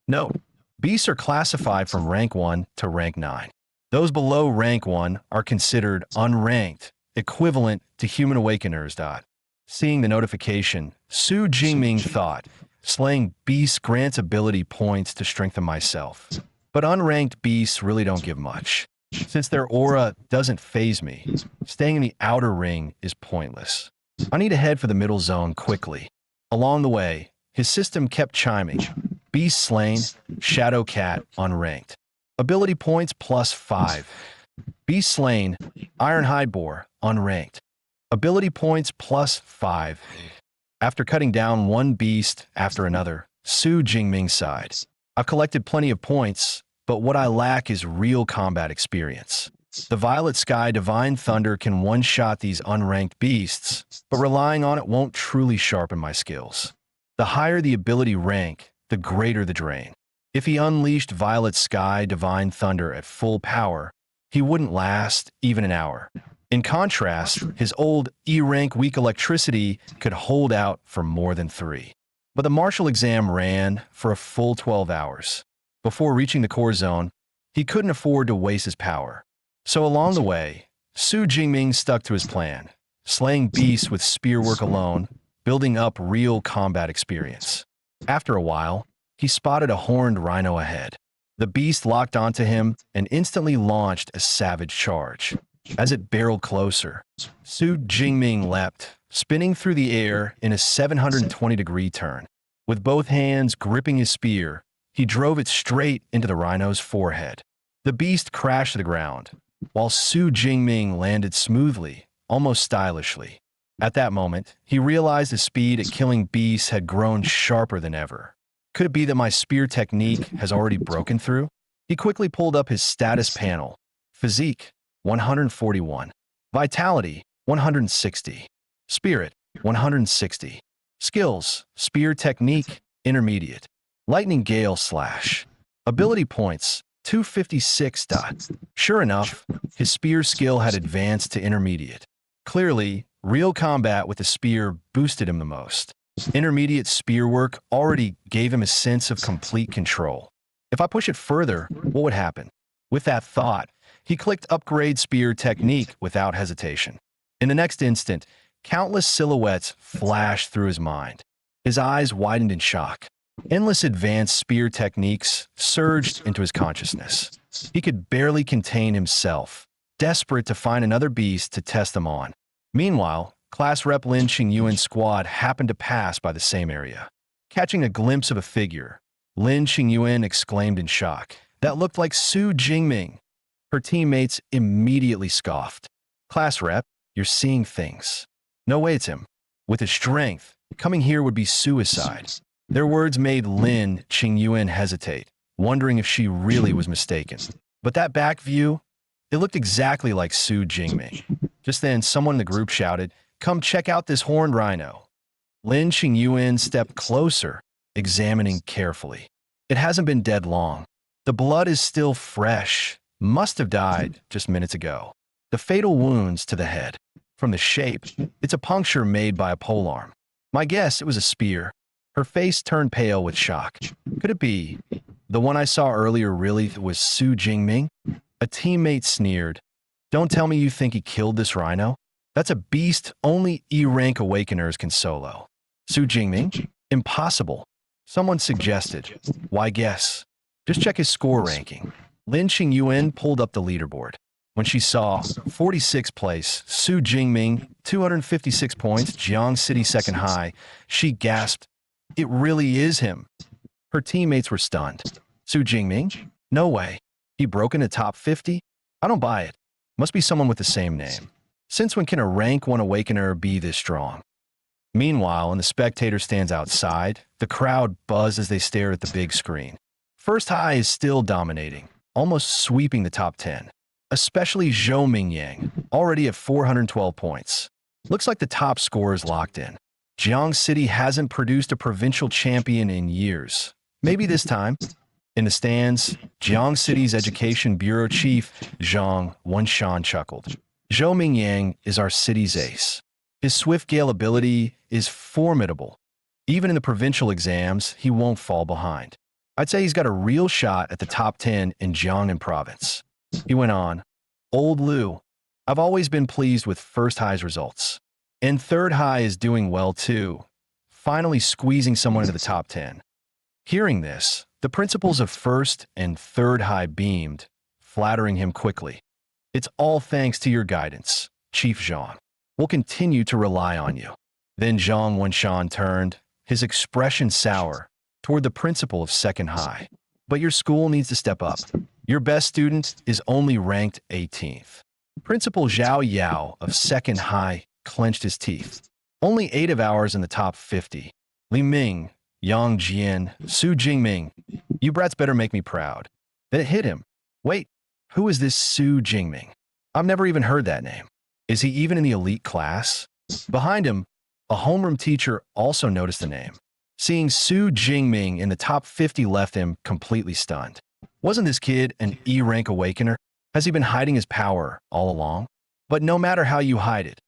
Note, beasts are classified from rank 1 to rank 9. Those below rank 1 are considered unranked, equivalent to human awakeners. Seeing the notification, Su Jingming thought, slaying beasts grants ability points to strengthen myself. But unranked beasts really don't give much. Since their aura doesn't phase me, staying in the outer ring is pointless. I need to head for the middle zone quickly. Along the way, his system kept chiming. Beast slain, shadow cat unranked. Ability points plus 5. Beast slain, iron hide boar unranked. Ability points plus 5. After cutting down one beast after another, Su Jingming sighed. I've collected plenty of points, but what I lack is real combat experience. The Violet Sky Divine Thunder can one-shot these unranked beasts, but relying on it won't truly sharpen my skills. The higher the ability rank, the greater the drain. If he unleashed Violet Sky Divine Thunder at full power, he wouldn't last even an hour. In contrast, his old E-rank weak electricity could hold out for more than 3. But the martial exam ran for a full 12 hours. Before reaching the core zone, he couldn't afford to waste his power. So along the way, Su Jingming stuck to his plan, slaying beasts with spearwork alone, building up real combat experience. After a while, he spotted a horned rhino ahead. The beast locked onto him and instantly launched a savage charge. As it barreled closer, Su Jingming leapt, spinning through the air in a 720-degree turn. With both hands gripping his spear, he drove it straight into the rhino's forehead. The beast crashed to the ground, while Su Jingming landed smoothly, almost stylishly. At that moment, he realized his speed at killing beasts had grown sharper than ever. Could it be that my spear technique has already broken through? He quickly pulled up his status panel. Physique, 141. Vitality, 160. Spirit, 160. Skills, spear technique, intermediate. Lightning Gale Slash. Ability points, 256. Sure enough, his spear skill had advanced to intermediate. Clearly, real combat with the spear boosted him the most. Intermediate spear work already gave him a sense of complete control. If I push it further, what would happen? With that thought, he clicked Upgrade Spear Technique without hesitation. In the next instant, countless silhouettes flashed through his mind. His eyes widened in shock. Endless advanced spear techniques surged into his consciousness. He could barely contain himself, desperate to find another beast to test them on. Meanwhile, Class Rep Lin Qingyuan's squad happened to pass by the same area. Catching a glimpse of a figure, Lin Qingyuan exclaimed in shock. That looked like Su Jingming. Her teammates immediately scoffed. Class Rep, you're seeing things. No way it's him. With his strength, coming here would be suicide. Their words made Lin Qingyuan hesitate, wondering if she really was mistaken. But that back view, it looked exactly like Su Jingming. Just then, someone in the group shouted, "Come check out this horned rhino." Lin Qingyuan stepped closer, examining carefully. It hasn't been dead long. The blood is still fresh, must have died just minutes ago. The fatal wounds to the head. From the shape, it's a puncture made by a polearm. My guess, it was a spear. Her face turned pale with shock. Could it be the one I saw earlier really was Su Jingming? A teammate sneered. Don't tell me you think he killed this rhino? That's a beast only E-rank awakeners can solo. Su Jingming? Impossible. Someone suggested. Why guess? Just check his score ranking. Lin Qingyuan pulled up the leaderboard. When she saw 46th place, Su Jingming, 256 points, Jiang City second high, she gasped, "It really is him." Her teammates were stunned. Su Jingming? No way. He broke into top 50? I don't buy it. Must be someone with the same name. Since when can a rank 1 awakener be this strong? Meanwhile, when the spectator stands outside, the crowd buzz as they stare at the big screen. First High is still dominating, almost sweeping the top 10. Especially Zhou Mingyang, already at 412 points. Looks like the top score is locked in. Jiang City hasn't produced a provincial champion in years. Maybe this time. In the stands, Jiang City's Education Bureau Chief, Zhang Wenshan chuckled. Zhou Mingyang is our city's ace. His swift gale ability is formidable. Even in the provincial exams, he won't fall behind. I'd say he's got a real shot at the top 10 in Jiangnan province. He went on, Old Liu, I've always been pleased with First High's results. And Third High is doing well too, finally squeezing someone into the top 10. Hearing this, the principals of First and Third High beamed, flattering him quickly. It's all thanks to your guidance, Chief Zhang. We'll continue to rely on you. Then Zhang Wenshan turned, his expression sour, toward the principal of Second High. But your school needs to step up. Your best student is only ranked 18th. Principal Zhao Yao of Second High clenched his teeth. Only 8 of ours in the top 50. Li Ming, Yang Jian, Su Jingming. You brats better make me proud. Then it hit him. Wait, who is this Su Jingming? I've never even heard that name. Is he even in the elite class? Behind him, a homeroom teacher also noticed the name. Seeing Su Jingming in the top 50 left him completely stunned. Wasn't this kid an E-rank awakener? Has he been hiding his power all along? But no matter how you hide it,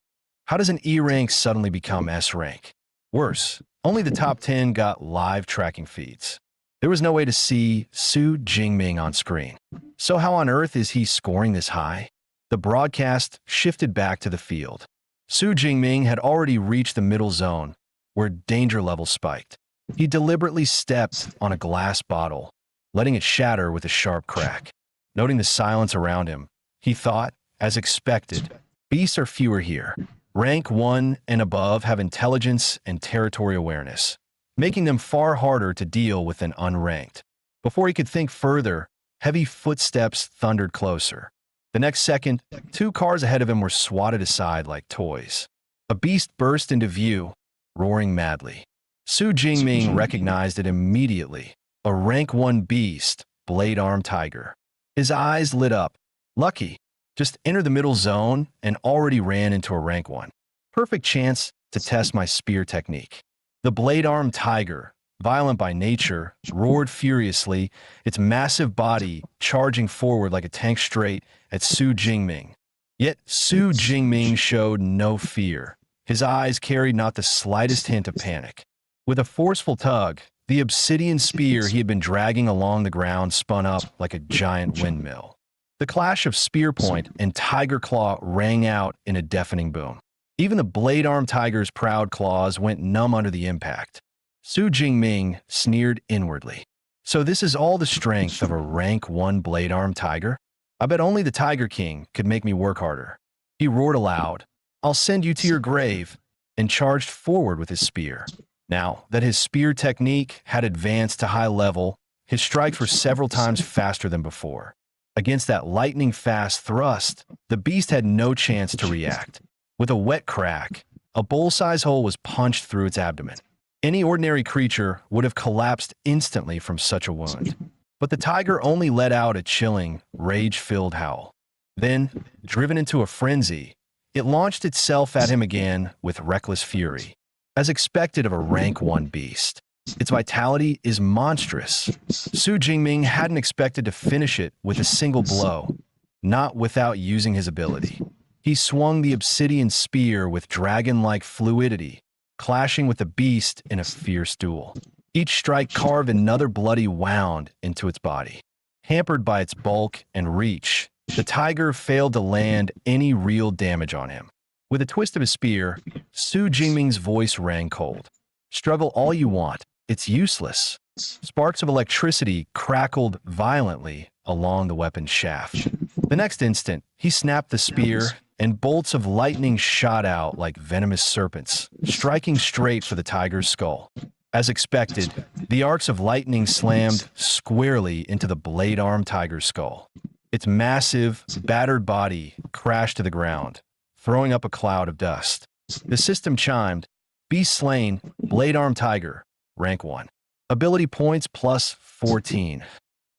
how does an E-rank suddenly become S-rank? Worse, only the top 10 got live tracking feeds. There was no way to see Su Jingming on screen. So how on earth is he scoring this high? The broadcast shifted back to the field. Su Jingming had already reached the middle zone, where danger levels spiked. He deliberately stepped on a glass bottle, letting it shatter with a sharp crack. Noting the silence around him, he thought, as expected, beasts are fewer here. Rank 1 and above have intelligence and territory awareness, making them far harder to deal with than unranked. Before he could think further, heavy footsteps thundered closer. The next second, 2 cars ahead of him were swatted aside like toys. A beast burst into view, roaring madly. Su Jingming recognized it immediately. A rank 1 beast, blade arm tiger. His eyes lit up. Lucky. Just entered the middle zone and already ran into a rank 1. Perfect chance to test my spear technique. The blade arm tiger, violent by nature, roared furiously, its massive body charging forward like a tank straight at Su Jingming. Yet Su Jingming showed no fear. His eyes carried not the slightest hint of panic. With a forceful tug, the obsidian spear he had been dragging along the ground spun up like a giant windmill. The clash of spear point and tiger claw rang out in a deafening boom. Even the blade arm tiger's proud claws went numb under the impact. Su Jingming sneered inwardly. So this is all the strength of a rank 1 blade arm tiger? I bet only the Tiger King could make me work harder. He roared aloud, "I'll send you to your grave," and charged forward with his spear. Now that his spear technique had advanced to high level, his strikes were several times faster than before. Against that lightning-fast thrust, the beast had no chance to react. With a wet crack, a bowl-sized hole was punched through its abdomen. Any ordinary creature would have collapsed instantly from such a wound. But the tiger only let out a chilling, rage-filled howl. Then, driven into a frenzy, it launched itself at him again with reckless fury. As expected of a rank 1 beast, its vitality is monstrous. Su Jingming hadn't expected to finish it with a single blow, not without using his ability. He swung the obsidian spear with dragon-like fluidity, clashing with the beast in a fierce duel. Each strike carved another bloody wound into its body. Hampered by its bulk and reach, the tiger failed to land any real damage on him. With a twist of his spear, Su Jingming's voice rang cold. "Struggle all you want. It's useless." Sparks of electricity crackled violently along the weapon's shaft. The next instant, he snapped the spear, and bolts of lightning shot out like venomous serpents, striking straight for the tiger's skull. As expected, the arcs of lightning slammed squarely into the blade arm tiger's skull. Its massive, battered body crashed to the ground, throwing up a cloud of dust. The system chimed, "Beast slain, blade arm tiger, rank 1. Ability points plus 14.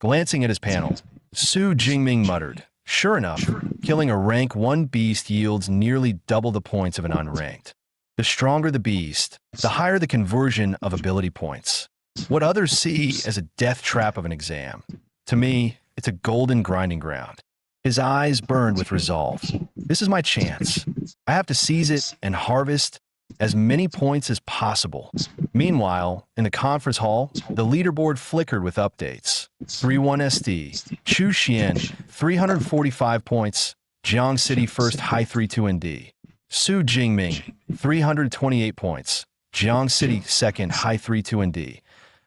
Glancing at his panel, Su Jingming muttered, "Sure enough, killing a rank 1 beast yields nearly double the points of an unranked. The stronger the beast, the higher the conversion of ability points. What others see as a death trap of an exam. To me, it's a golden grinding ground." His eyes burned with resolve. This is my chance. I have to seize it and harvest as many points as possible. Meanwhile, in the conference hall, the leaderboard flickered with updates. 3-1 SD, Chu Xian, 345 points, Jiang City first high 3-2 ND. Su Jingming, 328 points, Jiang City second high 3-2 ND.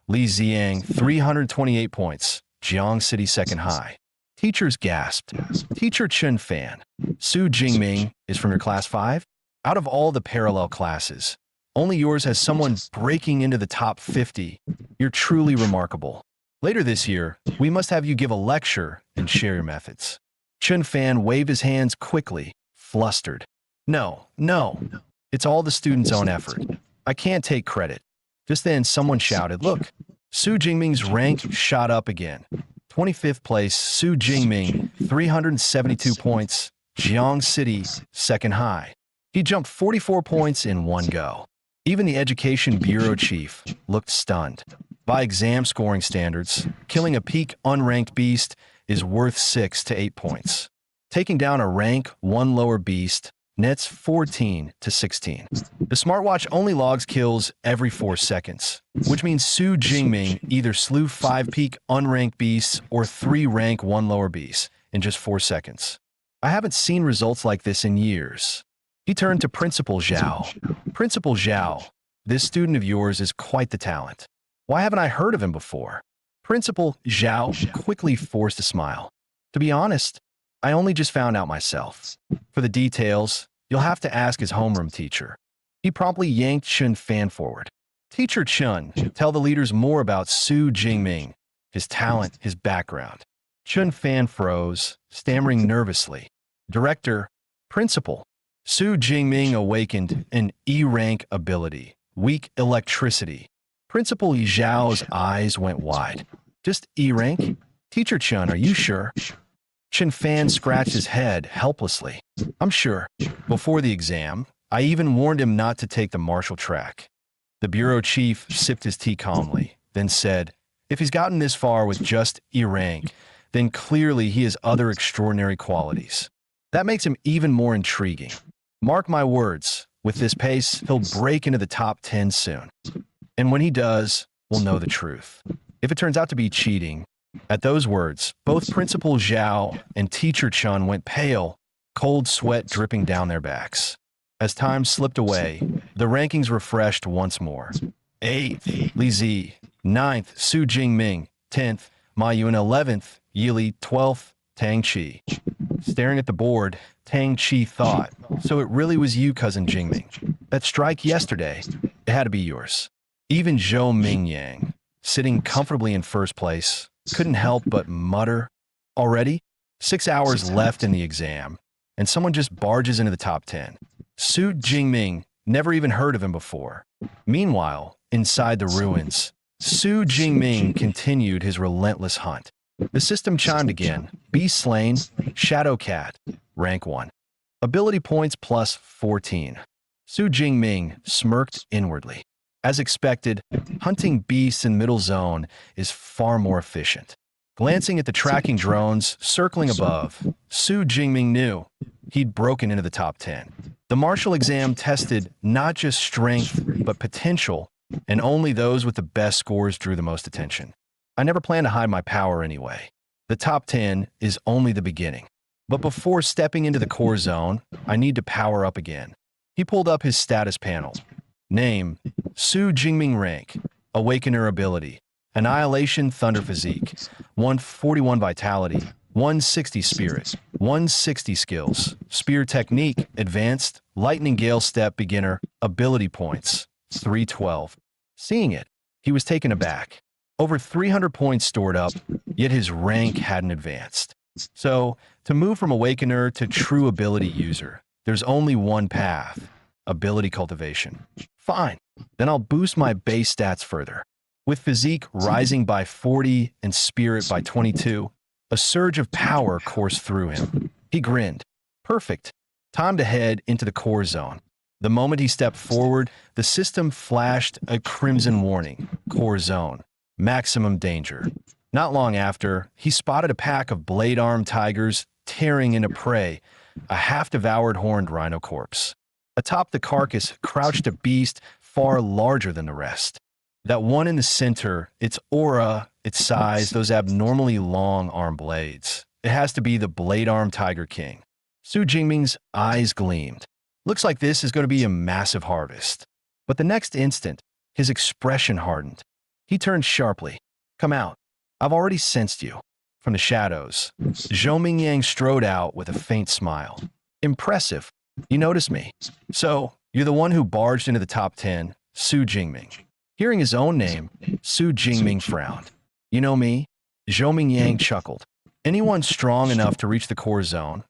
Li Xiang, 328 points, Jiang City second high. Teachers gasped. Teacher Chun Fan, Su Jingming is from your class 5? Out of all the parallel classes, only yours has someone breaking into the top 50. You're truly remarkable. Later this year, we must have you give a lecture and share your methods. Chun Fan waved his hands quickly, flustered. No, it's all the student's own effort. I can't take credit. Just then, someone shouted, "Look, Su Jingming's rank shot up again. 25th place, Su Jingming, 372 points, Jiang City, second high." He jumped 44 points in one go. Even the Education Bureau chief looked stunned. By exam scoring standards, killing a peak unranked beast is worth 6 to 8 points. Taking down a rank 1 lower beast nets 14 to 16. The smartwatch only logs kills every 4 seconds, which means Su Jingming either slew 5 peak unranked beasts or 3 rank 1 lower beasts in just 4 seconds. I haven't seen results like this in years. He turned to Principal Zhao. "Principal Zhao, this student of yours is quite the talent. Why haven't I heard of him before?" Principal Zhao quickly forced a smile. "To be honest, I only just found out myself. For the details, you'll have to ask his homeroom teacher." He promptly yanked Chun Fan forward. "Teacher Chun, tell the leaders more about Su Jingming, his talent, his background." Chun Fan froze, stammering nervously. Director, Principal. Su Jingming awakened an E-rank ability, weak electricity. Principal Yi Zhao's eyes went wide. Just E-rank? Teacher Chun, are you sure? Chun Fan scratched his head helplessly. I'm sure. Before the exam, I even warned him not to take the martial track. The bureau chief sipped his tea calmly, then said, if he's gotten this far with just E-rank, then clearly he has other extraordinary qualities. That makes him even more intriguing. Mark my words, with this pace, he'll break into the top 10 soon. And when he does, we'll know the truth. If it turns out to be cheating, at those words, both Principal Zhao and Teacher Chun went pale, cold sweat dripping down their backs. As time slipped away, the rankings refreshed once more. 8th, Li Zi. 9th, Su Jingming. 10th, Ma Yun. 11th, Yili. 12th, Tang Chi. Staring at the board, Tang Chi thought, so it really was you, Cousin Jingming. That strike yesterday, it had to be yours. Even Zhou Mingyang, sitting comfortably in first place, couldn't help but mutter, already? 6 hours left in the exam, and someone just barges into the top 10. Su Jingming, never even heard of him before. Meanwhile, inside the ruins, Su Jingming continued his relentless hunt. The system chimed again. Beast slain, Shadow Cat, rank 1. Ability points plus 14. Su Jingming smirked inwardly. As expected, hunting beasts in middle zone is far more efficient. Glancing at the tracking drones circling above, Su Jingming knew he'd broken into the top 10. The martial exam tested not just strength, but potential, and only those with the best scores drew the most attention. I never planned to hide my power anyway. The top 10 is only the beginning. But before stepping into the core zone, I need to power up again. He pulled up his status panel. Name, Su Jingming rank, Awakener ability, Annihilation Thunder Physique, 141 Vitality, 160 Spirit, 160 Skills, Spear Technique, Advanced, Lightning Gale Step Beginner, Ability Points, 312. Seeing it, he was taken aback. Over 300 points stored up, yet his rank hadn't advanced. So, to move from Awakener to True Ability User, there's only one path, Ability Cultivation. Fine, then I'll boost my base stats further. With Physique rising by 40 and Spirit by 22, a surge of power coursed through him. He grinned. Perfect. Time to head into the core zone. The moment he stepped forward, the system flashed a crimson warning. Core zone. Maximum danger. Not long after, he spotted a pack of blade-armed tigers tearing into prey, a half-devoured horned rhino corpse. Atop the carcass crouched a beast far larger than the rest. That one in the center, its aura, its size, those abnormally long arm blades. It has to be the blade-armed Tiger King. Su Jingming's eyes gleamed. Looks like this is going to be a massive harvest. But the next instant, his expression hardened. He turned sharply. Come out. I've already sensed you. From the shadows, Zhou Mingyang strode out with a faint smile. Impressive. You noticed me. So, you're the one who barged into the top 10, Su Jingming. Hearing his own name, Su Jingming frowned. You know me? Zhou Mingyang chuckled. Anyone strong enough to reach the core zone,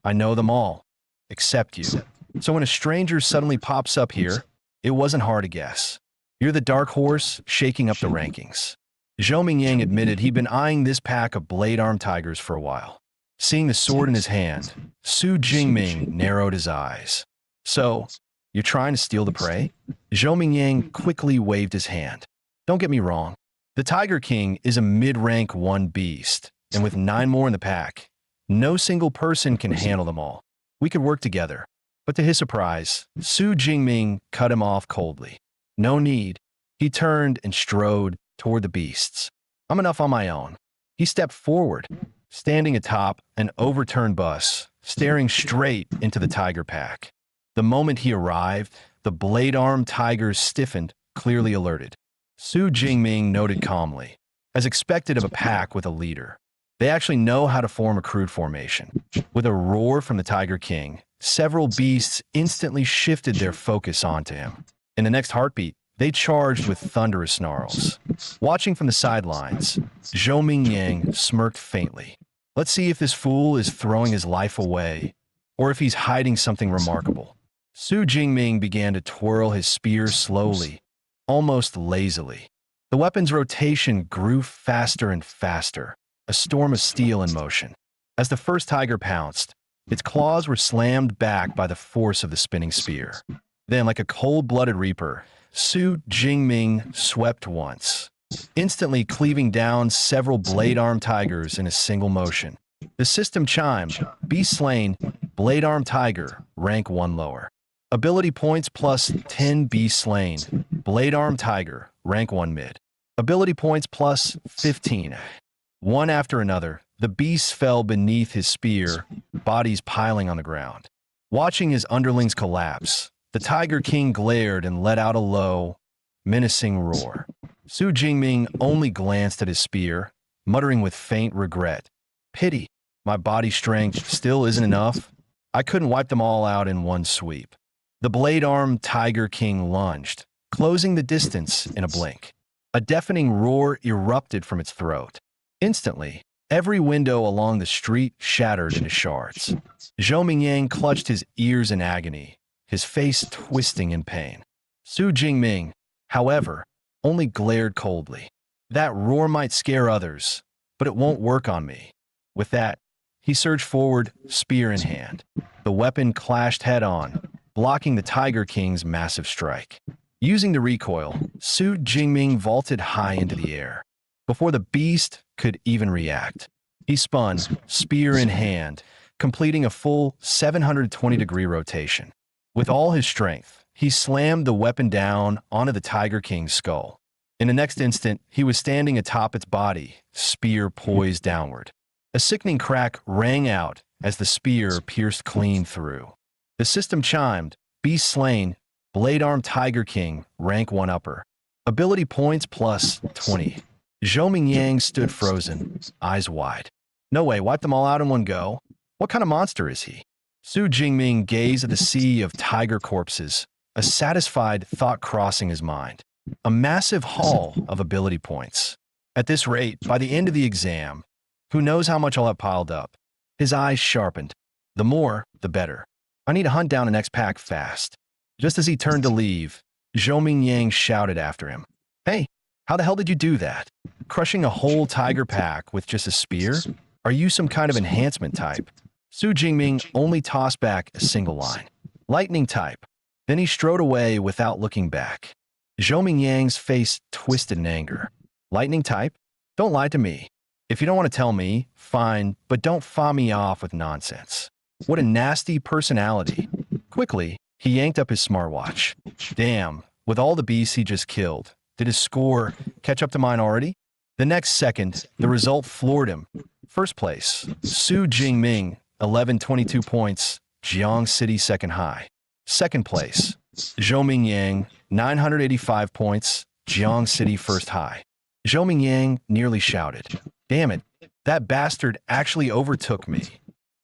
I know them all, except you. So when a stranger suddenly pops up here, it wasn't hard to guess. You're the dark horse shaking up the rankings. Zhou Mingyang admitted he'd been eyeing this pack of blade-armed tigers for a while. Seeing the sword in his hand, Su Jingming narrowed his eyes. So, you're trying to steal the prey? Zhou Mingyang quickly waved his hand. Don't get me wrong. The Tiger King is a mid-rank 1 beast, and with 9 more in the pack, no single person can handle them all. We could work together. But to his surprise, Su Jingming cut him off coldly. No need. He turned and strode toward the beasts. I'm enough on my own. He stepped forward, standing atop an overturned bus, staring straight into the tiger pack. The moment he arrived, the blade-armed tigers stiffened, clearly alerted. Su Jingming noted calmly, as expected of a pack with a leader. They actually know how to form a crude formation. With a roar from the Tiger King, several beasts instantly shifted their focus onto him. In the next heartbeat, they charged with thunderous snarls. Watching from the sidelines, Zhou Mingyang smirked faintly. Let's see if this fool is throwing his life away, or if he's hiding something remarkable. Su Jingming began to twirl his spear slowly, almost lazily. The weapon's rotation grew faster and faster, a storm of steel in motion. As the first tiger pounced, its claws were slammed back by the force of the spinning spear. Then, like a cold-blooded reaper, Su Jingming swept once, instantly cleaving down several blade-armed tigers in a single motion. The system chimed, Beast slain, blade-armed tiger, rank 1 lower. Ability points plus 10 Beast slain, blade-armed tiger, rank 1 mid. Ability points plus 15. One after another, the beasts fell beneath his spear, bodies piling on the ground. Watching his underlings collapse, the Tiger King glared and let out a low, menacing roar. Su Jingming only glanced at his spear, muttering with faint regret. Pity, my body strength still isn't enough. I couldn't wipe them all out in one sweep. The blade-armed Tiger King lunged, closing the distance in a blink. A deafening roar erupted from its throat. Instantly, every window along the street shattered into shards. Zhou Mingyang clutched his ears in agony, his face twisting in pain. Su Jingming, however, only glared coldly. That roar might scare others, but it won't work on me. With that, he surged forward, spear in hand. The weapon clashed head-on, blocking the Tiger King's massive strike. Using the recoil, Su Jingming vaulted high into the air. Before the beast could even react, he spun, spear in hand, completing a full 720-degree rotation. With all his strength, he slammed the weapon down onto the Tiger King's skull. In the next instant, he was standing atop its body, spear poised downward. A sickening crack rang out as the spear pierced clean through. The system chimed, Beast slain, blade-armed Tiger King, rank 1 upper. Ability points plus 20. Zhou Mingyang stood frozen, eyes wide. No way, wipe them all out in one go? What kind of monster is he? Su Jingming gazed at the sea of tiger corpses, a satisfied thought crossing his mind. A massive haul of ability points. At this rate, by the end of the exam, who knows how much I'll have piled up? His eyes sharpened. The more, the better. I need to hunt down the next pack fast. Just as he turned to leave, Zhou Mingyang shouted after him. Hey, how the hell did you do that? Crushing a whole tiger pack with just a spear? Are you some kind of enhancement type? Su Jingming only tossed back a single line. Lightning type. Then he strode away without looking back. Zhou Mingyang's face twisted in anger. Lightning type? Don't lie to me. If you don't want to tell me, fine, but don't fob me off with nonsense. What a nasty personality. Quickly, he yanked up his smartwatch. Damn, with all the beasts he just killed, did his score catch up to mine already? The next second, the result floored him. First place, Su Jingming, 1122 points, Jiang City second high. Second place, Zhou Mingyang, 985 points, Jiang City first high. Zhou Mingyang nearly shouted, damn it, that bastard actually overtook me.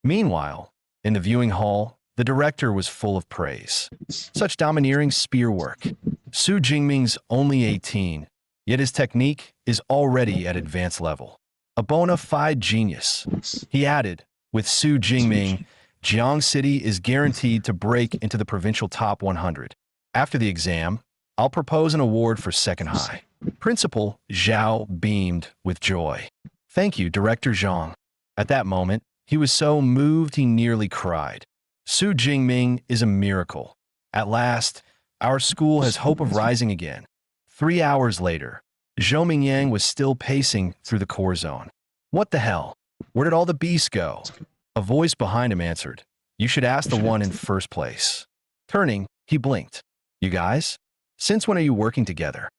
Meanwhile, in the viewing hall, the director was full of praise. Such domineering spear work. Su Jingming's only 18, yet his technique is already at advanced level. A bona fide genius. He added, with Su Jingming, Jiang City is guaranteed to break into the provincial top 100. After the exam, I'll propose an award for second high. Principal Zhao beamed with joy. Thank you, Director Zhang. At that moment, he was so moved he nearly cried. Su Jingming is a miracle. At last, our school has hope of rising again. 3 hours later, Zhou Mingyang was still pacing through the core zone. What the hell? Where did all the beasts go? A voice behind him answered. You should ask the one in first place. Turning, he blinked. You guys? Since when are you working together?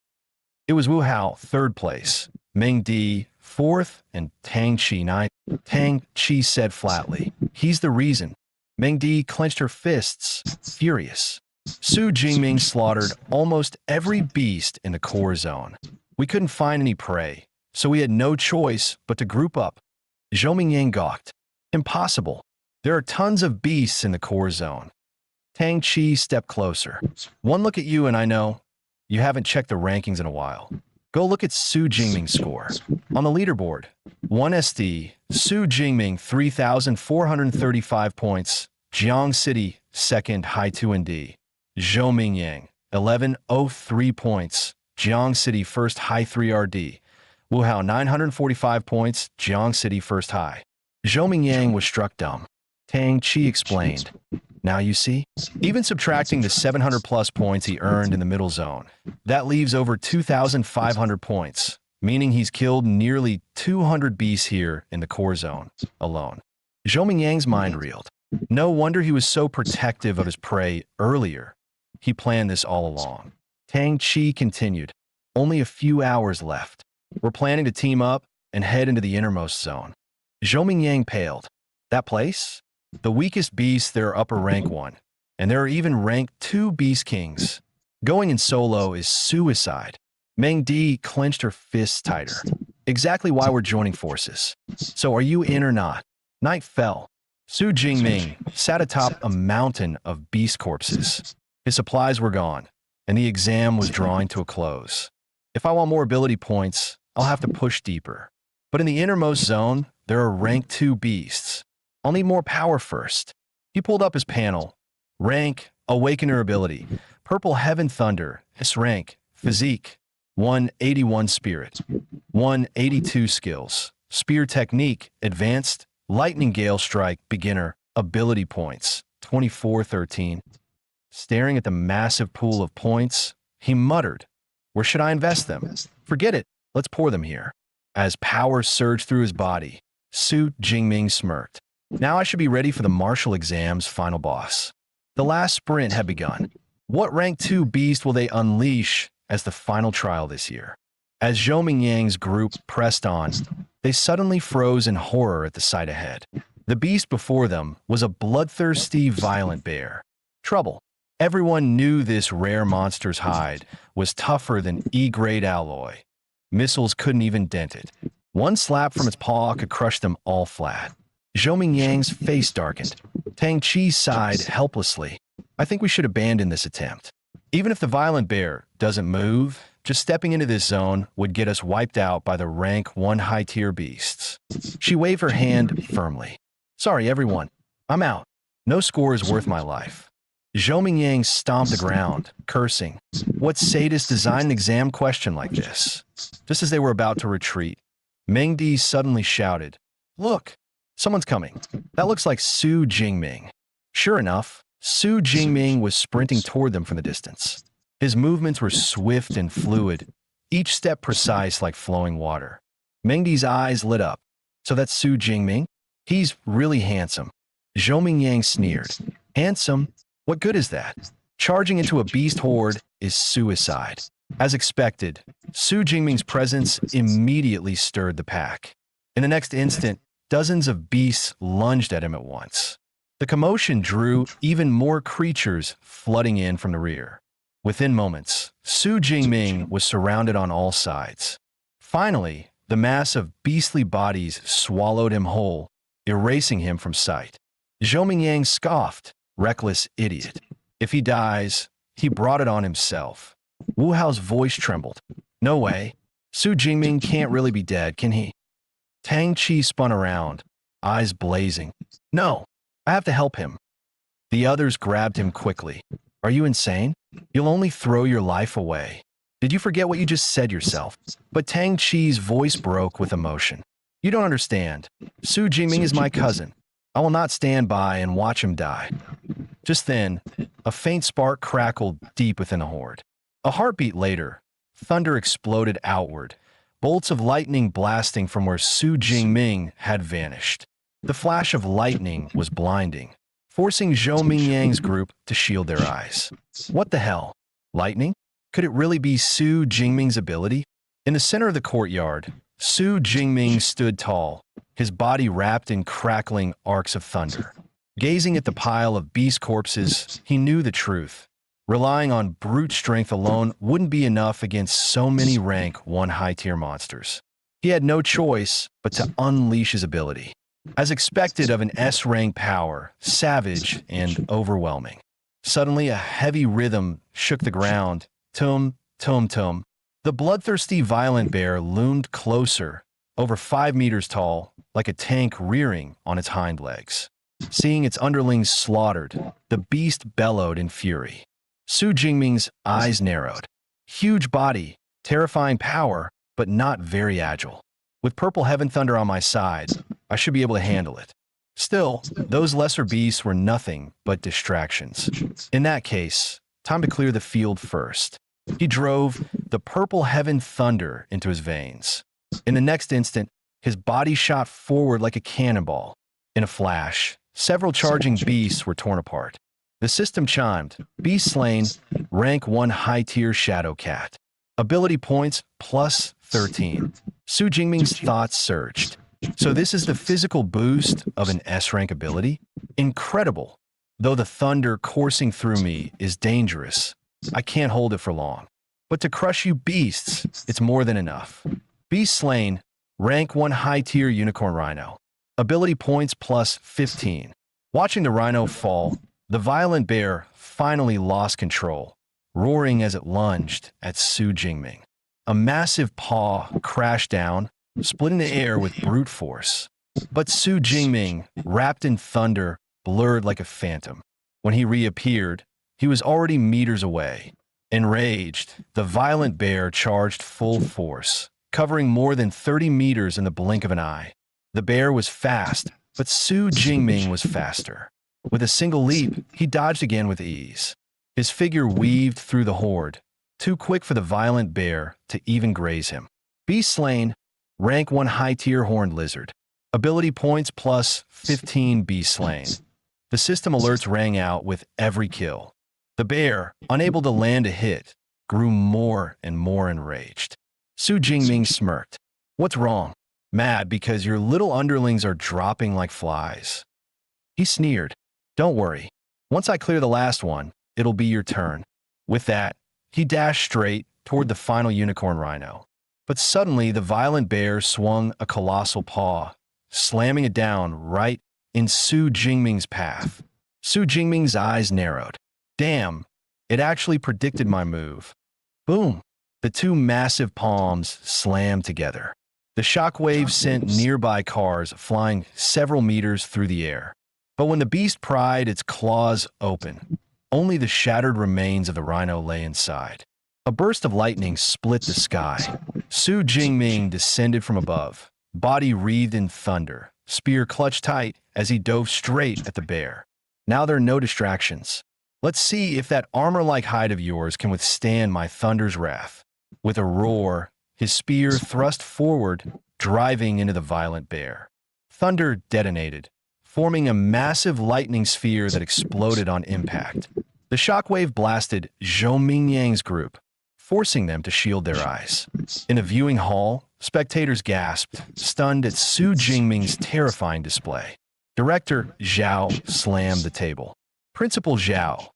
It was Wu Hao, third place, Meng Di, fourth, and Tang Chi ninth. Tang Chi said flatly, he's the reason. Meng Di clenched her fists, furious. Su Jingming slaughtered almost every beast in the core zone. We couldn't find any prey, so we had no choice but to group up. Zhou Mingyang gawked. Impossible. There are tons of beasts in the core zone. Tang Chi stepped closer. One look at you and I know you haven't checked the rankings in a while. Go look at Su Jingming's score. On the leaderboard, 1 SD, Su Jingming 3,435 points, Jiang City 2nd High 2 and D. Zhou Mingyang 1103 points, Jiang City 1st High 3 RD. Wu Hao 945 points, Jiang City 1st High. Zhou Mingyang was struck dumb. Tang Chi explained. Now you see? Even subtracting the 700 plus points he earned in the middle zone, that leaves over 2,500 points, meaning he's killed nearly 200 beasts here in the core zone alone. Zhou Mingyang's mind reeled. No wonder he was so protective of his prey earlier. He planned this all along. Tang Chi continued. Only a few hours left. We're planning to team up and head into the innermost zone. Zhou Mingyang paled. That place? The weakest beasts there are upper rank 1, and there are even rank 2 beast kings. Going in solo is suicide. Meng Di clenched her fists tighter. Exactly why we're joining forces. So are you in or not? Night fell. Su Jingming sat atop a mountain of beast corpses. His supplies were gone, and the exam was drawing to a close. If I want more ability points, I'll have to push deeper. But in the innermost zone, there are rank 2 beasts. I'll need more power first. He pulled up his panel. Rank, Awakener ability. Purple Heaven Thunder, S rank, Physique. 181 Spirit. 182 Skills. Spear Technique, Advanced. Lightning Gale Strike, Beginner. Ability points, 2413. Staring at the massive pool of points, he muttered, where should I invest them? Forget it, let's pour them here. As power surged through his body, Su Jingming smirked. Now I should be ready for the martial exam's final boss. The last sprint had begun. What rank 2 beast will they unleash as the final trial this year? As Zhou Mingyang's group pressed on, they suddenly froze in horror at the sight ahead. The beast before them was a bloodthirsty, violent bear. Trouble. Everyone knew this rare monster's hide was tougher than E-grade alloy. Missiles couldn't even dent it. One slap from its paw could crush them all flat. Zhou Mingyang's face darkened. Tang Chi sighed helplessly. I think we should abandon this attempt. Even if the violent bear doesn't move, just stepping into this zone would get us wiped out by the rank 1 high-tier beasts. She waved her hand firmly. Sorry, everyone. I'm out. No score is worth my life. Zhou Mingyang stomped the ground, cursing. What sadist designed an exam question like this? Just as they were about to retreat, Meng Di suddenly shouted, Look! Someone's coming. That looks like Su Jingming. Sure enough, Su Jingming was sprinting toward them from the distance. His movements were swift and fluid, each step precise like flowing water. Meng Di's eyes lit up. So that's Su Jingming? He's really handsome. Zhou Mingyang sneered. Handsome? What good is that? Charging into a beast horde is suicide. As expected, Su Jingming's presence immediately stirred the pack. In the next instant, dozens of beasts lunged at him at once. The commotion drew even more creatures flooding in from the rear. Within moments, Su Jingming was surrounded on all sides. Finally, the mass of beastly bodies swallowed him whole, erasing him from sight. Zhou Mingyang scoffed, reckless idiot. If he dies, he brought it on himself. Wu Hao's voice trembled. No way. Su Jingming can't really be dead, can he? Tang Chi spun around, eyes blazing. No, I have to help him. The others grabbed him quickly. Are you insane? You'll only throw your life away. Did you forget what you just said yourself? But Tang Chi's voice broke with emotion. You don't understand. Su Jingming is my cousin. I will not stand by and watch him die. Just then, a faint spark crackled deep within the horde. A heartbeat later, thunder exploded outward, bolts of lightning blasting from where Su Jingming had vanished. The flash of lightning was blinding, forcing Zhou Mingyang's group to shield their eyes. What the hell? Lightning? Could it really be Su Jingming's ability? In the center of the courtyard, Su Jingming stood tall, his body wrapped in crackling arcs of thunder. Gazing at the pile of beast corpses, he knew the truth. Relying on brute strength alone wouldn't be enough against so many rank 1 high-tier monsters. He had no choice but to unleash his ability. As expected of an S-rank power, savage and overwhelming. Suddenly, a heavy rhythm shook the ground. Tum, tum, tum. The bloodthirsty violent bear loomed closer, over 5 meters tall, like a tank rearing on its hind legs. Seeing its underlings slaughtered, the beast bellowed in fury. Su Jingming's eyes narrowed. Huge body, terrifying power, but not very agile. With Purple Heaven Thunder on my side, I should be able to handle it. Still, those lesser beasts were nothing but distractions. In that case, time to clear the field first. He drove the Purple Heaven Thunder into his veins. In the next instant, his body shot forward like a cannonball. In a flash, several charging beasts were torn apart. The system chimed. Beast slain, rank 1 high-tier Shadow Cat. Ability points plus 13. Su Jingming's thoughts surged. So this is the physical boost of an S-rank ability? Incredible. Though the thunder coursing through me is dangerous, I can't hold it for long. But to crush you beasts, it's more than enough. Beast slain, rank 1 high-tier Unicorn Rhino. Ability points plus 15. Watching the rhino fall, the violent bear finally lost control, roaring as it lunged at Su Jingming. A massive paw crashed down, splitting the air with brute force. But Su Jingming, wrapped in thunder, blurred like a phantom. When he reappeared, he was already meters away. Enraged, the violent bear charged full force, covering more than 30 meters in the blink of an eye. The bear was fast, but Su Jingming was faster. With a single leap, he dodged again with ease. His figure weaved through the horde, too quick for the violent bear to even graze him. Beast slain, rank 1 high-tier horned lizard. Ability points plus 15 beast slain. The system alerts rang out with every kill. The bear, unable to land a hit, grew more and more enraged. Su Jingming smirked. What's wrong? Mad because your little underlings are dropping like flies. He sneered. Don't worry. Once I clear the last one, it'll be your turn. With that, he dashed straight toward the final Unicorn Rhino. But suddenly, the violent bear swung a colossal paw, slamming it down right in Su Jingming's path. Su Jingming's eyes narrowed. Damn, it actually predicted my move. Boom! The two massive palms slammed together. The shockwave sent nearby cars flying several meters through the air. But when the beast pried its claws open, only the shattered remains of the rhino lay inside. A burst of lightning split the sky. Su Jingming descended from above, body wreathed in thunder, spear clutched tight as he dove straight at the bear. Now there are no distractions. Let's see if that armor-like hide of yours can withstand my thunder's wrath. With a roar, his spear thrust forward, driving into the violent bear. Thunder detonated, forming a massive lightning sphere that exploded on impact. The shockwave blasted Zhou Mingyang's group, forcing them to shield their eyes. In a viewing hall, spectators gasped, stunned at Su Jingming's terrifying display. Director Zhao slammed the table. Principal Zhao,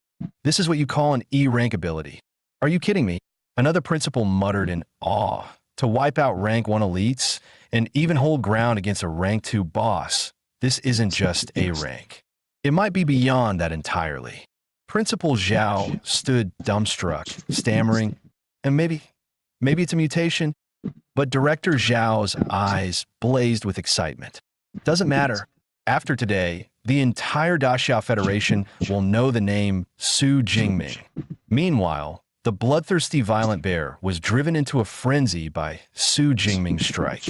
this is what you call an E-rank ability. Are you kidding me? Another principal muttered in awe. To wipe out rank 1 elites and even hold ground against a rank 2 boss, this isn't just a rank. It might be beyond that entirely. Principal Zhao stood dumbstruck, stammering, and maybe it's a mutation, but Director Zhao's eyes blazed with excitement. Doesn't matter. After today, the entire Daxiao Federation will know the name Su Jingming. Meanwhile, the bloodthirsty violent bear was driven into a frenzy by Su Jingming's strike.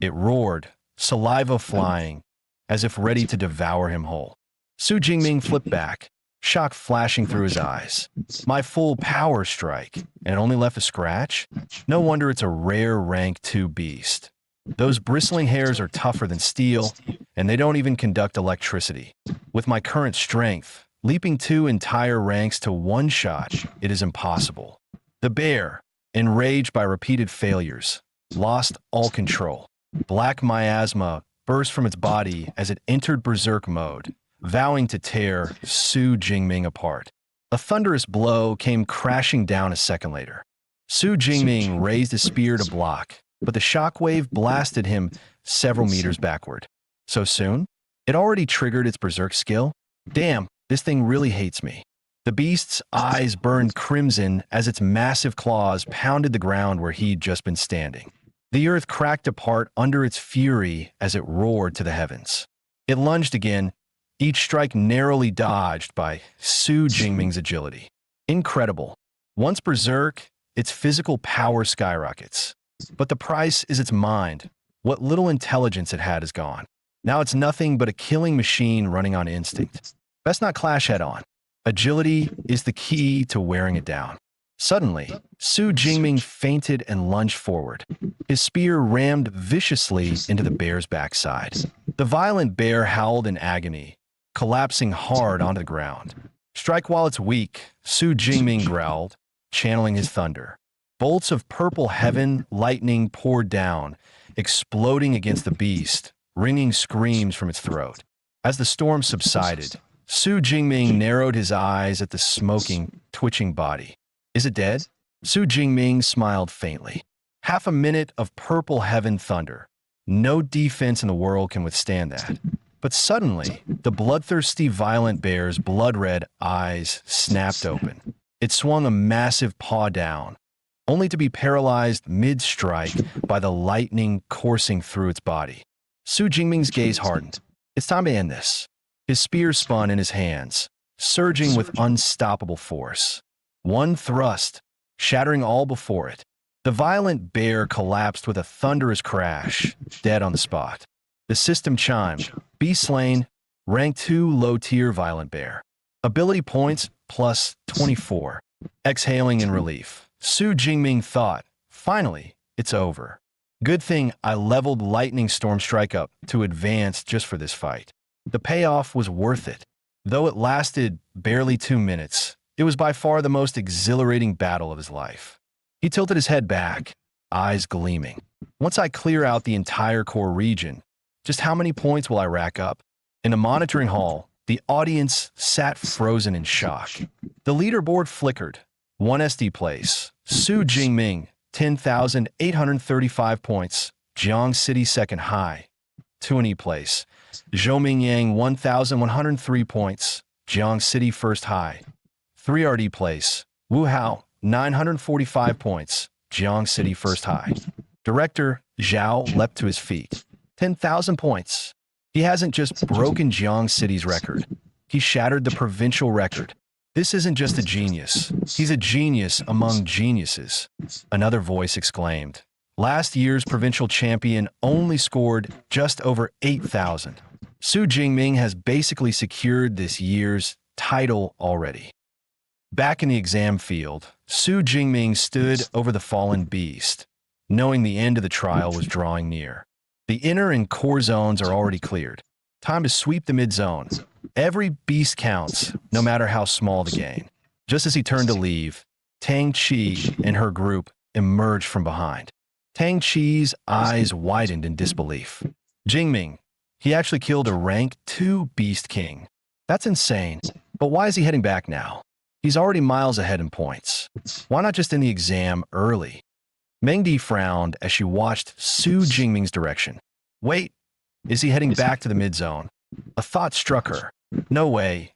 It roared, saliva flying, as if ready to devour him whole. Su Jingming flipped back, shock flashing through his eyes. My full power strike, and it only left a scratch? No wonder it's a rare rank 2 beast. Those bristling hairs are tougher than steel, and they don't even conduct electricity. With my current strength, leaping 2 entire ranks to one shot, it is impossible. The bear, enraged by repeated failures, lost all control. Black miasma burst from its body as it entered berserk mode, vowing to tear Su Jingming apart. A thunderous blow came crashing down a second later. Su Jingming raised his spear to block, but the shockwave blasted him several meters backward. So soon? It already triggered its berserk skill? Damn, this thing really hates me. The beast's eyes burned crimson as its massive claws pounded the ground where he'd just been standing. The earth cracked apart under its fury as it roared to the heavens. It lunged again, each strike narrowly dodged by Su Jingming's agility. Incredible. Once berserk, its physical power skyrockets. But the price is its mind. What little intelligence it had is gone. Now it's nothing but a killing machine running on instinct. Best not clash head-on. Agility is the key to wearing it down. Suddenly, Su Jingming feinted and lunged forward. His spear rammed viciously into the bear's backside. The violent bear howled in agony, collapsing hard onto the ground. Strike while it's weak, Su Jingming growled, channeling his thunder. Bolts of purple heaven lightning poured down, exploding against the beast, ringing screams from its throat. As the storm subsided, Su Jingming narrowed his eyes at the smoking, twitching body. Is it dead? Su Jingming smiled faintly. Half a minute of purple heaven thunder. No defense in the world can withstand that. But suddenly, the bloodthirsty violent bear's blood-red eyes snapped open. It swung a massive paw down, only to be paralyzed mid-strike by the lightning coursing through its body. Su Jingming's gaze hardened. It's time to end this. His spear spun in his hands, surging with unstoppable force. One thrust, shattering all before it. The violent bear collapsed with a thunderous crash, dead on the spot. The system chimed. Beast slain, rank 2 low-tier violent bear. Ability points plus 24. Exhaling in relief, Su Jingming thought, finally, it's over. Good thing I leveled Lightning Storm Strike up to advance just for this fight. The payoff was worth it. Though it lasted barely 2 minutes, it was by far the most exhilarating battle of his life. He tilted his head back, eyes gleaming. Once I clear out the entire core region, just how many points will I rack up? In a monitoring hall, the audience sat frozen in shock. The leaderboard flickered. 1 SD place. Su Jingming, 10,835 points. Jiang City second high. 2 E place. Zhou Mingyang, 1,103 points. Jiang City first high. 3 RD place. Wu Hao, 945 points. Jiang City first high. Director Zhao leapt to his feet. 10,000 points. He hasn't just broken Jiang City's record. He shattered the provincial record. This isn't just a genius. He's a genius among geniuses. Another voice exclaimed. Last year's provincial champion only scored just over 8,000. Su Jingming has basically secured this year's title already. Back in the exam field, Su Jingming stood over the fallen beast, knowing the end of the trial was drawing near. The inner and core zones are already cleared. Time to sweep the mid-zone. Every beast counts, no matter how small the gain. Just as he turned to leave, Tang Chi and her group emerged from behind. Tang Chi's eyes widened in disbelief. Jingming, he actually killed a rank 2 beast king. That's insane, but why is he heading back now? He's already miles ahead in points. Why not just end the exam early? Mengdi frowned as she watched Su Jingming's direction. Wait, is he heading back to the mid-zone? A thought struck her. No way.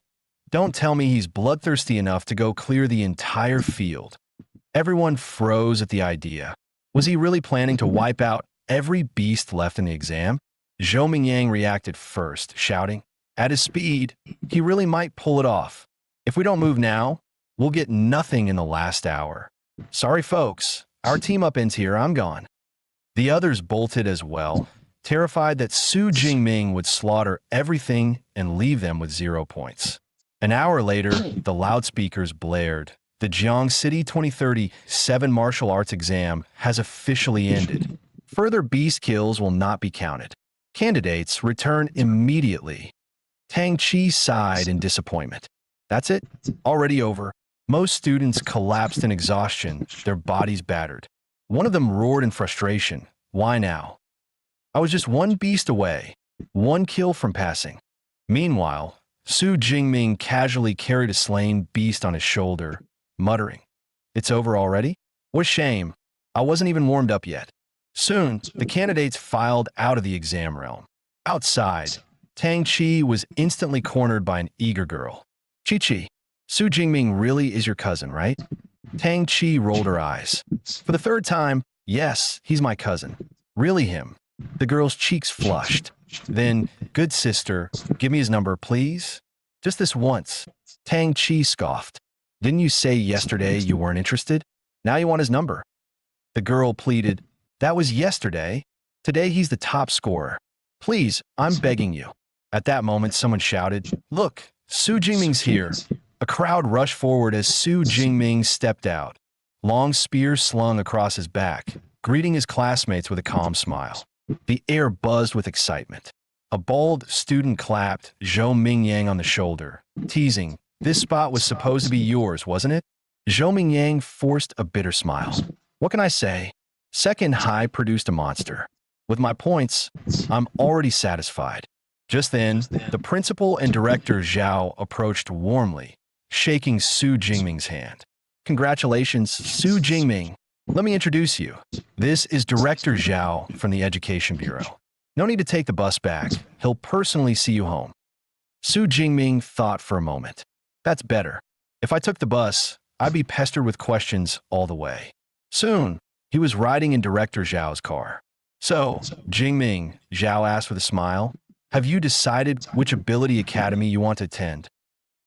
Don't tell me he's bloodthirsty enough to go clear the entire field. Everyone froze at the idea. Was he really planning to wipe out every beast left in the exam? Zhou Mingyang reacted first, shouting, at his speed, he really might pull it off. If we don't move now, we'll get nothing in the last hour. Sorry, folks. Our team up ends here. I'm gone. The others bolted as well, terrified that Su Jingming would slaughter everything and leave them with 0 points. An hour later, the loudspeakers blared. The Jiang City 2030 7 martial arts exam has officially ended. Further beast kills will not be counted. Candidates return immediately. Tang Chi sighed in disappointment. That's it? Already over. Most students collapsed in exhaustion, their bodies battered. One of them roared in frustration. Why now? I was just 1 beast away, 1 kill from passing. Meanwhile, Su Jingming casually carried a slain beast on his shoulder, muttering, "It's over already? What a shame. I wasn't even warmed up yet." Soon, the candidates filed out of the exam realm. Outside, Tang Chi was instantly cornered by an eager girl. "Chi-Chi, Su Jingming really is your cousin, right?" Tang Chi rolled her eyes. For the 3rd time, Yes, he's my cousin. Really him. The girl's cheeks flushed. Then, good sister, give me his number, please. Just this once. Tang Chi scoffed. Didn't you say yesterday you weren't interested? Now you want his number. The girl pleaded, that was yesterday. Today he's the top scorer. Please, I'm begging you. At that moment, someone shouted, look, Su Jingming's here. A crowd rushed forward as Su Jingming stepped out, long spear slung across his back, greeting his classmates with a calm smile. The air buzzed with excitement. A bald student clapped Zhou Mingyang on the shoulder, teasing, this spot was supposed to be yours, wasn't it? Zhou Mingyang forced a bitter smile. What can I say? Second High produced a monster. With my points, I'm already satisfied. Just then, the principal and director Zhao approached warmly, shaking Su Jingming's hand. Congratulations, Su Jingming. Let me introduce you. This is Director Zhao from the Education Bureau. No need to take the bus back. He'll personally see you home. Su Jingming thought for a moment. That's better. If I took the bus, I'd be pestered with questions all the way. Soon, he was riding in Director Zhao's car. So, Jingming, Zhao asked with a smile, have you decided which ability academy you want to attend?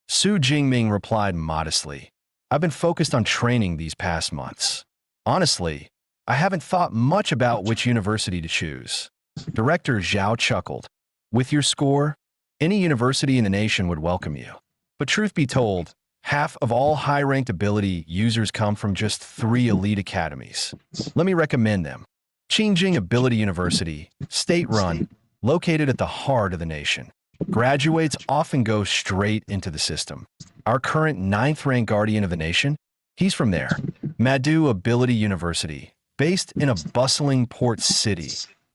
Su Jingming replied modestly, I've been focused on training these past months. Honestly, I haven't thought much about which university to choose. Director Zhao chuckled. With your score, any university in the nation would welcome you. But truth be told, half of all high-ranked ability users come from just 3 elite academies. Let me recommend them. Qingjing Ability University, state-run, located at the heart of the nation. Graduates often go straight into the system. Our current 9th-ranked guardian of the nation, he's from there. Madu Ability University, based in a bustling port city,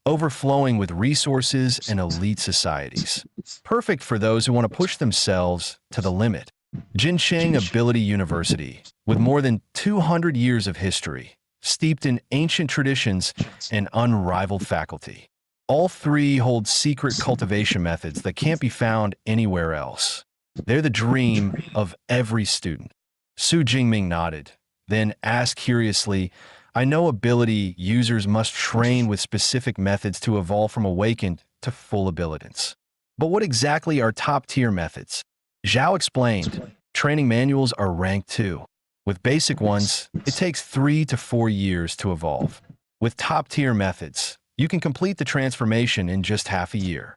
overflowing with resources and elite societies. Perfect for those who want to push themselves to the limit. Jinsheng Ability University, with more than 200 years of history, steeped in ancient traditions and unrivaled faculty. All 3 hold secret cultivation methods that can't be found anywhere else. They're the dream of every student. Su Jingming nodded, then asked curiously, I know ability users must train with specific methods to evolve from awakened to full abilitants. But what exactly are top-tier methods? Zhao explained, training manuals are ranked too. With basic ones, it takes 3 to 4 years to evolve. With top-tier methods, you can complete the transformation in just half a year.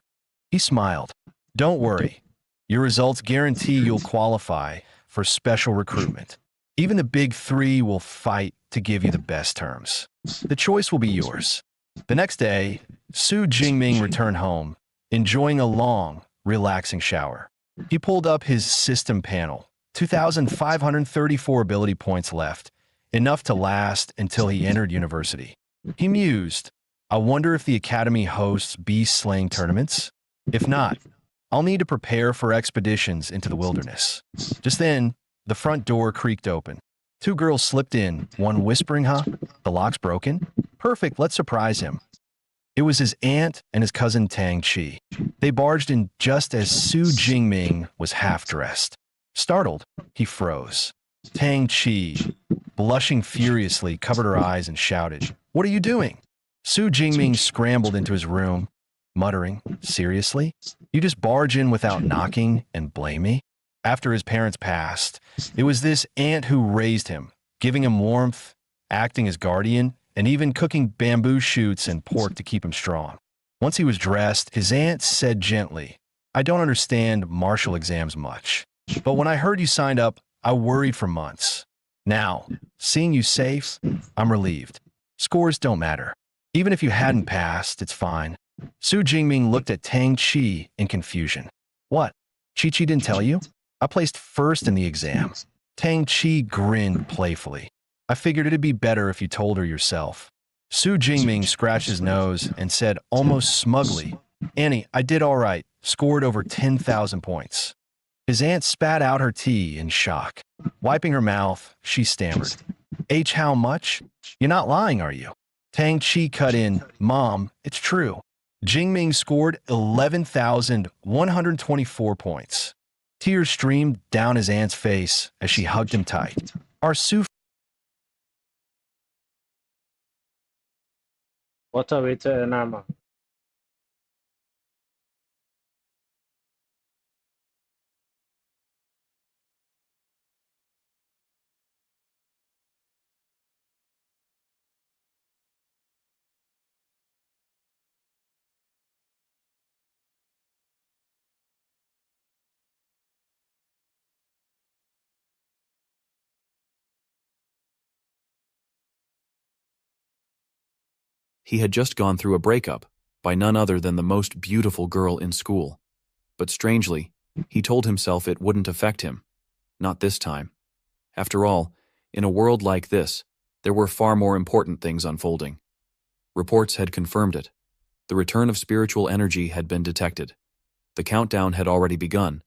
He smiled. Don't worry. Your results guarantee you'll qualify for special recruitment. Even the big 3 will fight to give you the best terms. The choice will be yours. The next day, Su Jingming returned home, enjoying a long, relaxing shower. He pulled up his system panel. 2,534 ability points left, enough to last until he entered university. He mused, I wonder if the academy hosts beast slaying tournaments? If not, I'll need to prepare for expeditions into the wilderness. Just then, the front door creaked open. 2 girls slipped in, one whispering, huh? The lock's broken? Perfect, let's surprise him. It was his aunt and his cousin Tang Chi. They barged in just as Su Jingming was half-dressed. Startled, he froze. Tang Chi, blushing furiously, covered her eyes and shouted, What are you doing? Su Jingming scrambled into his room, muttering, Seriously? You just barge in without knocking and blame me? After his parents passed, it was this aunt who raised him, giving him warmth, acting as guardian, and even cooking bamboo shoots and pork to keep him strong. Once he was dressed, his aunt said gently, I don't understand martial exams much, but when I heard you signed up, I worried for months. Now, seeing you safe, I'm relieved. Scores don't matter. Even if you hadn't passed, it's fine. Su Jingming looked at Tang Chi in confusion. What? Chi-Chi didn't tell you? I placed first in the exam. Tang Chi grinned playfully. I figured it'd be better if you told her yourself. Su Jingming scratched his nose and said almost smugly, Annie, I did all right, scored over 10,000 points. His aunt spat out her tea in shock. Wiping her mouth, she stammered, H, how much? You're not lying, are you? Tang Chi cut in, Mom, it's true. Jingming scored 11,124 points. Tears streamed down his aunt's face as she hugged him tight. Our Su What's itu nama? He had just gone through a breakup by none other than the most beautiful girl in school. But strangely, he told himself it wouldn't affect him. Not this time. After all, in a world like this, there were far more important things unfolding. Reports had confirmed it. The return of spiritual energy had been detected. The countdown had already begun.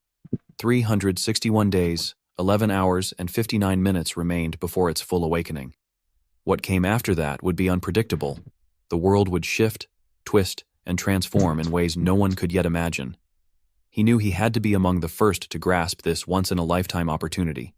361 days, 11 hours, and 59 minutes remained before its full awakening. What came after that would be unpredictable. The world would shift, twist, and transform in ways no one could yet imagine. He knew he had to be among the first to grasp this once-in-a-lifetime opportunity,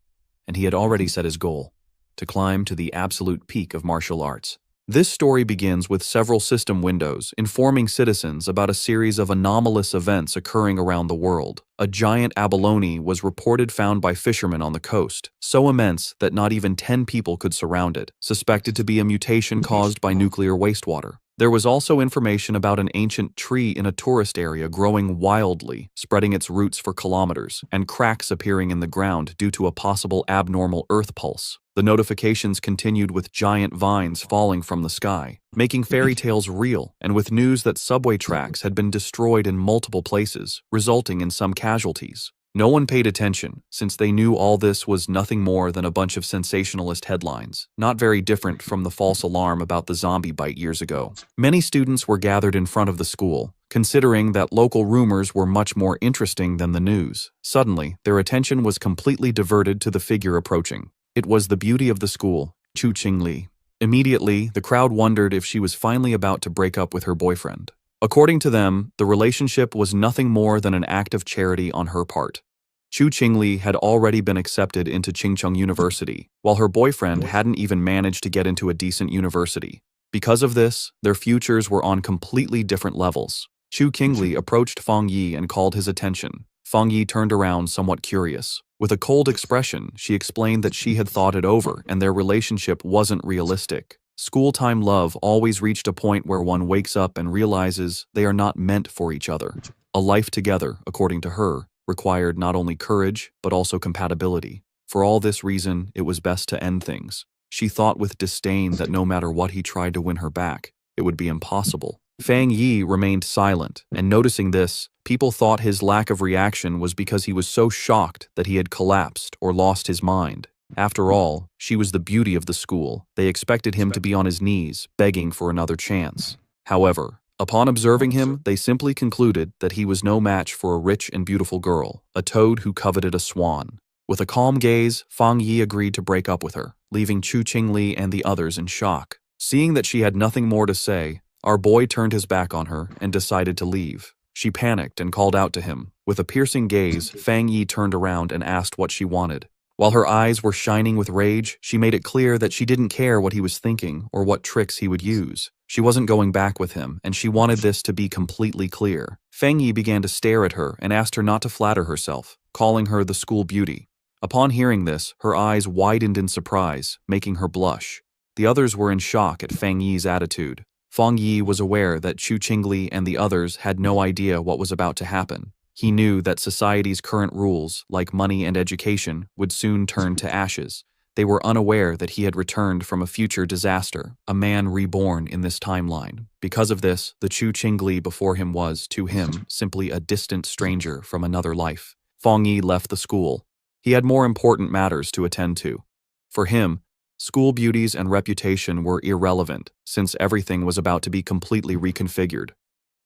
and he had already set his goal: to climb to the absolute peak of martial arts. This story begins with several system windows informing citizens about a series of anomalous events occurring around the world. A giant abalone was reported found by fishermen on the coast, so immense that not even 10 people could surround it, suspected to be a mutation caused by nuclear wastewater. There was also information about an ancient tree in a tourist area growing wildly, spreading its roots for kilometers, and cracks appearing in the ground due to a possible abnormal earth pulse. The notifications continued with giant vines falling from the sky, making fairy tales real, and with news that subway tracks had been destroyed in multiple places, resulting in some casualties. No one paid attention, since they knew all this was nothing more than a bunch of sensationalist headlines, not very different from the false alarm about the zombie bite years ago. Many students were gathered in front of the school, considering that local rumors were much more interesting than the news. Suddenly, their attention was completely diverted to the figure approaching. It was the beauty of the school, Chu Qingli. Immediately, the crowd wondered if she was finally about to break up with her boyfriend. According to them, the relationship was nothing more than an act of charity on her part. Chu Qingli had already been accepted into Qingcheng University, while her boyfriend hadn't even managed to get into a decent university. Because of this, their futures were on completely different levels. Chu Qingli approached Fang Yi and called his attention. Fang Yi turned around somewhat curious. With a cold expression, she explained that she had thought it over and their relationship wasn't realistic. School-time love always reached a point where one wakes up and realizes they are not meant for each other. A life together, according to her, required not only courage, but also compatibility. For all this reason, it was best to end things. She thought with disdain that no matter what he tried to win her back, it would be impossible. Fang Yi remained silent, and noticing this, people thought his lack of reaction was because he was so shocked that he had collapsed or lost his mind. After all, she was the beauty of the school. They expected him to be on his knees, begging for another chance. However, upon observing him, they simply concluded that he was no match for a rich and beautiful girl, a toad who coveted a swan. With a calm gaze, Fang Yi agreed to break up with her, leaving Chu Qingli and the others in shock. Seeing that she had nothing more to say, our boy turned his back on her and decided to leave. She panicked and called out to him. With a piercing gaze, Fang Yi turned around and asked what she wanted. While her eyes were shining with rage, she made it clear that she didn't care what he was thinking or what tricks he would use. She wasn't going back with him, and she wanted this to be completely clear. Fang Yi began to stare at her and asked her not to flatter herself, calling her the school beauty. Upon hearing this, her eyes widened in surprise, making her blush. The others were in shock at Fang Yi's attitude. Fang Yi was aware that Chu Qingli and the others had no idea what was about to happen. He knew that society's current rules, like money and education, would soon turn to ashes. They were unaware that he had returned from a future disaster, a man reborn in this timeline. Because of this, the Chu Qingli before him was, to him, simply a distant stranger from another life. Fang Yi left the school. He had more important matters to attend to. For him, school beauties and reputation were irrelevant, since everything was about to be completely reconfigured.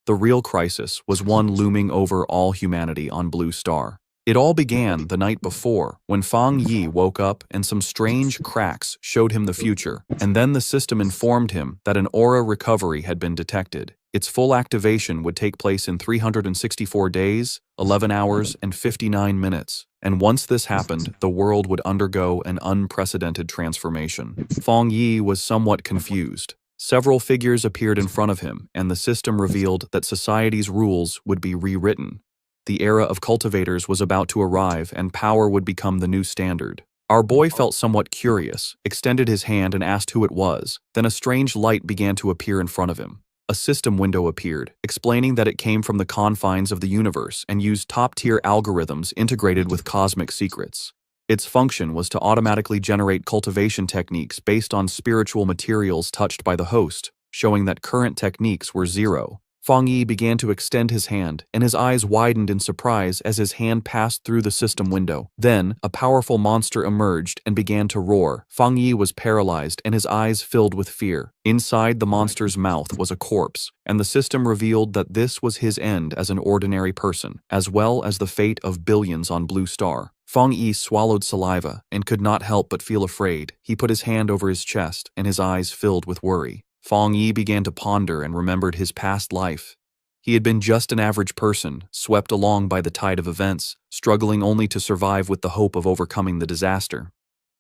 The real crisis was one looming over all humanity on Blue Star. It all began the night before, when Fang Yi woke up and some strange cracks showed him the future, and then the system informed him that an aura recovery had been detected. Its full activation would take place in 364 days, 11 hours, and 59 minutes. And once this happened, the world would undergo an unprecedented transformation. Fang Yi was somewhat confused. Several figures appeared in front of him, and the system revealed that society's rules would be rewritten. The era of cultivators was about to arrive, and power would become the new standard. Our boy felt somewhat curious, extended his hand and asked who it was. Then a strange light began to appear in front of him. A system window appeared, explaining that it came from the confines of the universe and used top-tier algorithms integrated with cosmic secrets. Its function was to automatically generate cultivation techniques based on spiritual materials touched by the host, showing that current techniques were zero. Fang Yi began to extend his hand, and his eyes widened in surprise as his hand passed through the system window. Then, a powerful monster emerged and began to roar. Fang Yi was paralyzed and his eyes filled with fear. Inside the monster's mouth was a corpse, and the system revealed that this was his end as an ordinary person, as well as the fate of billions on Blue Star. Fang Yi swallowed saliva and could not help but feel afraid. He put his hand over his chest, and his eyes filled with worry. Fang Yi began to ponder and remembered his past life. He had been just an average person, swept along by the tide of events, struggling only to survive with the hope of overcoming the disaster.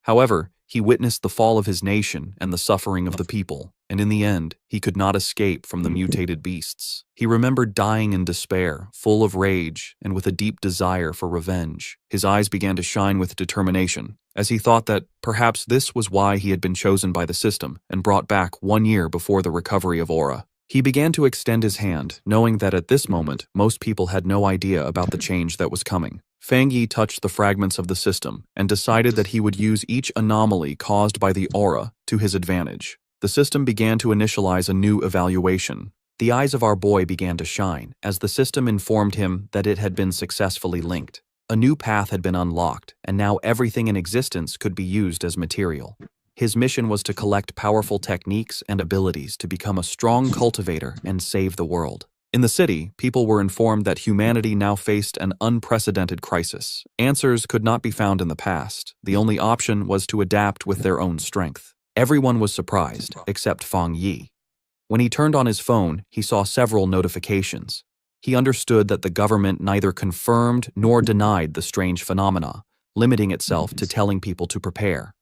However, he witnessed the fall of his nation and the suffering of the people, and in the end, he could not escape from the mutated beasts. He remembered dying in despair, full of rage, and with a deep desire for revenge. His eyes began to shine with determination, as he thought that perhaps this was why he had been chosen by the system and brought back 1 year before the recovery of Aura. He began to extend his hand, knowing that at this moment, most people had no idea about the change that was coming. Fang Yi touched the fragments of the system and decided that he would use each anomaly caused by the aura to his advantage. The system began to initialize a new evaluation. The eyes of our boy began to shine as the system informed him that it had been successfully linked. A new path had been unlocked, and now everything in existence could be used as material. His mission was to collect powerful techniques and abilities to become a strong cultivator and save the world. In the city, people were informed that humanity now faced an unprecedented crisis. Answers could not be found in the past. The only option was to adapt with their own strength. Everyone was surprised, except Fang Yi. When he turned on his phone, he saw several notifications. He understood that the government neither confirmed nor denied the strange phenomena, limiting itself to telling people to prepare.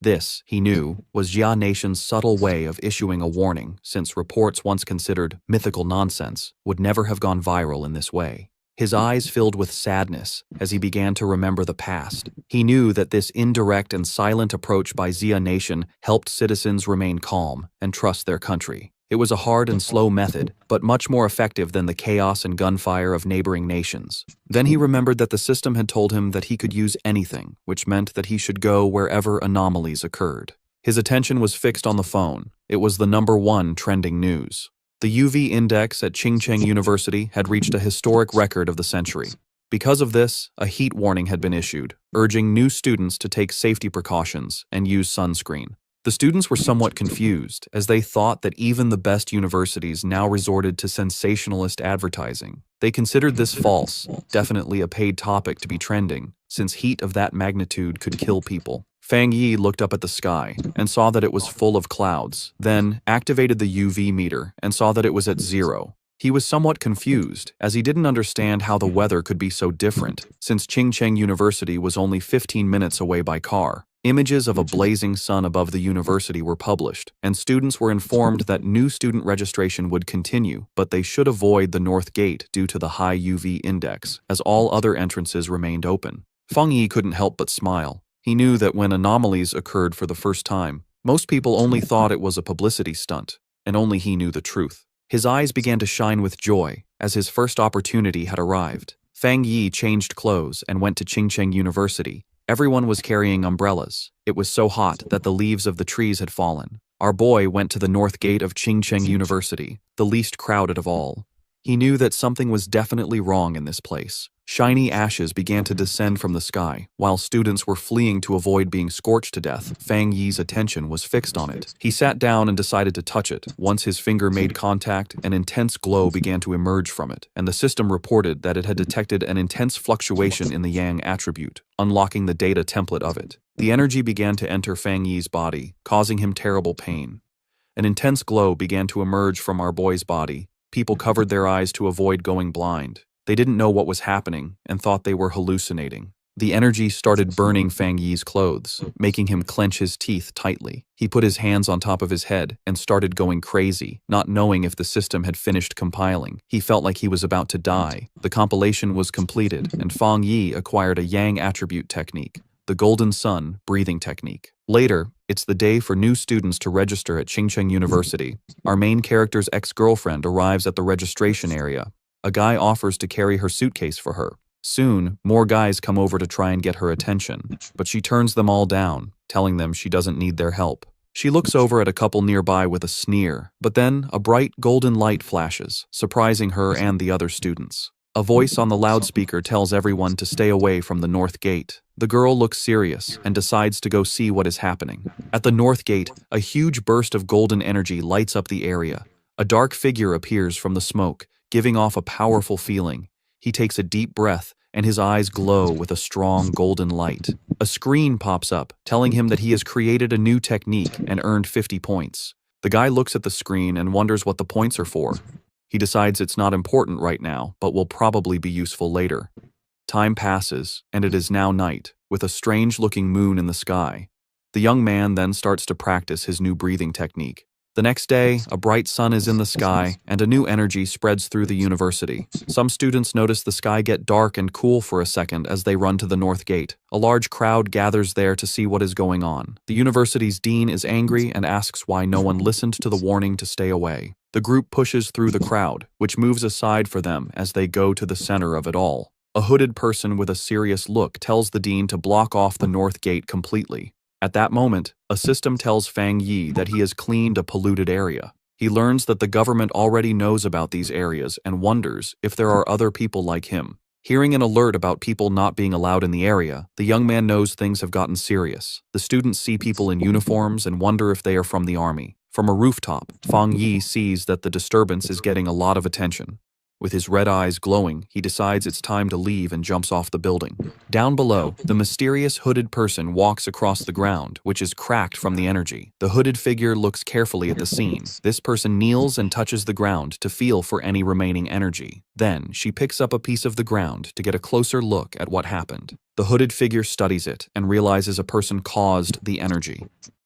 This, he knew, was Jia Nation's subtle way of issuing a warning, since reports once considered mythical nonsense would never have gone viral in this way. His eyes filled with sadness as he began to remember the past. He knew that this indirect and silent approach by Jia Nation helped citizens remain calm and trust their country. It was a hard and slow method, but much more effective than the chaos and gunfire of neighboring nations. Then he remembered that the system had told him that he could use anything, which meant that he should go wherever anomalies occurred. His attention was fixed on the phone. It was the #1 trending news. The UV index at Qingcheng University had reached a historic record of the century. Because of this, a heat warning had been issued, urging new students to take safety precautions and use sunscreen. The students were somewhat confused, as they thought that even the best universities now resorted to sensationalist advertising. They considered this false, definitely a paid topic to be trending, since heat of that magnitude could kill people. Fang Yi looked up at the sky and saw that it was full of clouds, then activated the UV meter and saw that it was at 0. He was somewhat confused, as he didn't understand how the weather could be so different, since Qingcheng University was only 15 minutes away by car. Images of a blazing sun above the university were published, and students were informed that new student registration would continue, but they should avoid the North Gate due to the high UV index, as all other entrances remained open. Fang Yi couldn't help but smile. He knew that when anomalies occurred for the first time, most people only thought it was a publicity stunt, and only he knew the truth. His eyes began to shine with joy, as his first opportunity had arrived. Fang Yi changed clothes and went to Qingcheng University. Everyone was carrying umbrellas. It was so hot that the leaves of the trees had fallen. Our boy went to the North Gate of Qingcheng University, the least crowded of all. He knew that something was definitely wrong in this place. Shiny ashes began to descend from the sky. While students were fleeing to avoid being scorched to death, Fang Yi's attention was fixed on it. He sat down and decided to touch it. Once his finger made contact, an intense glow began to emerge from it, and the system reported that it had detected an intense fluctuation in the Yang attribute, unlocking the data template of it. The energy began to enter Fang Yi's body, causing him terrible pain. An intense glow began to emerge from our boy's body. People covered their eyes to avoid going blind. They didn't know what was happening and thought they were hallucinating. The energy started burning Fang Yi's clothes, making him clench his teeth tightly. He put his hands on top of his head and started going crazy, not knowing if the system had finished compiling. He felt like he was about to die. The compilation was completed, and Fang Yi acquired a Yang attribute technique, the Golden Sun breathing technique. Later, it's the day for new students to register at Qingcheng University. Our main character's ex-girlfriend arrives at the registration area. A guy offers to carry her suitcase for her. Soon, more guys come over to try and get her attention, but she turns them all down, telling them she doesn't need their help. She looks over at a couple nearby with a sneer, but then a bright golden light flashes, surprising her and the other students. A voice on the loudspeaker tells everyone to stay away from the North Gate. The girl looks serious and decides to go see what is happening. At the North Gate, a huge burst of golden energy lights up the area. A dark figure appears from the smoke, giving off a powerful feeling. He takes a deep breath, and his eyes glow with a strong golden light. A screen pops up, telling him that he has created a new technique and earned 50 points. The guy looks at the screen and wonders what the points are for. He decides it's not important right now, but will probably be useful later. Time passes, and it is now night, with a strange-looking moon in the sky. The young man then starts to practice his new breathing technique. The next day, a bright sun is in the sky, and a new energy spreads through the university. Some students notice the sky get dark and cool for a second as they run to the North Gate. A large crowd gathers there to see what is going on. The university's dean is angry and asks why no one listened to the warning to stay away. The group pushes through the crowd, which moves aside for them as they go to the center of it all. A hooded person with a serious look tells the dean to block off the North Gate completely. At that moment, a system tells Fang Yi that he has cleaned a polluted area. He learns that the government already knows about these areas and wonders if there are other people like him. Hearing an alert about people not being allowed in the area, the young man knows things have gotten serious. The students see people in uniforms and wonder if they are from the army. From a rooftop, Fang Yi sees that the disturbance is getting a lot of attention. With his red eyes glowing, he decides it's time to leave and jumps off the building. Down below, the mysterious hooded person walks across the ground, which is cracked from the energy. The hooded figure looks carefully at the scene. This person kneels and touches the ground to feel for any remaining energy. Then, she picks up a piece of the ground to get a closer look at what happened. The hooded figure studies it and realizes a person caused the energy.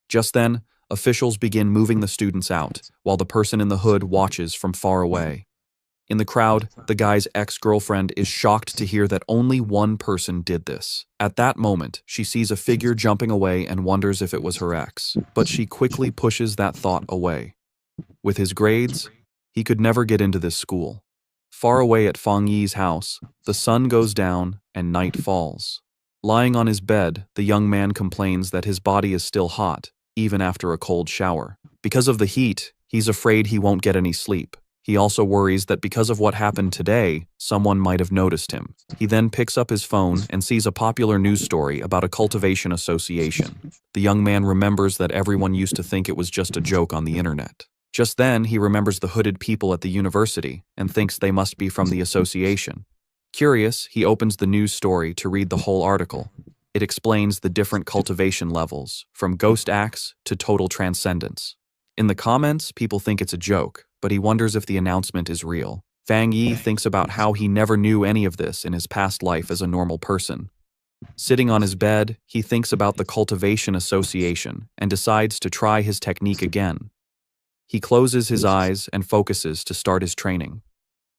Just then, officials begin moving the students out, while the person in the hood watches from far away. In the crowd, the guy's ex-girlfriend is shocked to hear that only one person did this. At that moment, she sees a figure jumping away and wonders if it was her ex, but she quickly pushes that thought away. With his grades, he could never get into this school. Far away at Fang Yi's house, the sun goes down and night falls. Lying on his bed, the young man complains that his body is still hot, even after a cold shower. Because of the heat, he's afraid he won't get any sleep. He also worries that because of what happened today, someone might have noticed him. He then picks up his phone and sees a popular news story about a cultivation association. The young man remembers that everyone used to think it was just a joke on the internet. Just then, he remembers the hooded people at the university and thinks they must be from the association. Curious, he opens the news story to read the whole article. It explains the different cultivation levels, from ghost acts to total transcendence. In the comments, people think it's a joke, but he wonders if the announcement is real. Fang Yi thinks about how he never knew any of this in his past life as a normal person. Sitting on his bed, he thinks about the Cultivation Association and decides to try his technique again. He closes his eyes and focuses to start his training.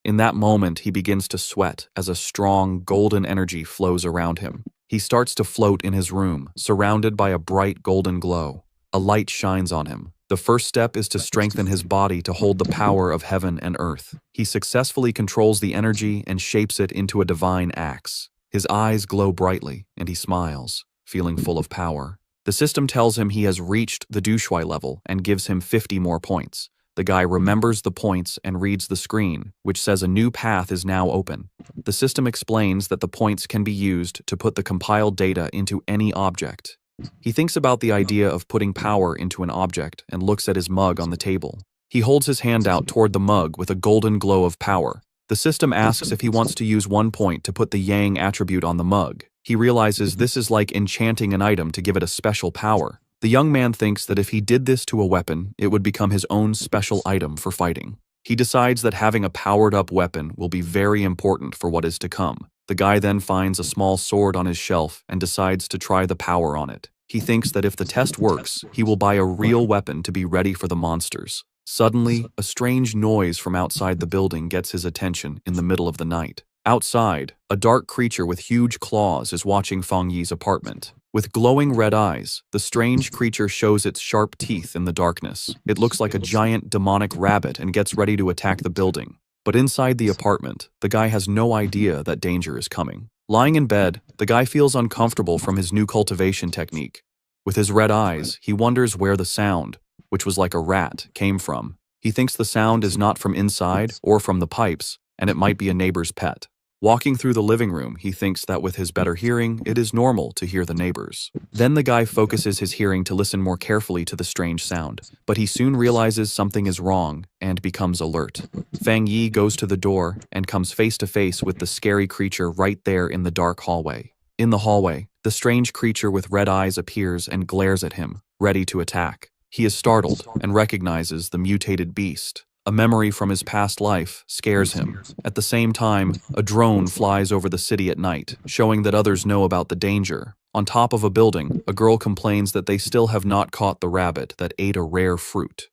In that moment, he begins to sweat as a strong, golden energy flows around him. He starts to float in his room, surrounded by a bright golden glow. A light shines on him. The first step is to strengthen his body to hold the power of heaven and earth. He successfully controls the energy and shapes it into a divine axe. His eyes glow brightly, and he smiles, feeling full of power. The system tells him he has reached the Dushui level and gives him 50 more points. The guy remembers the points and reads the screen, which says a new path is now open. The system explains that the points can be used to put the compiled data into any object. He thinks about the idea of putting power into an object and looks at his mug on the table. He holds his hand out toward the mug with a golden glow of power. The system asks if he wants to use 1 point to put the Yang attribute on the mug. He realizes this is like enchanting an item to give it a special power. The young man thinks that if he did this to a weapon, it would become his own special item for fighting. He decides that having a powered-up weapon will be very important for what is to come. The guy then finds a small sword on his shelf and decides to try the power on it. He thinks that if the test works, he will buy a real weapon to be ready for the monsters. Suddenly, a strange noise from outside the building gets his attention in the middle of the night. Outside, a dark creature with huge claws is watching Fang Yi's apartment. With glowing red eyes, the strange creature shows its sharp teeth in the darkness. It looks like a giant demonic rabbit and gets ready to attack the building. But inside the apartment, the guy has no idea that danger is coming. Lying in bed, the guy feels uncomfortable from his new cultivation technique. With his red eyes, he wonders where the sound, which was like a rat, came from. He thinks the sound is not from inside or from the pipes, and it might be a neighbor's pet. Walking through the living room, he thinks that with his better hearing, it is normal to hear the neighbors. Then the guy focuses his hearing to listen more carefully to the strange sound, but he soon realizes something is wrong and becomes alert. Fang Yi goes to the door and comes face to face with the scary creature right there in the dark hallway. In the hallway, the strange creature with red eyes appears and glares at him, ready to attack. He is startled and recognizes the mutated beast. A memory from his past life scares him. At the same time, a drone flies over the city at night, showing that others know about the danger. On top of a building, a girl complains that they still have not caught the rabbit that ate a rare fruit.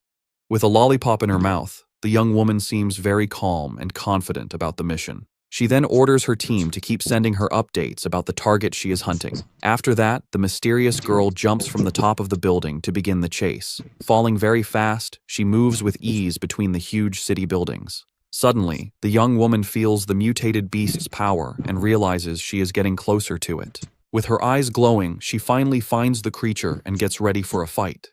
With a lollipop in her mouth, the young woman seems very calm and confident about the mission. She then orders her team to keep sending her updates about the target she is hunting. After that, the mysterious girl jumps from the top of the building to begin the chase. Falling very fast, she moves with ease between the huge city buildings. Suddenly, the young woman feels the mutated beast's power and realizes she is getting closer to it. With her eyes glowing, she finally finds the creature and gets ready for a fight.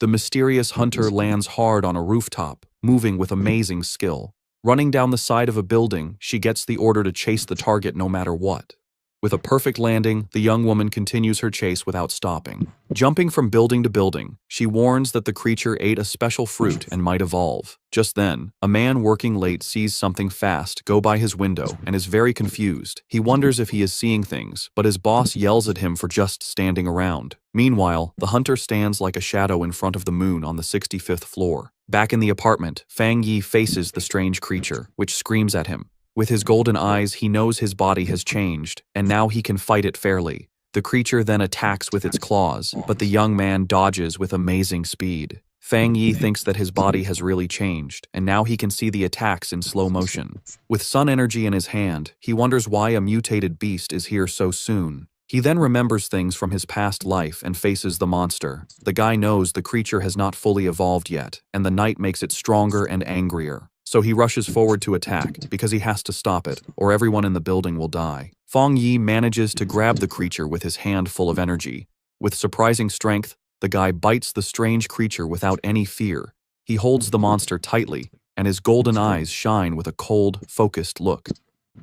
The mysterious hunter lands hard on a rooftop, moving with amazing skill. Running down the side of a building, she gets the order to chase the target no matter what. With a perfect landing, the young woman continues her chase without stopping. Jumping from building to building, she warns that the creature ate a special fruit and might evolve. Just then, a man working late sees something fast go by his window and is very confused. He wonders if he is seeing things, but his boss yells at him for just standing around. Meanwhile, the hunter stands like a shadow in front of the moon on the 65th floor. Back in the apartment, Fang Yi faces the strange creature, which screams at him. With his golden eyes, he knows his body has changed, and now he can fight it fairly. The creature then attacks with its claws, but the young man dodges with amazing speed. Fang Yi thinks that his body has really changed, and now he can see the attacks in slow motion. With sun energy in his hand, he wonders why a mutated beast is here so soon. He then remembers things from his past life and faces the monster. The guy knows the creature has not fully evolved yet, and the night makes it stronger and angrier. So he rushes forward to attack, because he has to stop it, or everyone in the building will die. Fang Yi manages to grab the creature with his hand full of energy. With surprising strength, the guy bites the strange creature without any fear. He holds the monster tightly, and his golden eyes shine with a cold, focused look.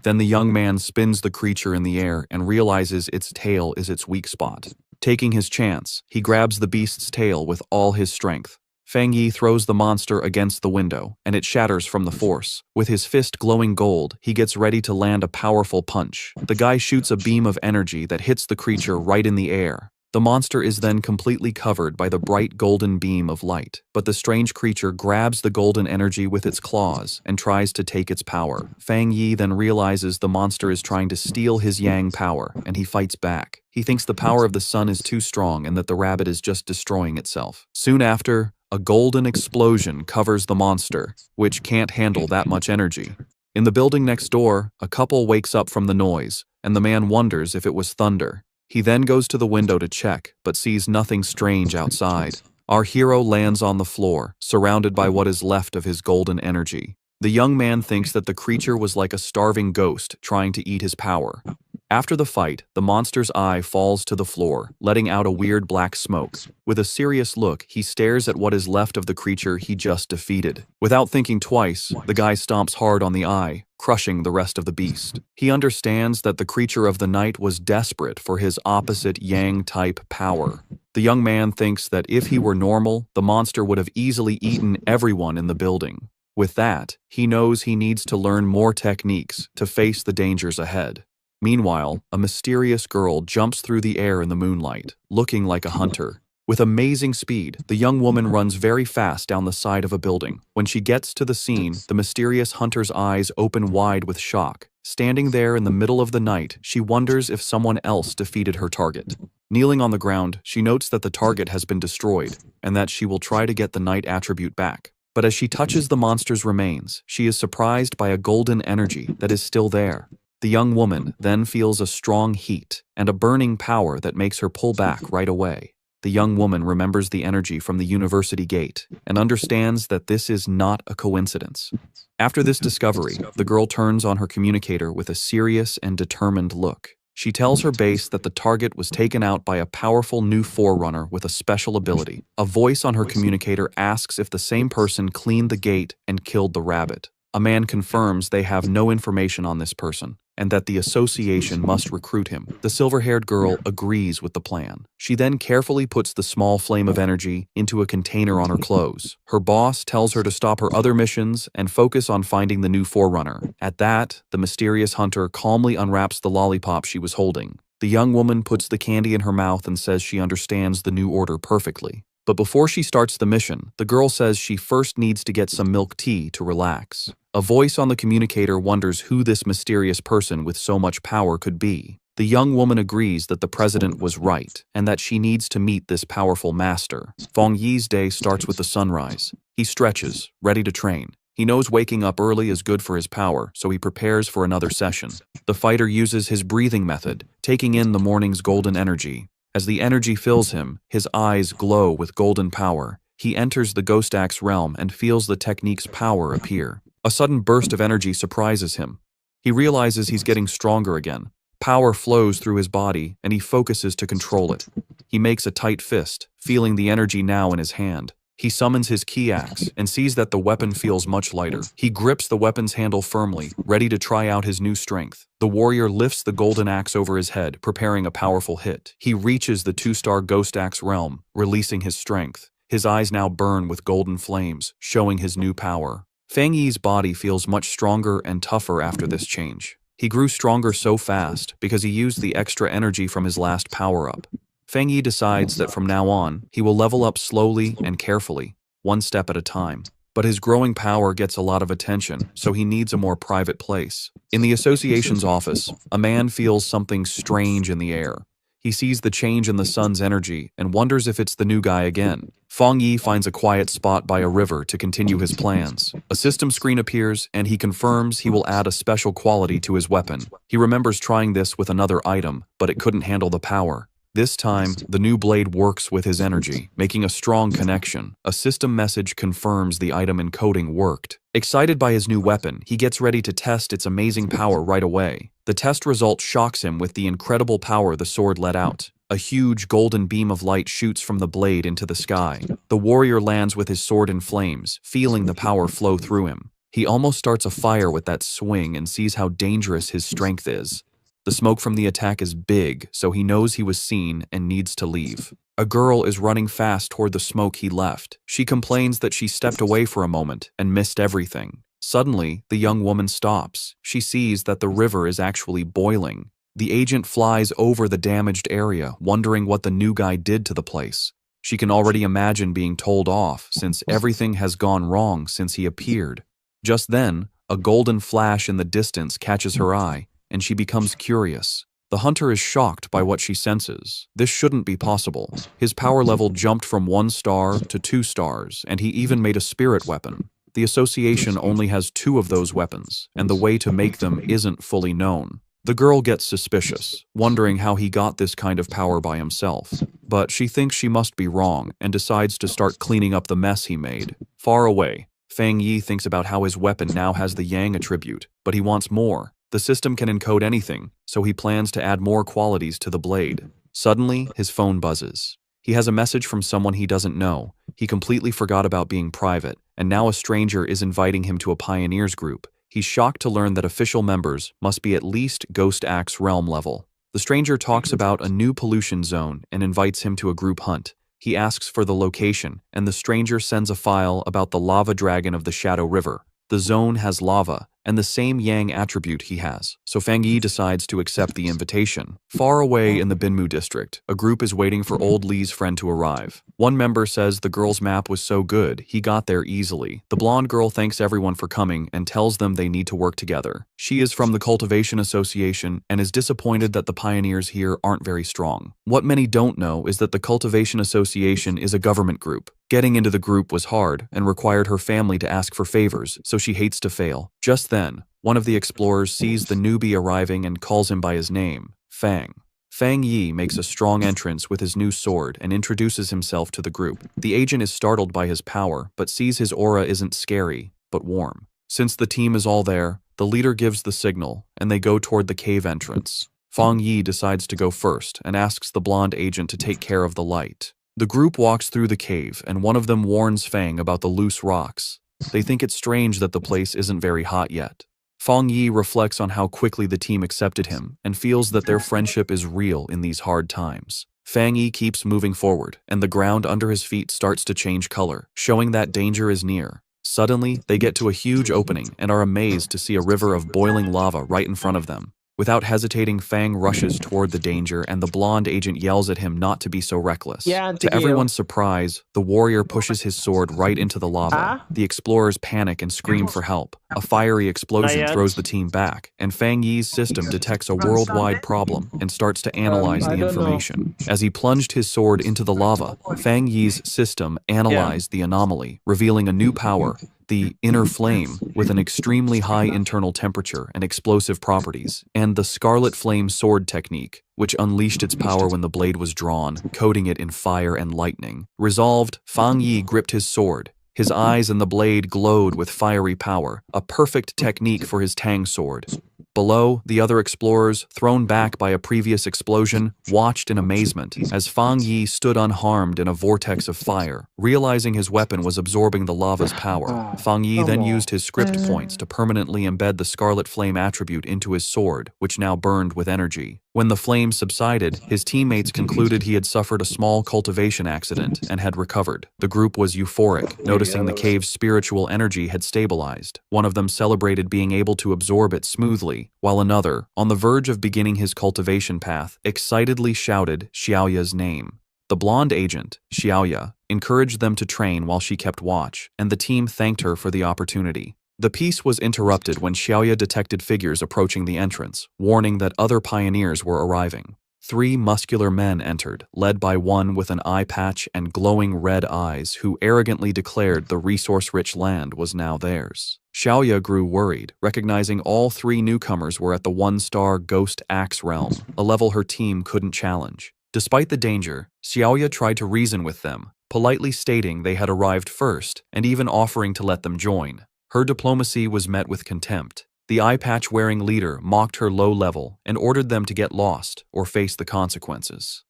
Then the young man spins the creature in the air and realizes its tail is its weak spot. Taking his chance, he grabs the beast's tail with all his strength. Fang Yi throws the monster against the window, and it shatters from the force. With his fist glowing gold, he gets ready to land a powerful punch. The guy shoots a beam of energy that hits the creature right in the air. The monster is then completely covered by the bright golden beam of light, but the strange creature grabs the golden energy with its claws and tries to take its power. Fang Yi then realizes the monster is trying to steal his yang power, and he fights back. He thinks the power of the sun is too strong and that the rabbit is just destroying itself. Soon after, a golden explosion covers the monster, which can't handle that much energy. In the building next door, a couple wakes up from the noise, and the man wonders if it was thunder. He then goes to the window to check, but sees nothing strange outside. Our hero lands on the floor, surrounded by what is left of his golden energy. The young man thinks that the creature was like a starving ghost trying to eat his power. After the fight, the monster's eye falls to the floor, letting out a weird black smoke. With a serious look, he stares at what is left of the creature he just defeated. Without thinking twice, the guy stomps hard on the eye, crushing the rest of the beast. He understands that the creature of the night was desperate for his opposite Yang-type power. The young man thinks that if he were normal, the monster would have easily eaten everyone in the building. With that, he knows he needs to learn more techniques to face the dangers ahead. Meanwhile, a mysterious girl jumps through the air in the moonlight, looking like a hunter. With amazing speed, the young woman runs very fast down the side of a building. When she gets to the scene, the mysterious hunter's eyes open wide with shock. Standing there in the middle of the night, she wonders if someone else defeated her target. Kneeling on the ground, she notes that the target has been destroyed, and that she will try to get the night attribute back. But as she touches the monster's remains, she is surprised by a golden energy that is still there. The young woman then feels a strong heat and a burning power that makes her pull back right away. The young woman remembers the energy from the university gate and understands that this is not a coincidence. After this discovery, the girl turns on her communicator with a serious and determined look. She tells her base that the target was taken out by a powerful new Forerunner with a special ability. A voice on her communicator asks if the same person cleaned the gate and killed the rabbit. A man confirms they have no information on this person, and that the association must recruit him. The silver-haired girl agrees with the plan. She then carefully puts the small flame of energy into a container on her clothes. Her boss tells her to stop her other missions and focus on finding the new Forerunner. At that, the mysterious hunter calmly unwraps the lollipop she was holding. The young woman puts the candy in her mouth and says she understands the new order perfectly. But before she starts the mission, the girl says she first needs to get some milk tea to relax. A voice on the communicator wonders who this mysterious person with so much power could be. The young woman agrees that the president was right, and that she needs to meet this powerful master. Feng Yi's day starts with the sunrise. He stretches, ready to train. He knows waking up early is good for his power, so he prepares for another session. The fighter uses his breathing method, taking in the morning's golden energy. As the energy fills him, his eyes glow with golden power. He enters the Ghost Axe realm and feels the technique's power appear. A sudden burst of energy surprises him. He realizes he's getting stronger again. Power flows through his body, and he focuses to control it. He makes a tight fist, feeling the energy now in his hand. He summons his key axe and sees that the weapon feels much lighter. He grips the weapon's handle firmly, ready to try out his new strength. The warrior lifts the golden axe over his head, preparing a powerful hit. He reaches the 2-star Ghost Axe realm, releasing his strength. His eyes now burn with golden flames, showing his new power. Feng Yi's body feels much stronger and tougher after this change. He grew stronger so fast because he used the extra energy from his last power-up. Feng Yi decides that from now on, he will level up slowly and carefully, one step at a time. But his growing power gets a lot of attention, so he needs a more private place. In the association's office, a man feels something strange in the air. He sees the change in the sun's energy and wonders if it's the new guy again. Feng Yi finds a quiet spot by a river to continue his plans. A system screen appears, and he confirms he will add a special quality to his weapon. He remembers trying this with another item, but it couldn't handle the power. This time, the new blade works with his energy, making a strong connection. A system message confirms the item encoding worked. Excited by his new weapon, he gets ready to test its amazing power right away. The test result shocks him with the incredible power the sword let out. A huge golden beam of light shoots from the blade into the sky. The warrior lands with his sword in flames, feeling the power flow through him. He almost starts a fire with that swing and sees how dangerous his strength is. The smoke from the attack is big, so he knows he was seen and needs to leave. A girl is running fast toward the smoke he left. She complains that she stepped away for a moment and missed everything. Suddenly, the young woman stops. She sees that the river is actually boiling. The agent flies over the damaged area, wondering what the new guy did to the place. She can already imagine being told off, since everything has gone wrong since he appeared. Just then, a golden flash in the distance catches her eye, and she becomes curious. The hunter is shocked by what she senses. This shouldn't be possible. His power level jumped from 1 star to 2 stars, and he even made a spirit weapon. The association only has 2 of those weapons, and the way to make them isn't fully known. The girl gets suspicious, wondering how he got this kind of power by himself. But she thinks she must be wrong, and decides to start cleaning up the mess he made. Far away, Feng Yi thinks about how his weapon now has the Yang attribute, but he wants more. The system can encode anything, so he plans to add more qualities to the blade. Suddenly, his phone buzzes. He has a message from someone he doesn't know. He completely forgot about being private, and now a stranger is inviting him to a pioneers group. He's shocked to learn that official members must be at least Ghost Axe realm level. The stranger talks about a new pollution zone and invites him to a group hunt. He asks for the location, and the stranger sends a file about the lava dragon of the Shadow River. The zone has lava, and the same yang attribute he has, so Fang Yi decides to accept the invitation. Far away in the Binmu district, a group is waiting for old Li's friend to arrive. One member says the girl's map was so good, he got there easily. The blonde girl thanks everyone for coming and tells them they need to work together. She is from the Cultivation Association and is disappointed that the pioneers here aren't very strong. What many don't know is that the Cultivation Association is a government group. Getting into the group was hard and required her family to ask for favors, so she hates to fail. Just then, one of the explorers sees the newbie arriving and calls him by his name, Fang. Fang Yi makes a strong entrance with his new sword and introduces himself to the group. The agent is startled by his power, but sees his aura isn't scary, but warm. Since the team is all there, the leader gives the signal, and they go toward the cave entrance. Fang Yi decides to go first and asks the blonde agent to take care of the light. The group walks through the cave, and one of them warns Fang about the loose rocks. They think it's strange that the place isn't very hot yet. Fang Yi reflects on how quickly the team accepted him and feels that their friendship is real in these hard times. Fang Yi keeps moving forward, and the ground under his feet starts to change color, showing that danger is near. Suddenly, they get to a huge opening and are amazed to see a river of boiling lava right in front of them. Without hesitating, Fang rushes toward the danger, and the blonde agent yells at him not to be so reckless. To everyone's surprise, the warrior pushes his sword right into the lava. The explorers panic and scream for help. A fiery explosion throws the team back, and Fang Yi's system detects a worldwide problem and starts to analyze the information. As he plunged his sword into the lava, Fang Yi's system analyzed the anomaly, revealing a new power, the inner flame, with an extremely high internal temperature and explosive properties, and the Scarlet Flame sword technique, which unleashed its power when the blade was drawn, coating it in fire and lightning. Resolved, Fang Yi gripped his sword. His eyes and the blade glowed with fiery power, a perfect technique for his Tang sword. Below, the other explorers, thrown back by a previous explosion, watched in amazement as Fang Yi stood unharmed in a vortex of fire. Realizing his weapon was absorbing the lava's power, Fang Yi then used his script points to permanently embed the Scarlet Flame attribute into his sword, which now burned with energy. When the flame subsided, his teammates concluded he had suffered a small cultivation accident and had recovered. The group was euphoric, noticing the cave's spiritual energy had stabilized. One of them celebrated being able to absorb it smoothly, while another, on the verge of beginning his cultivation path, excitedly shouted Xiaoya's name. The blonde agent, Xiaoya, encouraged them to train while she kept watch, and the team thanked her for the opportunity. The peace was interrupted when Xiaoya detected figures approaching the entrance, warning that other pioneers were arriving. 3 muscular men entered, led by one with an eye patch and glowing red eyes who arrogantly declared the resource-rich land was now theirs. Xiaoya grew worried, recognizing all 3 newcomers were at the 1-star Ghost Axe realm, a level her team couldn't challenge. Despite the danger, Xiaoya tried to reason with them, politely stating they had arrived first and even offering to let them join. Her diplomacy was met with contempt. The eye-patch-wearing leader mocked her low level and ordered them to get lost or face the consequences.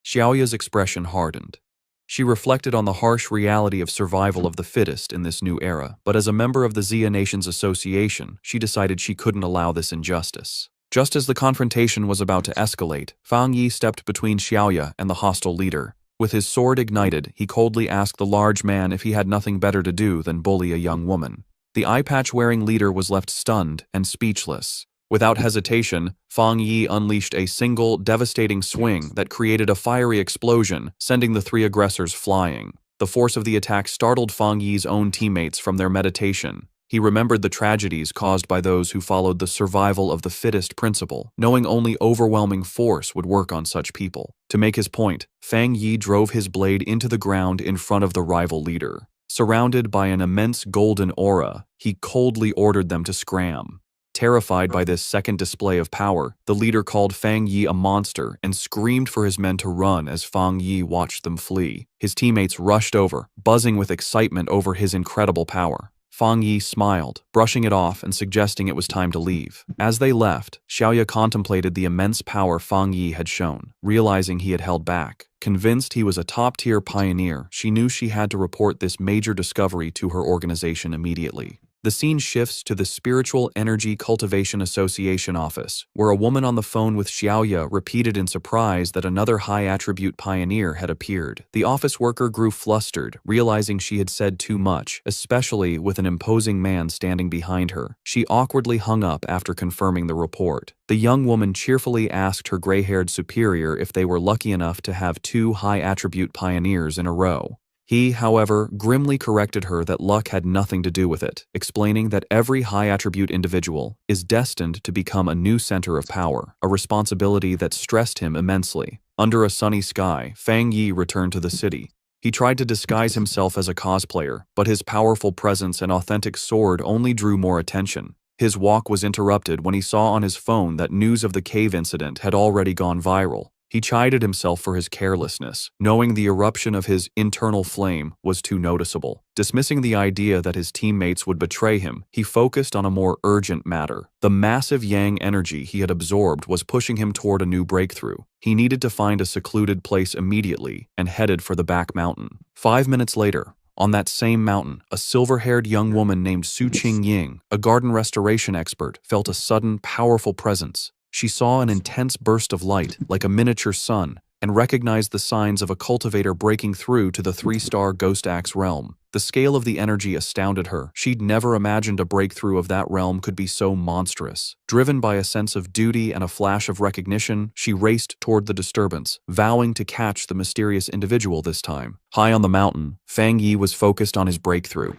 Xiaoya's expression hardened. She reflected on the harsh reality of survival of the fittest in this new era, but as a member of the Xia Nations Association, she decided she couldn't allow this injustice. Just as the confrontation was about to escalate, Fang Yi stepped between Xiaoya and the hostile leader. With his sword ignited, he coldly asked the large man if he had nothing better to do than bully a young woman. The eye-patch-wearing leader was left stunned and speechless. Without hesitation, Fang Yi unleashed a single, devastating swing that created a fiery explosion, sending the 3 aggressors flying. The force of the attack startled Fang Yi's own teammates from their meditation. He remembered the tragedies caused by those who followed the survival of the fittest principle, knowing only overwhelming force would work on such people. To make his point, Fang Yi drove his blade into the ground in front of the rival leader. Surrounded by an immense golden aura, he coldly ordered them to scram. Terrified by this second display of power, the leader called Fang Yi a monster and screamed for his men to run as Fang Yi watched them flee. His teammates rushed over, buzzing with excitement over his incredible power. Fang Yi smiled, brushing it off and suggesting it was time to leave. As they left, Xiaoya contemplated the immense power Fang Yi had shown, realizing he had held back. Convinced he was a top-tier pioneer, she knew she had to report this major discovery to her organization immediately. The scene shifts to the Spiritual Energy Cultivation Association office, where a woman on the phone with Xiaoya repeated in surprise that another high-attribute pioneer had appeared. The office worker grew flustered, realizing she had said too much, especially with an imposing man standing behind her. She awkwardly hung up after confirming the report. The young woman cheerfully asked her gray-haired superior if they were lucky enough to have 2 high-attribute pioneers in a row. He, however, grimly corrected her that luck had nothing to do with it, explaining that every high-attribute individual is destined to become a new center of power, a responsibility that stressed him immensely. Under a sunny sky, Fang Yi returned to the city. He tried to disguise himself as a cosplayer, but his powerful presence and authentic sword only drew more attention. His walk was interrupted when he saw on his phone that news of the cave incident had already gone viral. He chided himself for his carelessness, knowing the eruption of his internal flame was too noticeable. Dismissing the idea that his teammates would betray him, he focused on a more urgent matter. The massive yang energy he had absorbed was pushing him toward a new breakthrough. He needed to find a secluded place immediately and headed for the back mountain. 5 minutes later, on that same mountain, a silver-haired young woman named Su Qingying, a garden restoration expert, felt a sudden, powerful presence. She saw an intense burst of light, like a miniature sun, and recognized the signs of a cultivator breaking through to the 3-star Ghost Axe realm. The scale of the energy astounded her. She'd never imagined a breakthrough of that realm could be so monstrous. Driven by a sense of duty and a flash of recognition, she raced toward the disturbance, vowing to catch the mysterious individual this time. High on the mountain, Fang Yi was focused on his breakthrough.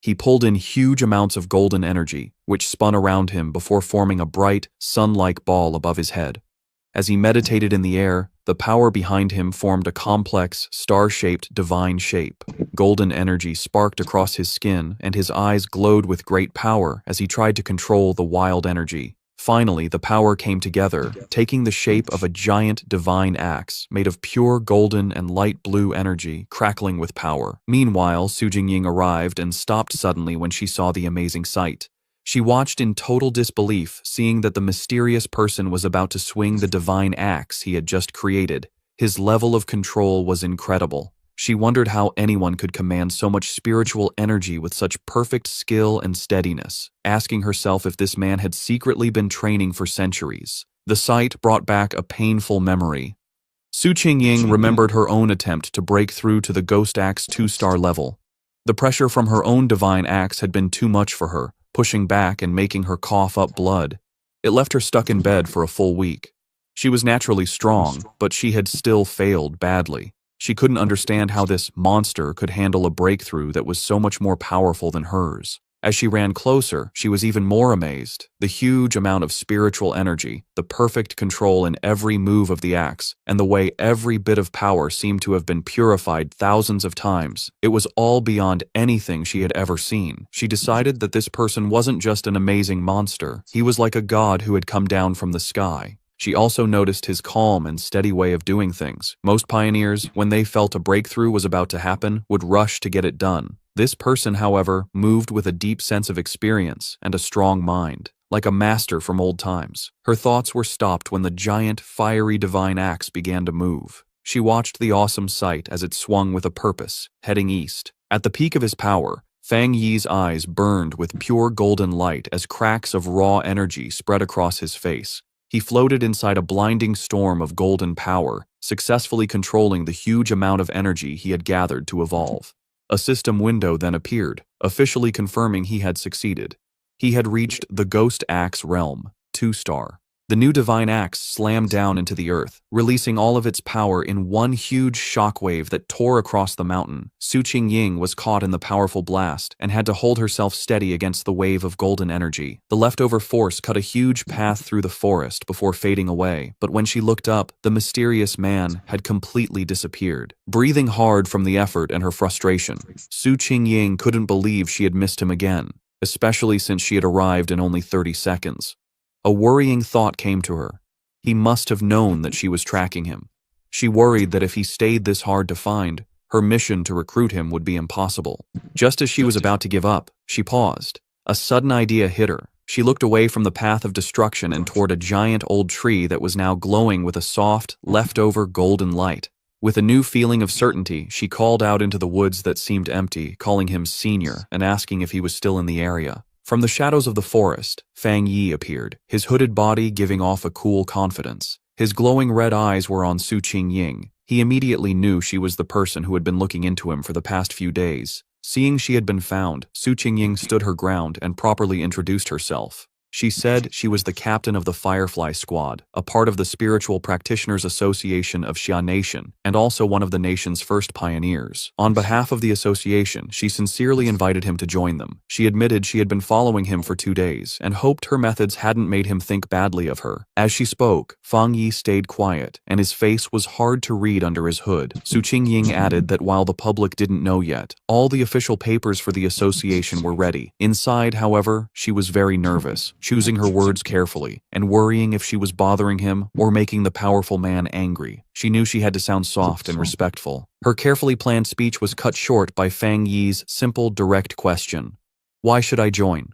He pulled in huge amounts of golden energy, which spun around him before forming a bright, sun-like ball above his head. As he meditated in the air, the power behind him formed a complex, star-shaped divine shape. Golden energy sparked across his skin, and his eyes glowed with great power as he tried to control the wild energy. Finally, the power came together, taking the shape of a giant divine axe made of pure golden and light blue energy, crackling with power. Meanwhile, Su Jingying arrived and stopped suddenly when she saw the amazing sight. She watched in total disbelief, seeing that the mysterious person was about to swing the divine axe he had just created. His level of control was incredible. She wondered how anyone could command so much spiritual energy with such perfect skill and steadiness, asking herself if this man had secretly been training for centuries. The sight brought back a painful memory. Su Qingying remembered her own attempt to break through to the Ghost Axe 2-star level. The pressure from her own divine axe had been too much for her, pushing back and making her cough up blood. It left her stuck in bed for a full week. She was naturally strong, but she had still failed badly. She couldn't understand how this monster could handle a breakthrough that was so much more powerful than hers. As she ran closer, she was even more amazed. The huge amount of spiritual energy, the perfect control in every move of the axe, and the way every bit of power seemed to have been purified thousands of times. It was all beyond anything she had ever seen. She decided that this person wasn't just an amazing monster. He was like a god who had come down from the sky. She also noticed his calm and steady way of doing things. Most pioneers, when they felt a breakthrough was about to happen, would rush to get it done. This person, however, moved with a deep sense of experience and a strong mind, like a master from old times. Her thoughts were stopped when the giant, fiery divine axe began to move. She watched the awesome sight as it swung with a purpose, heading east. At the peak of his power, Fang Yi's eyes burned with pure golden light as cracks of raw energy spread across his face. He floated inside a blinding storm of golden power, successfully controlling the huge amount of energy he had gathered to evolve. A system window then appeared, officially confirming he had succeeded. He had reached the Ghost Axe realm, 2-star. The new divine axe slammed down into the earth, releasing all of its power in one huge shockwave that tore across the mountain. Su Qingying was caught in the powerful blast and had to hold herself steady against the wave of golden energy. The leftover force cut a huge path through the forest before fading away, but when she looked up, the mysterious man had completely disappeared. Breathing hard from the effort and her frustration, Su Qingying couldn't believe she had missed him again, especially since she had arrived in only 30 seconds. A worrying thought came to her. He must have known that she was tracking him. She worried that if he stayed this hard to find, her mission to recruit him would be impossible. Just as she was about to give up, she paused. A sudden idea hit her. She looked away from the path of destruction and toward a giant old tree that was now glowing with a soft, leftover golden light. With a new feeling of certainty, she called out into the woods that seemed empty, calling him Senior and asking if he was still in the area. From the shadows of the forest, Fang Yi appeared, his hooded body giving off a cool confidence. His glowing red eyes were on Su Qingying. He immediately knew she was the person who had been looking into him for the past few days. Seeing she had been found, Su Qingying stood her ground and properly introduced herself. She said she was the captain of the Firefly Squad, a part of the Spiritual Practitioners Association of Xia Nation, and also one of the nation's first pioneers. On behalf of the association, she sincerely invited him to join them. She admitted she had been following him for 2 days, and hoped her methods hadn't made him think badly of her. As she spoke, Fang Yi stayed quiet, and his face was hard to read under his hood. Su Qingying added that while the public didn't know yet, all the official papers for the association were ready. Inside, however, she was very nervous, choosing her words carefully, and worrying if she was bothering him or making the powerful man angry. She knew she had to sound soft and respectful. Her carefully planned speech was cut short by Fang Yi's simple, direct question. Why should I join?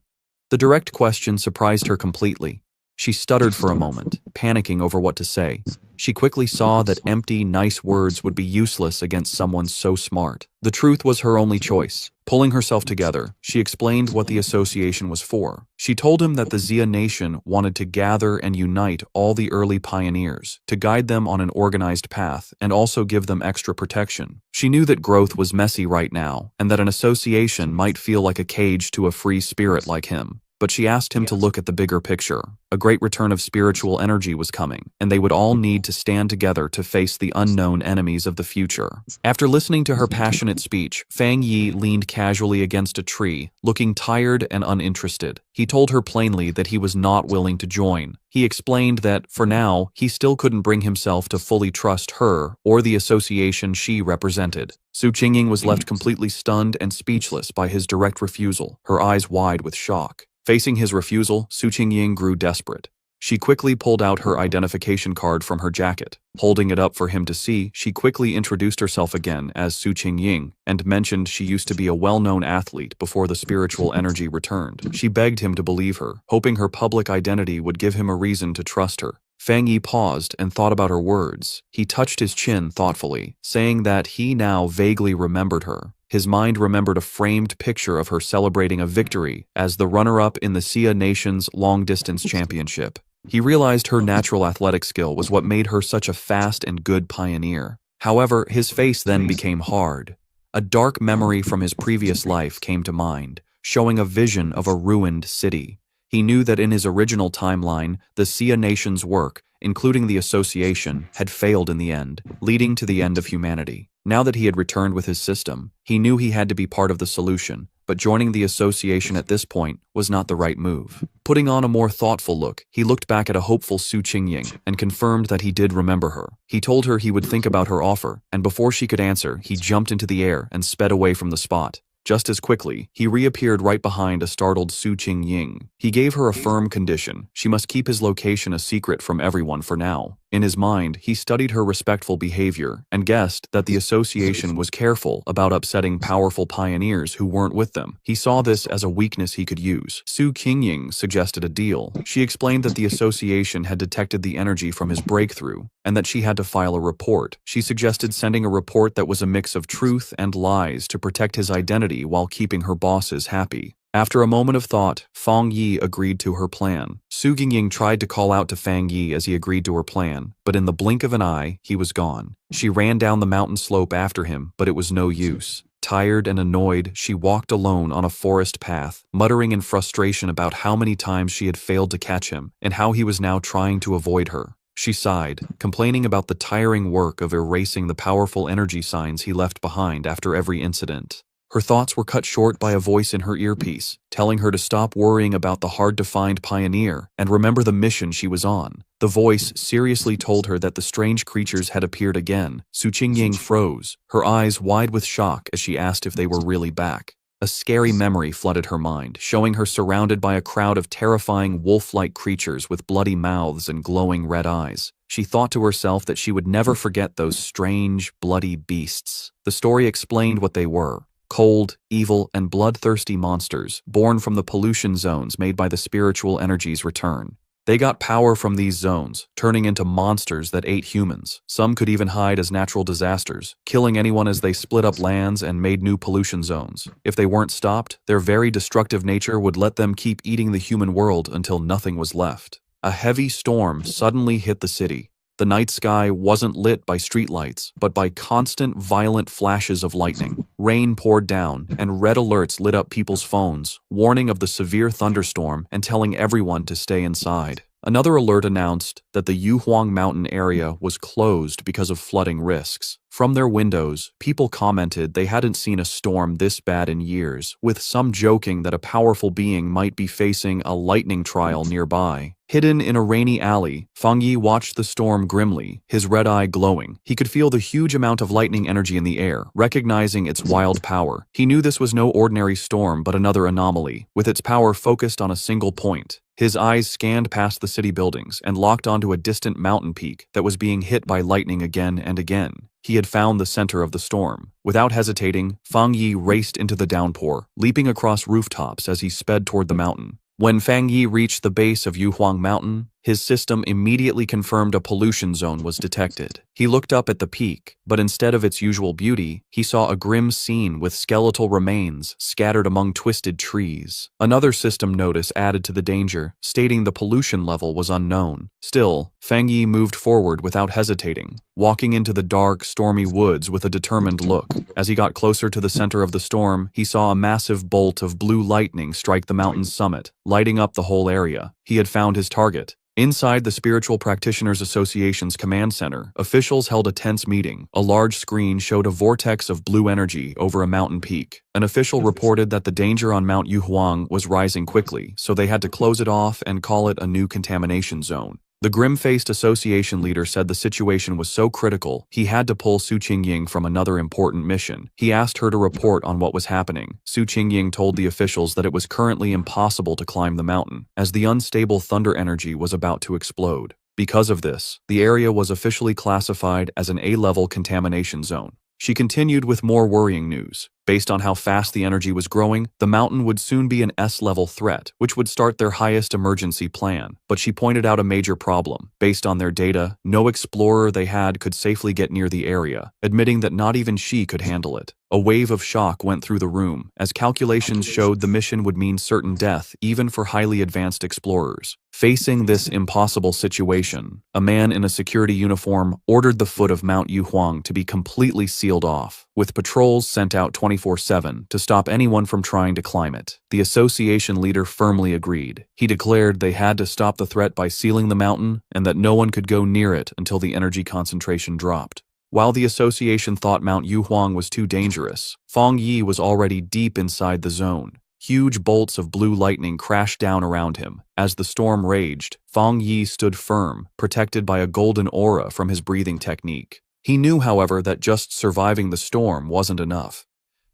The direct question surprised her completely. She stuttered for a moment, panicking over what to say. She quickly saw that empty, nice words would be useless against someone so smart. The truth was her only choice. Pulling herself together, she explained what the association was for. She told him that the Xia Nation wanted to gather and unite all the early pioneers, to guide them on an organized path, and also give them extra protection. She knew that growth was messy right now, and that an association might feel like a cage to a free spirit like him. But she asked him to look at the bigger picture. A great return of spiritual energy was coming, and they would all need to stand together to face the unknown enemies of the future. After listening to her passionate speech, Fang Yi leaned casually against a tree, looking tired and uninterested. He told her plainly that he was not willing to join. He explained that, for now, he still couldn't bring himself to fully trust her or the association she represented. Su Qingying was left completely stunned and speechless by his direct refusal, her eyes wide with shock. Facing his refusal, Su Qingying grew desperate. She quickly pulled out her identification card from her jacket. Holding it up for him to see, she quickly introduced herself again as Su Qingying and mentioned she used to be a well-known athlete before the spiritual energy returned. She begged him to believe her, hoping her public identity would give him a reason to trust her. Fang Yi paused and thought about her words. He touched his chin thoughtfully, saying that he now vaguely remembered her. His mind remembered a framed picture of her celebrating a victory as the runner-up in the Xia Nation's long-distance championship. He realized her natural athletic skill was what made her such a fast and good pioneer. However, his face then became hard. A dark memory from his previous life came to mind, showing a vision of a ruined city. He knew that in his original timeline, the Xia Nation's work, including the association, had failed in the end, leading to the end of humanity. Now that he had returned with his system, he knew he had to be part of the solution, but joining the association at this point was not the right move. Putting on a more thoughtful look, he looked back at a hopeful Su Qingying and confirmed that he did remember her. He told her he would think about her offer, and before she could answer, he jumped into the air and sped away from the spot. Just as quickly, he reappeared right behind a startled Su Qingying. He gave her a firm condition. She must keep his location a secret from everyone for now. In his mind, he studied her respectful behavior and guessed that the association was careful about upsetting powerful pioneers who weren't with them. He saw this as a weakness he could use. Su Qingying suggested a deal. She explained that the association had detected the energy from his breakthrough and that she had to file a report. She suggested sending a report that was a mix of truth and lies to protect his identity while keeping her bosses happy. After a moment of thought, Fang Yi agreed to her plan. Su Qingying tried to call out to Fang Yi as he agreed to her plan, but in the blink of an eye, he was gone. She ran down the mountain slope after him, but it was no use. Tired and annoyed, she walked alone on a forest path, muttering in frustration about how many times she had failed to catch him and how he was now trying to avoid her. She sighed, complaining about the tiring work of erasing the powerful energy signs he left behind after every incident. Her thoughts were cut short by a voice in her earpiece, telling her to stop worrying about the hard-to-find pioneer and remember the mission she was on. The voice seriously told her that the strange creatures had appeared again. Su Qingying froze, her eyes wide with shock as she asked if they were really back. A scary memory flooded her mind, showing her surrounded by a crowd of terrifying wolf-like creatures with bloody mouths and glowing red eyes. She thought to herself that she would never forget those strange, bloody beasts. The story explained what they were. Cold, evil, and bloodthirsty monsters, born from the pollution zones made by the spiritual energy's return. They got power from these zones, turning into monsters that ate humans. Some could even hide as natural disasters, killing anyone as they split up lands and made new pollution zones. If they weren't stopped, their very destructive nature would let them keep eating the human world until nothing was left. A heavy storm suddenly hit the city. The night sky wasn't lit by streetlights, but by constant violent flashes of lightning. Rain poured down, and red alerts lit up people's phones, warning of the severe thunderstorm and telling everyone to stay inside. Another alert announced that the Yuhuang Mountain area was closed because of flooding risks. From their windows, people commented they hadn't seen a storm this bad in years, with some joking that a powerful being might be facing a lightning trial nearby. Hidden in a rainy alley, Fang Yi watched the storm grimly, his red eye glowing. He could feel the huge amount of lightning energy in the air, recognizing its wild power. He knew this was no ordinary storm but another anomaly, with its power focused on a single point. His eyes scanned past the city buildings and locked onto a distant mountain peak that was being hit by lightning again and again. He had found the center of the storm. Without hesitating, Fang Yi raced into the downpour, leaping across rooftops as he sped toward the mountain. When Fang Yi reached the base of Yuhuang Mountain, his system immediately confirmed a pollution zone was detected. He looked up at the peak, but instead of its usual beauty, he saw a grim scene with skeletal remains scattered among twisted trees. Another system notice added to the danger, stating the pollution level was unknown. Still, Fang Yi moved forward without hesitating, walking into the dark, stormy woods with a determined look. As he got closer to the center of the storm, he saw a massive bolt of blue lightning strike the mountain's summit, lighting up the whole area. He had found his target. Inside the Spiritual Practitioners Association's command center, officials held a tense meeting. A large screen showed a vortex of blue energy over a mountain peak. An official reported that the danger on Mount Yuhuang was rising quickly, so they had to close it off and call it a new contamination zone. The grim-faced association leader said the situation was so critical, he had to pull Su Qingying from another important mission. He asked her to report on what was happening. Su Qingying told the officials that it was currently impossible to climb the mountain, as the unstable thunder energy was about to explode. Because of this, the area was officially classified as an A-level contamination zone. She continued with more worrying news. Based on how fast the energy was growing, the mountain would soon be an S-level threat, which would start their highest emergency plan. But she pointed out a major problem. Based on their data, no explorer they had could safely get near the area, admitting that not even she could handle it. A wave of shock went through the room, as calculations showed the mission would mean certain death even for highly advanced explorers. Facing this impossible situation, a man in a security uniform ordered the foot of Mount Yuhuang to be completely sealed off, with patrols sent out 24/7 to stop anyone from trying to climb it. The association leader firmly agreed. He declared they had to stop the threat by sealing the mountain and that no one could go near it until the energy concentration dropped. While the association thought Mount Yuhuang was too dangerous, Fang Yi was already deep inside the zone. Huge bolts of blue lightning crashed down around him. As the storm raged, Fang Yi stood firm, protected by a golden aura from his breathing technique. He knew, however, that just surviving the storm wasn't enough.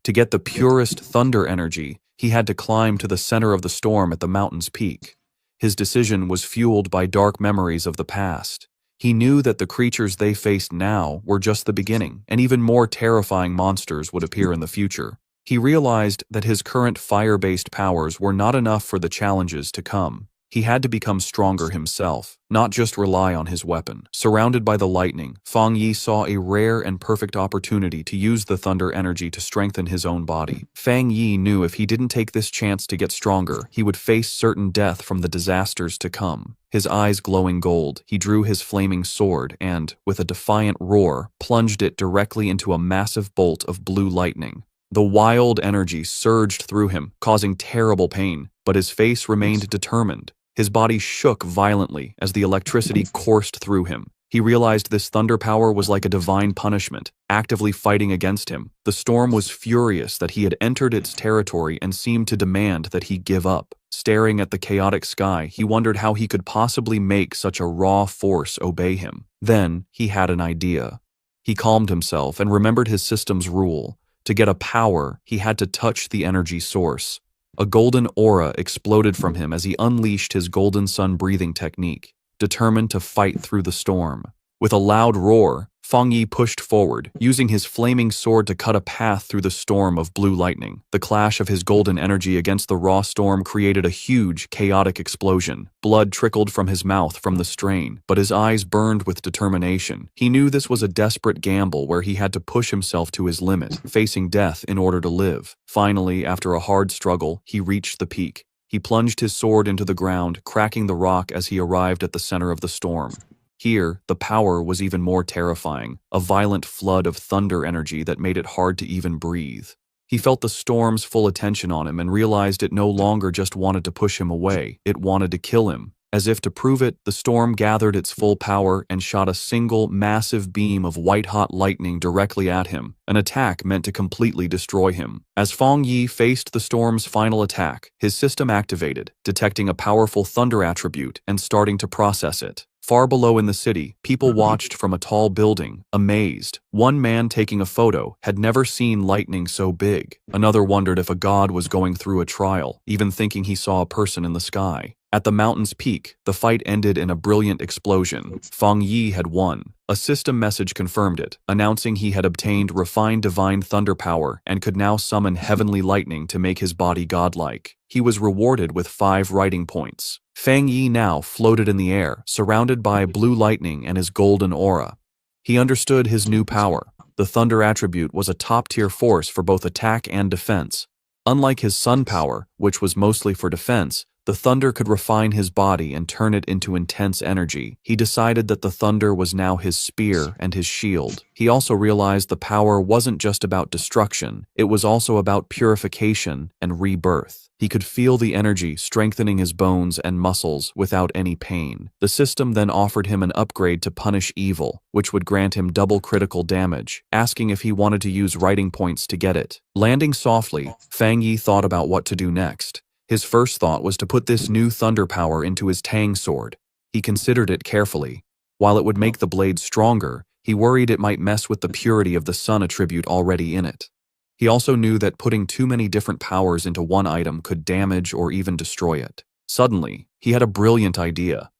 To get the purest thunder energy, he had to climb to the center of the storm at the mountain's peak. His decision was fueled by dark memories of the past. He knew that the creatures they faced now were just the beginning, and even more terrifying monsters would appear in the future. He realized that his current fire-based powers were not enough for the challenges to come. He had to become stronger himself, not just rely on his weapon. Surrounded by the lightning, Fang Yi saw a rare and perfect opportunity to use the thunder energy to strengthen his own body. Fang Yi knew if he didn't take this chance to get stronger, he would face certain death from the disasters to come. His eyes glowing gold, he drew his flaming sword and, with a defiant roar, plunged it directly into a massive bolt of blue lightning. The wild energy surged through him, causing terrible pain, but his face remained determined. His body shook violently as the electricity coursed through him. He realized this thunder power was like a divine punishment, actively fighting against him. The storm was furious that he had entered its territory and seemed to demand that he give up. Staring at the chaotic sky, he wondered how he could possibly make such a raw force obey him. Then, he had an idea. He calmed himself and remembered his system's rule. To get a power, he had to touch the energy source. A golden aura exploded from him as he unleashed his golden sun breathing technique, determined to fight through the storm. With a loud roar, Fang Yi pushed forward, using his flaming sword to cut a path through the storm of blue lightning. The clash of his golden energy against the raw storm created a huge, chaotic explosion. Blood trickled from his mouth from the strain, but his eyes burned with determination. He knew this was a desperate gamble where he had to push himself to his limit, facing death in order to live. Finally, after a hard struggle, he reached the peak. He plunged his sword into the ground, cracking the rock as he arrived at the center of the storm. Here, the power was even more terrifying, a violent flood of thunder energy that made it hard to even breathe. He felt the storm's full attention on him and realized it no longer just wanted to push him away, it wanted to kill him. As if to prove it, the storm gathered its full power and shot a single, massive beam of white-hot lightning directly at him, an attack meant to completely destroy him. As Fang Yi faced the storm's final attack, his system activated, detecting a powerful thunder attribute and starting to process it. Far below in the city, people watched from a tall building, amazed. One man taking a photo had never seen lightning so big. Another wondered if a god was going through a trial, even thinking he saw a person in the sky. At the mountain's peak, the fight ended in a brilliant explosion. Fang Yi had won. A system message confirmed it, announcing he had obtained refined divine thunder power and could now summon heavenly lightning to make his body godlike. He was rewarded with 5 writing points. Fang Yi now floated in the air, surrounded by blue lightning and his golden aura. He understood his new power. The thunder attribute was a top-tier force for both attack and defense. Unlike his sun power, which was mostly for defense, the thunder could refine his body and turn it into intense energy. He decided that the thunder was now his spear and his shield. He also realized the power wasn't just about destruction, it was also about purification and rebirth. He could feel the energy strengthening his bones and muscles without any pain. The system then offered him an upgrade to punish evil, which would grant him double critical damage, asking if he wanted to use writing points to get it. Landing softly, Fang Yi thought about what to do next. His first thought was to put this new thunder power into his Tang sword. He considered it carefully. While it would make the blade stronger, he worried it might mess with the purity of the sun attribute already in it. He also knew that putting too many different powers into one item could damage or even destroy it. Suddenly, he had a brilliant idea.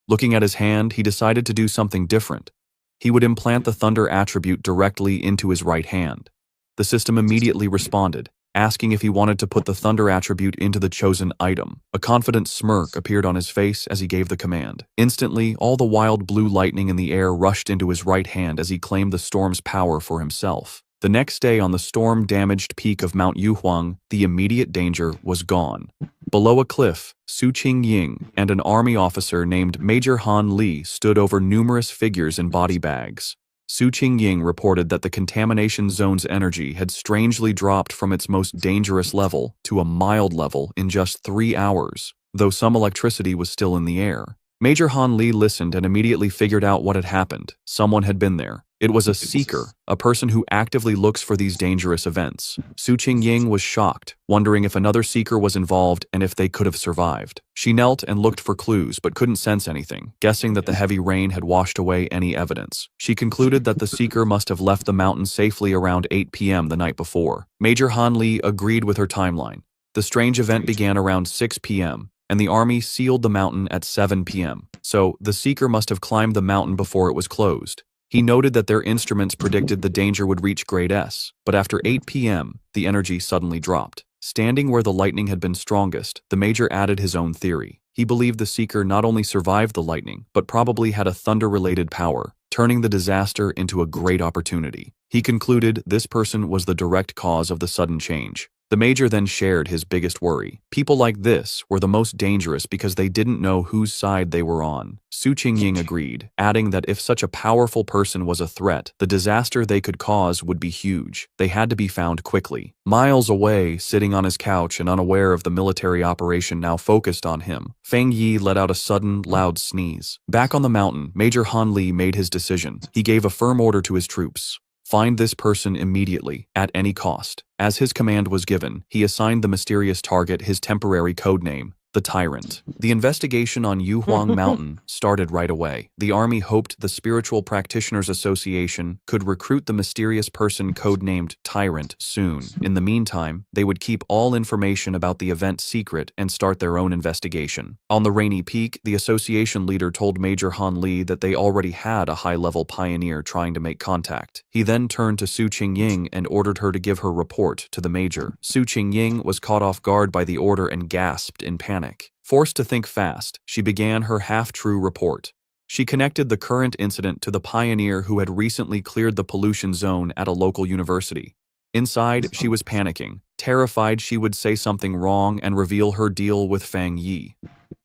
Looking at his hand, he decided to do something different. He would implant the thunder attribute directly into his right hand. The system immediately responded, asking if he wanted to put the thunder attribute into the chosen item. A confident smirk appeared on his face as he gave the command. Instantly, all the wild blue lightning in the air rushed into his right hand as he claimed the storm's power for himself. The next day on the storm-damaged peak of Mount Yuhuang, the immediate danger was gone. Below a cliff, Su Qingying and an army officer named Major Han Li stood over numerous figures in body bags. Su Qingying reported that the contamination zone's energy had strangely dropped from its most dangerous level to a mild level in just 3 hours, though some electricity was still in the air. Major Han Li listened and immediately figured out what had happened. Someone had been there. It was a seeker, a person who actively looks for these dangerous events. Su Qingying was shocked, wondering if another seeker was involved and if they could have survived. She knelt and looked for clues but couldn't sense anything, guessing that the heavy rain had washed away any evidence. She concluded that the seeker must have left the mountain safely around 8 p.m. the night before. Major Han Li agreed with her timeline. The strange event began around 6 p.m., and the army sealed the mountain at 7 p.m., so the seeker must have climbed the mountain before it was closed. He noted that their instruments predicted the danger would reach grade S, but after 8 p.m., the energy suddenly dropped. Standing where the lightning had been strongest, the major added his own theory. He believed the seeker not only survived the lightning, but probably had a thunder-related power, turning the disaster into a great opportunity. He concluded this person was the direct cause of the sudden change. The major then shared his biggest worry. People like this were the most dangerous because they didn't know whose side they were on. Su Qingying agreed, adding that if such a powerful person was a threat, the disaster they could cause would be huge. They had to be found quickly. Miles away, sitting on his couch and unaware of the military operation now focused on him, Fang Yi let out a sudden, loud sneeze. Back on the mountain, Major Han Li made his decision. He gave a firm order to his troops. Find this person immediately, at any cost. As his command was given, he assigned the mysterious target his temporary code name, The Tyrant. The investigation on Yuhuang Mountain started right away. The army hoped the Spiritual Practitioners Association could recruit the mysterious person codenamed Tyrant soon. In the meantime, they would keep all information about the event secret and start their own investigation. On the Rainy Peak, the association leader told Major Han Li that they already had a high-level pioneer trying to make contact. He then turned to Su Qingying and ordered her to give her report to the major. Su Qingying was caught off guard by the order and gasped in panic. Forced to think fast, she began her half-true report. She connected the current incident to the pioneer who had recently cleared the pollution zone at a local university. Inside, she was panicking, terrified she would say something wrong and reveal her deal with Fang Yi.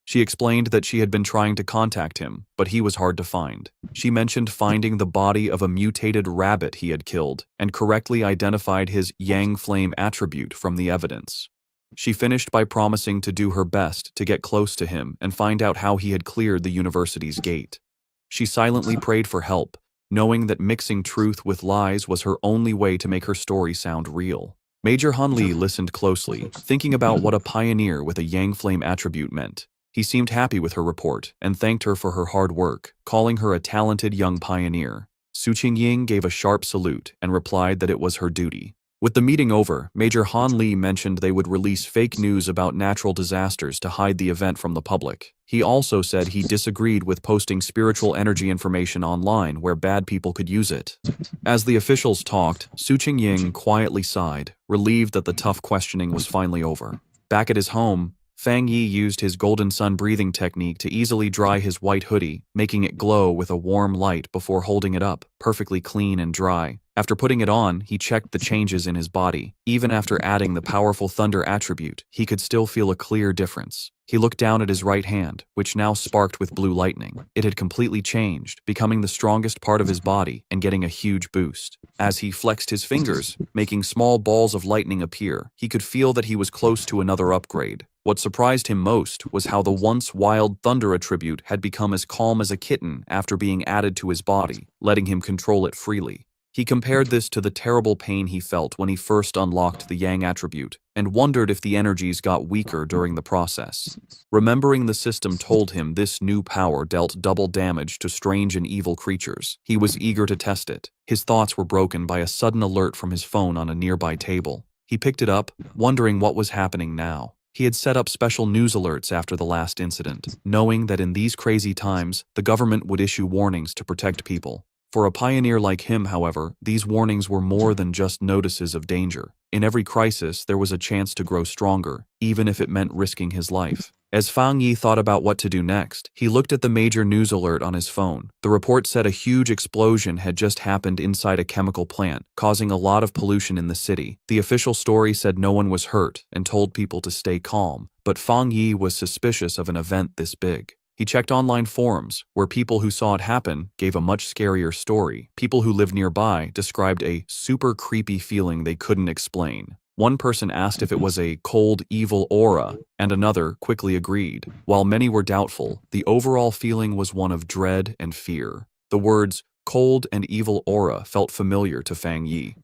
She explained that she had been trying to contact him, but he was hard to find. She mentioned finding the body of a mutated rabbit he had killed and correctly identified his Yang Flame attribute from the evidence. She finished by promising to do her best to get close to him and find out how he had cleared the university's gate. She silently prayed for help, knowing that mixing truth with lies was her only way to make her story sound real. Major Han Li listened closely, thinking about what a pioneer with a Yang Flame attribute meant. He seemed happy with her report and thanked her for her hard work, calling her a talented young pioneer. Su Qingying gave a sharp salute and replied that it was her duty. With the meeting over, Major Han Li mentioned they would release fake news about natural disasters to hide the event from the public. He also said he disagreed with posting spiritual energy information online where bad people could use it. As the officials talked, Su Qingying quietly sighed, relieved that the tough questioning was finally over. Back at his home, Fang Yi used his golden sun breathing technique to easily dry his white hoodie, making it glow with a warm light before holding it up, perfectly clean and dry. After putting it on, he checked the changes in his body. Even after adding the powerful thunder attribute, he could still feel a clear difference. He looked down at his right hand, which now sparked with blue lightning. It had completely changed, becoming the strongest part of his body and getting a huge boost. As he flexed his fingers, making small balls of lightning appear, he could feel that he was close to another upgrade. What surprised him most was how the once wild thunder attribute had become as calm as a kitten after being added to his body, letting him control it freely. He compared this to the terrible pain he felt when he first unlocked the Yang attribute, and wondered if the energies got weaker during the process. Remembering the system told him this new power dealt double damage to strange and evil creatures, he was eager to test it. His thoughts were broken by a sudden alert from his phone on a nearby table. He picked it up, wondering what was happening now. He had set up special news alerts after the last incident, knowing that in these crazy times, the government would issue warnings to protect people. For a pioneer like him, however, these warnings were more than just notices of danger. In every crisis, there was a chance to grow stronger, even if it meant risking his life. As Fang Yi thought about what to do next, he looked at the major news alert on his phone. The report said a huge explosion had just happened inside a chemical plant, causing a lot of pollution in the city. The official story said no one was hurt and told people to stay calm, but Fang Yi was suspicious of an event this big. He checked online forums, where people who saw it happen gave a much scarier story. People who lived nearby described a super creepy feeling they couldn't explain. One person asked if it was a cold, evil aura, and another quickly agreed. While many were doubtful, the overall feeling was one of dread and fear. The words cold and evil aura felt familiar to Fang Yi.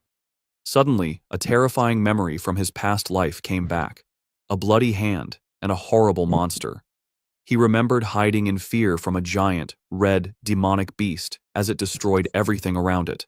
Suddenly, a terrifying memory from his past life came back. A bloody hand and a horrible monster. He remembered hiding in fear from a giant, red, demonic beast as it destroyed everything around it.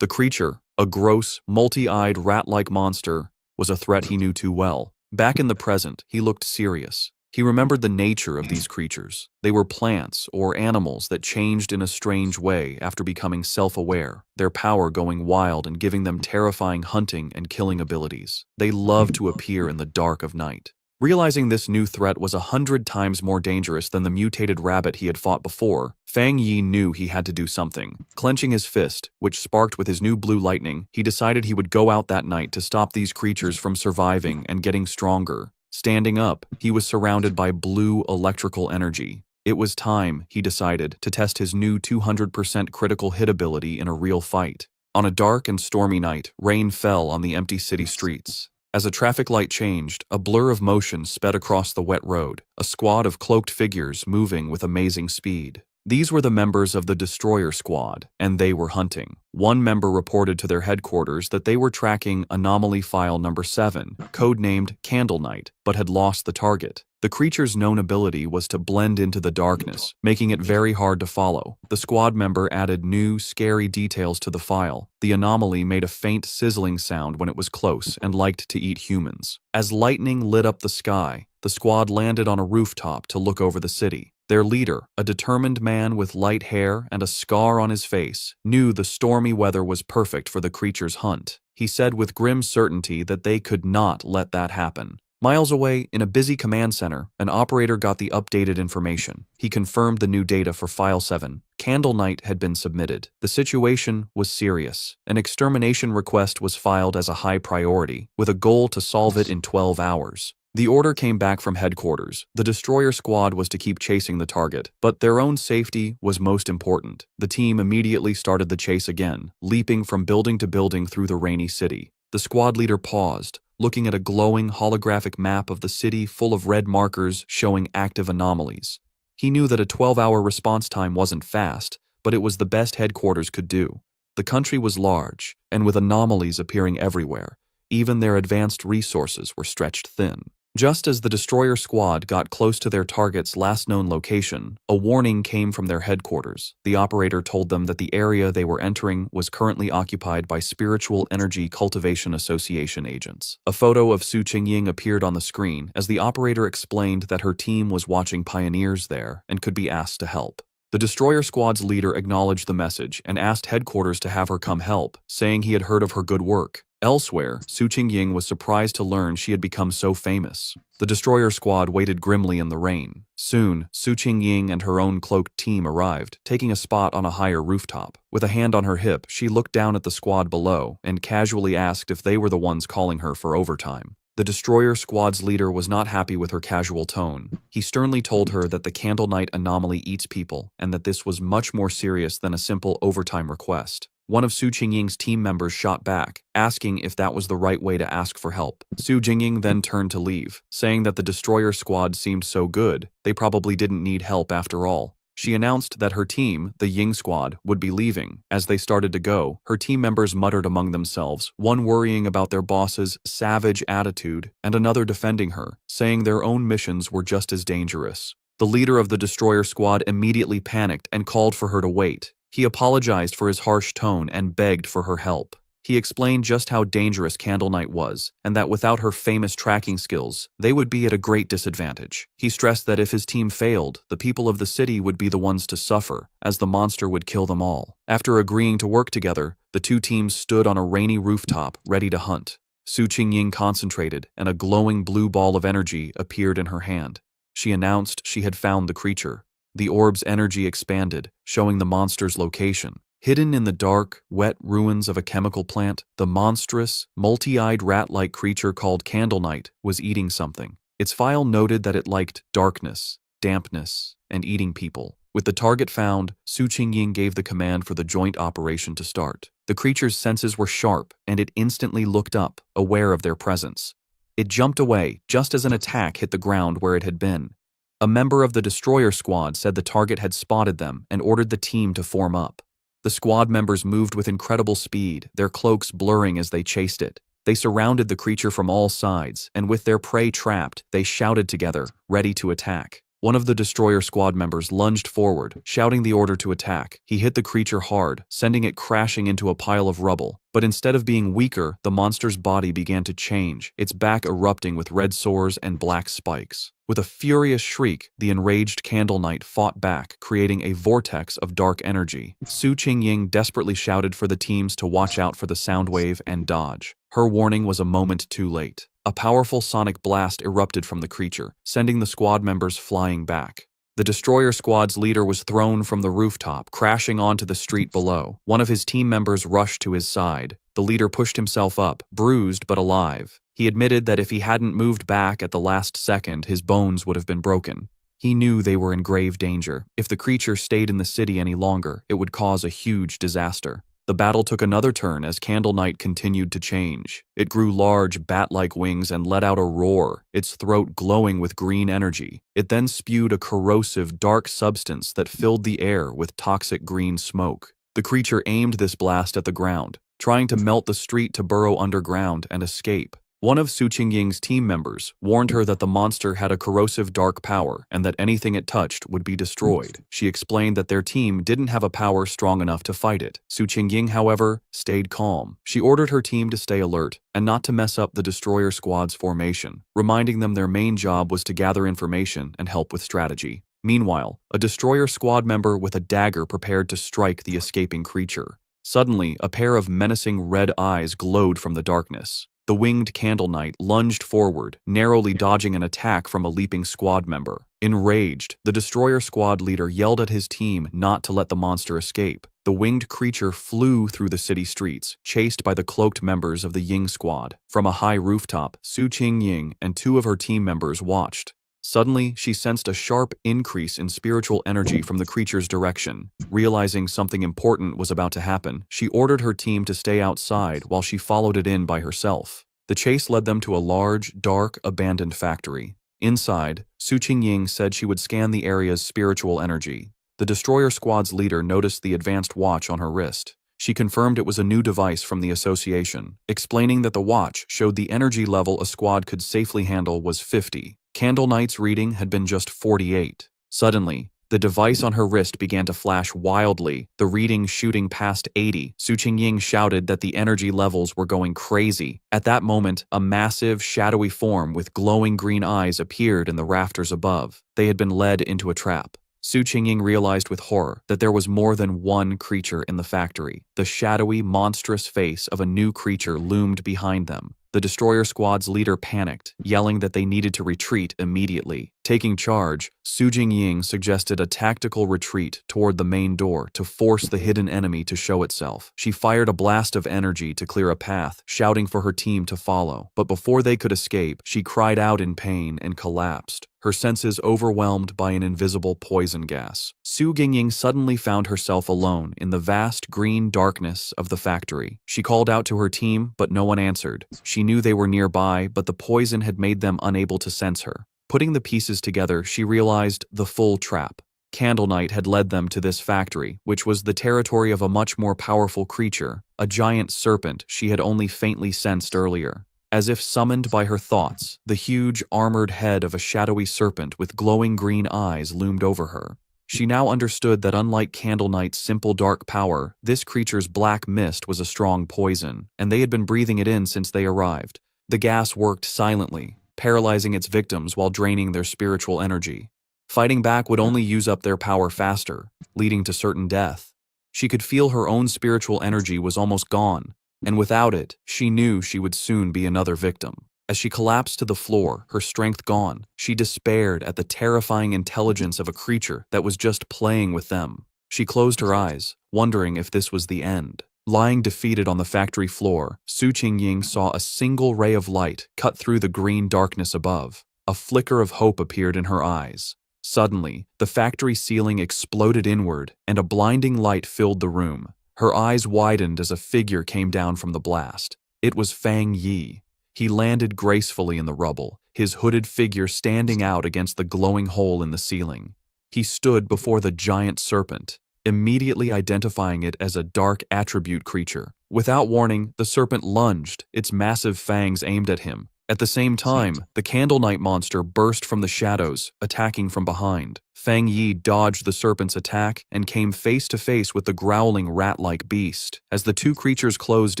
The creature, a gross, multi-eyed rat-like monster, was a threat he knew too well. Back in the present, he looked serious. He remembered the nature of these creatures. They were plants or animals that changed in a strange way after becoming self-aware, their power going wild and giving them terrifying hunting and killing abilities. They loved to appear in the dark of night. Realizing this new threat was 100 times more dangerous than the mutated rabbit he had fought before, Fang Yi knew he had to do something. Clenching his fist, which sparked with his new blue lightning, he decided he would go out that night to stop these creatures from surviving and getting stronger. Standing up, he was surrounded by blue electrical energy. It was time, he decided, to test his new 200% critical hit ability in a real fight. On a dark and stormy night, rain fell on the empty city streets. As a traffic light changed, a blur of motion sped across the wet road, a squad of cloaked figures moving with amazing speed. These were the members of the Destroyer Squad, and they were hunting. One member reported to their headquarters that they were tracking Anomaly File Number 7, codenamed Candle Night, but had lost the target. The creature's known ability was to blend into the darkness, making it very hard to follow. The squad member added new, scary details to the file. The anomaly made a faint sizzling sound when it was close and liked to eat humans. As lightning lit up the sky, the squad landed on a rooftop to look over the city. Their leader, a determined man with light hair and a scar on his face, knew the stormy weather was perfect for the creature's hunt. He said with grim certainty that they could not let that happen. Miles away, in a busy command center, an operator got the updated information. He confirmed the new data for File 7. Candle Night had been submitted. The situation was serious. An extermination request was filed as a high priority, with a goal to solve it in 12 hours. The order came back from headquarters. The destroyer squad was to keep chasing the target, but their own safety was most important. The team immediately started the chase again, leaping from building to building through the rainy city. The squad leader paused, looking at a glowing holographic map of the city full of red markers showing active anomalies. He knew that a 12-hour response time wasn't fast, but it was the best headquarters could do. The country was large, and with anomalies appearing everywhere, even their advanced resources were stretched thin. Just as the destroyer squad got close to their target's last known location, a warning came from their headquarters. The operator told them that the area they were entering was currently occupied by Spiritual Energy Cultivation Association agents. A photo of Su Qingying appeared on the screen as the operator explained that her team was watching pioneers there and could be asked to help. The destroyer squad's leader acknowledged the message and asked headquarters to have her come help, saying he had heard of her good work. Elsewhere, Su Qingying was surprised to learn she had become so famous. The destroyer squad waited grimly in the rain. Soon, Su Qingying and her own cloaked team arrived, taking a spot on a higher rooftop. With a hand on her hip, she looked down at the squad below and casually asked if they were the ones calling her for overtime. The destroyer squad's leader was not happy with her casual tone. He sternly told her that the Candle Night anomaly eats people and that this was much more serious than a simple overtime request. One of Su Qingying's team members shot back, asking if that was the right way to ask for help. Su Qingying then turned to leave, saying that the destroyer squad seemed so good, they probably didn't need help after all. She announced that her team, the Ying squad, would be leaving. As they started to go, her team members muttered among themselves, one worrying about their boss's savage attitude and another defending her, saying their own missions were just as dangerous. The leader of the destroyer squad immediately panicked and called for her to wait. He apologized for his harsh tone and begged for her help. He explained just how dangerous Candle Night was, and that without her famous tracking skills, they would be at a great disadvantage. He stressed that if his team failed, the people of the city would be the ones to suffer, as the monster would kill them all. After agreeing to work together, the two teams stood on a rainy rooftop, ready to hunt. Su Qingying concentrated, and a glowing blue ball of energy appeared in her hand. She announced she had found the creature. The orb's energy expanded, showing the monster's location. Hidden in the dark, wet ruins of a chemical plant, the monstrous, multi-eyed rat-like creature called Candle Night was eating something. Its file noted that it liked darkness, dampness, and eating people. With the target found, Su Qingying gave the command for the joint operation to start. The creature's senses were sharp, and it instantly looked up, aware of their presence. It jumped away, just as an attack hit the ground where it had been. A member of the destroyer squad said the target had spotted them and ordered the team to form up. The squad members moved with incredible speed, their cloaks blurring as they chased it. They surrounded the creature from all sides, and with their prey trapped, they shouted together, ready to attack. One of the destroyer squad members lunged forward, shouting the order to attack. He hit the creature hard, sending it crashing into a pile of rubble. But instead of being weaker, the monster's body began to change, its back erupting with red sores and black spikes. With a furious shriek, the enraged Candle Night fought back, creating a vortex of dark energy. Su Qingying desperately shouted for the teams to watch out for the sound wave and dodge. Her warning was a moment too late. A powerful sonic blast erupted from the creature, sending the squad members flying back. The destroyer squad's leader was thrown from the rooftop, crashing onto the street below. One of his team members rushed to his side. The leader pushed himself up, bruised but alive. He admitted that if he hadn't moved back at the last second, his bones would have been broken. He knew they were in grave danger. If the creature stayed in the city any longer, it would cause a huge disaster. The battle took another turn as Candle Night continued to change. It grew large, bat-like wings and let out a roar, its throat glowing with green energy. It then spewed a corrosive, dark substance that filled the air with toxic green smoke. The creature aimed this blast at the ground, trying to melt the street to burrow underground and escape. One of Su Qingying's team members warned her that the monster had a corrosive dark power and that anything it touched would be destroyed. She explained that their team didn't have a power strong enough to fight it. Su Qingying, however, stayed calm. She ordered her team to stay alert and not to mess up the destroyer squad's formation, reminding them their main job was to gather information and help with strategy. Meanwhile, a destroyer squad member with a dagger prepared to strike the escaping creature. Suddenly, a pair of menacing red eyes glowed from the darkness. The winged Candle Knight lunged forward, narrowly dodging an attack from a leaping squad member. Enraged, the destroyer squad leader yelled at his team not to let the monster escape. The winged creature flew through the city streets, chased by the cloaked members of the Ying squad. From a high rooftop, Su Qingying and 2 of her team members watched. Suddenly, she sensed a sharp increase in spiritual energy from the creature's direction. Realizing something important was about to happen, she ordered her team to stay outside while she followed it in by herself. The chase led them to a large, dark, abandoned factory. Inside, Su Qingying said she would scan the area's spiritual energy. The destroyer squad's leader noticed the advanced watch on her wrist. She confirmed it was a new device from the association, explaining that the watch showed the energy level a squad could safely handle was 50. Candle Knight's reading had been just 48. Suddenly, the device on her wrist began to flash wildly, the reading shooting past 80. Su Qingying shouted that the energy levels were going crazy. At that moment, a massive, shadowy form with glowing green eyes appeared in the rafters above. They had been led into a trap. Su Qingying realized with horror that there was more than one creature in the factory. The shadowy, monstrous face of a new creature loomed behind them. The destroyer squad's leader panicked, yelling that they needed to retreat immediately. Taking charge, Su Qingying suggested a tactical retreat toward the main door to force the hidden enemy to show itself. She fired a blast of energy to clear a path, shouting for her team to follow. But before they could escape, she cried out in pain and collapsed, her senses overwhelmed by an invisible poison gas. Su Qingying suddenly found herself alone in the vast green darkness of the factory. She called out to her team, but no one answered. She knew they were nearby, but the poison had made them unable to sense her. Putting the pieces together, she realized the full trap. Candle Knight had led them to this factory, which was the territory of a much more powerful creature, a giant serpent she had only faintly sensed earlier. As if summoned by her thoughts, the huge, armored head of a shadowy serpent with glowing green eyes loomed over her. She now understood that unlike Candle Knight's simple dark power, this creature's black mist was a strong poison, and they had been breathing it in since they arrived. The gas worked silently, paralyzing its victims while draining their spiritual energy. Fighting back would only use up their power faster, leading to certain death. She could feel her own spiritual energy was almost gone, and without it, she knew she would soon be another victim. As she collapsed to the floor, her strength gone, she despaired at the terrifying intelligence of a creature that was just playing with them. She closed her eyes, wondering if this was the end. Lying defeated on the factory floor, Su Qingying saw a single ray of light cut through the green darkness above. A flicker of hope appeared in her eyes. Suddenly, the factory ceiling exploded inward, and a blinding light filled the room. Her eyes widened as a figure came down from the blast. It was Fang Yi. He landed gracefully in the rubble, his hooded figure standing out against the glowing hole in the ceiling. He stood before the giant serpent, immediately identifying it as a dark attribute creature. Without warning, the serpent lunged, its massive fangs aimed at him. At the same time, the Candle Knight monster burst from the shadows, attacking from behind. Fang Yi dodged the serpent's attack and came face to face with the growling rat-like beast. As the two creatures closed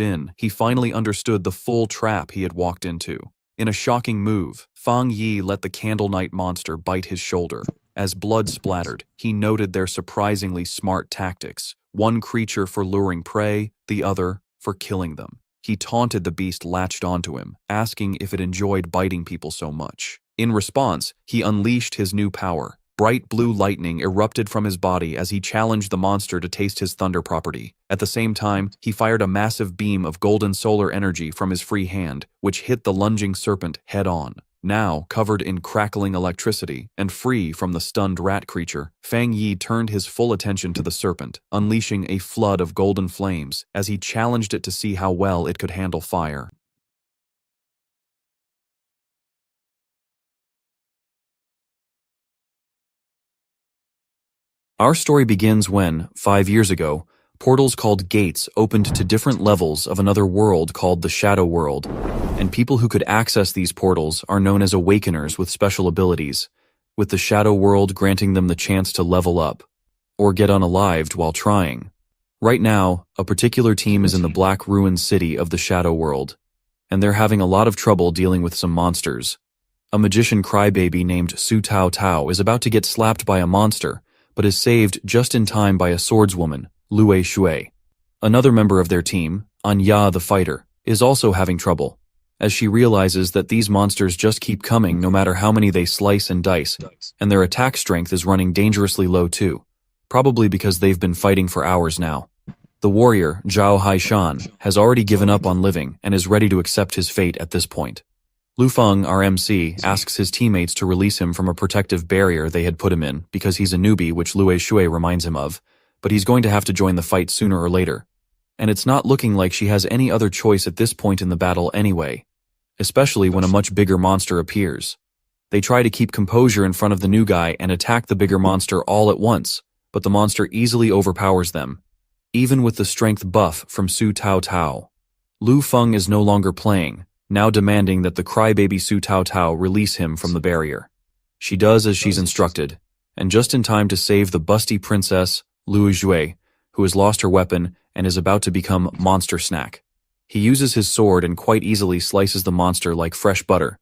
in, he finally understood the full trap he had walked into. In a shocking move, Fang Yi let the Candle Knight monster bite his shoulder. As blood splattered, he noted their surprisingly smart tactics, one creature for luring prey, the other for killing them. He taunted the beast latched onto him, asking if it enjoyed biting people so much. In response, he unleashed his new power. Bright blue lightning erupted from his body as he challenged the monster to taste his thunder property. At the same time, he fired a massive beam of golden solar energy from his free hand, which hit the lunging serpent head-on. Now, covered in crackling electricity and free from the stunned rat creature, Fang Yi turned his full attention to the serpent, unleashing a flood of golden flames as he challenged it to see how well it could handle fire. Our story begins when, 5 years ago, Portals called gates opened to different levels of another world called the Shadow World, and people who could access these portals are known as Awakeners with special abilities, with the Shadow World granting them the chance to level up, or get unalived while trying. Right now, a particular team is in the Black Ruined City of the Shadow World, and they're having a lot of trouble dealing with some monsters. A magician crybaby named Su Tao Tao is about to get slapped by a monster, but is saved just in time by a swordswoman, Lue Shui. Another member of their team, Anya the Fighter, is also having trouble, as she realizes that these monsters just keep coming no matter how many they slice and dice, and their attack strength is running dangerously low too, probably because they've been fighting for hours now. The warrior, Zhao Haishan, has already given up on living and is ready to accept his fate at this point. Lu Feng, our MC, asks his teammates to release him from a protective barrier they had put him in because he's a newbie, which Lue Shui reminds him of, but he's going to have to join the fight sooner or later. And it's not looking like she has any other choice at this point in the battle anyway, especially when a much bigger monster appears. They try to keep composure in front of the new guy and attack the bigger monster all at once, but the monster easily overpowers them, even with the strength buff from Su Tao Tao. Lu Feng is no longer playing, now demanding that the crybaby Su Tao Tao release him from the barrier. She does as she's instructed, and just in time to save the busty princess, Lu Jue, who has lost her weapon and is about to become Monster Snack. He uses his sword and quite easily slices the monster like fresh butter,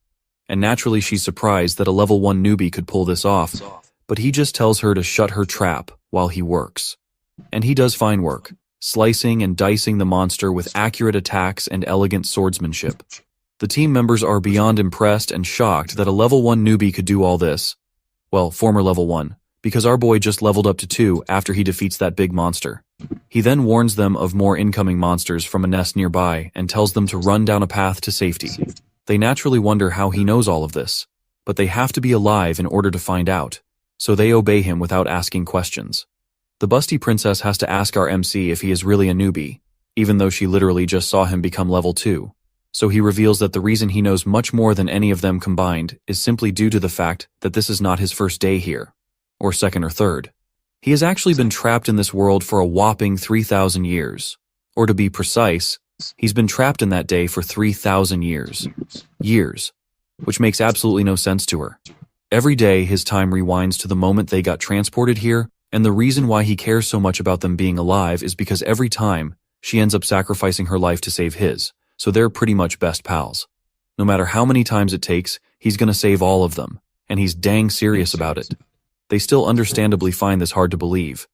and naturally she's surprised that a level 1 newbie could pull this off, but he just tells her to shut her trap while he works. And he does fine work, slicing and dicing the monster with accurate attacks and elegant swordsmanship. The team members are beyond impressed and shocked that a level 1 newbie could do all this. Well, former level 1, because our boy just leveled up to 2 after he defeats that big monster. He then warns them of more incoming monsters from a nest nearby and tells them to run down a path to safety. They naturally wonder how he knows all of this, but they have to be alive in order to find out, so they obey him without asking questions. The busty princess has to ask our MC if he is really a newbie, even though she literally just saw him become level 2. So he reveals that the reason he knows much more than any of them combined is simply due to the fact that this is not his first day here, or second or third. He has actually been trapped in this world for a whopping 3,000 years. Or to be precise, he's been trapped in that day for 3,000 years. Years. Which makes absolutely no sense to her. Every day his time rewinds to the moment they got transported here, and the reason why he cares so much about them being alive is because every time, she ends up sacrificing her life to save his, so they're pretty much best pals. No matter how many times it takes, he's gonna save all of them, and he's dang serious about it. They still understandably find this hard to believe.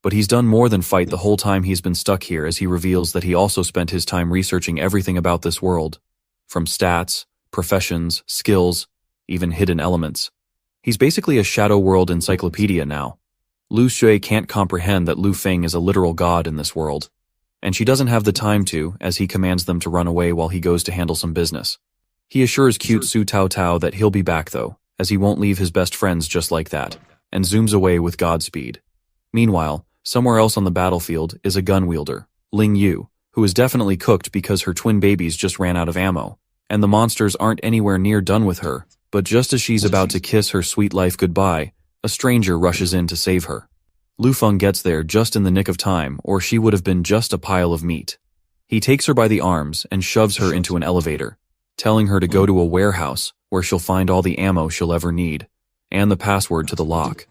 But he's done more than fight the whole time he's been stuck here, as he reveals that he also spent his time researching everything about this world. From stats, professions, skills, even hidden elements. He's basically a Shadow World encyclopedia now. Lu Shui can't comprehend that Lu Feng is a literal god in this world. And she doesn't have the time to, as he commands them to run away while he goes to handle some business. He assures cute Su Tao Tao that he'll be back though, as he won't leave his best friends just like that, and zooms away with Godspeed. Meanwhile, somewhere else on the battlefield is a gun wielder, Ling Yu, who is definitely cooked because her twin babies just ran out of ammo, and the monsters aren't anywhere near done with her, but just as she's about to kiss her sweet life goodbye, a stranger rushes in to save her. Lu Feng gets there just in the nick of time, or she would have been just a pile of meat. He takes her by the arms and shoves her into an elevator, telling her to go to a warehouse where she'll find all the ammo she'll ever need, and the password to the lock.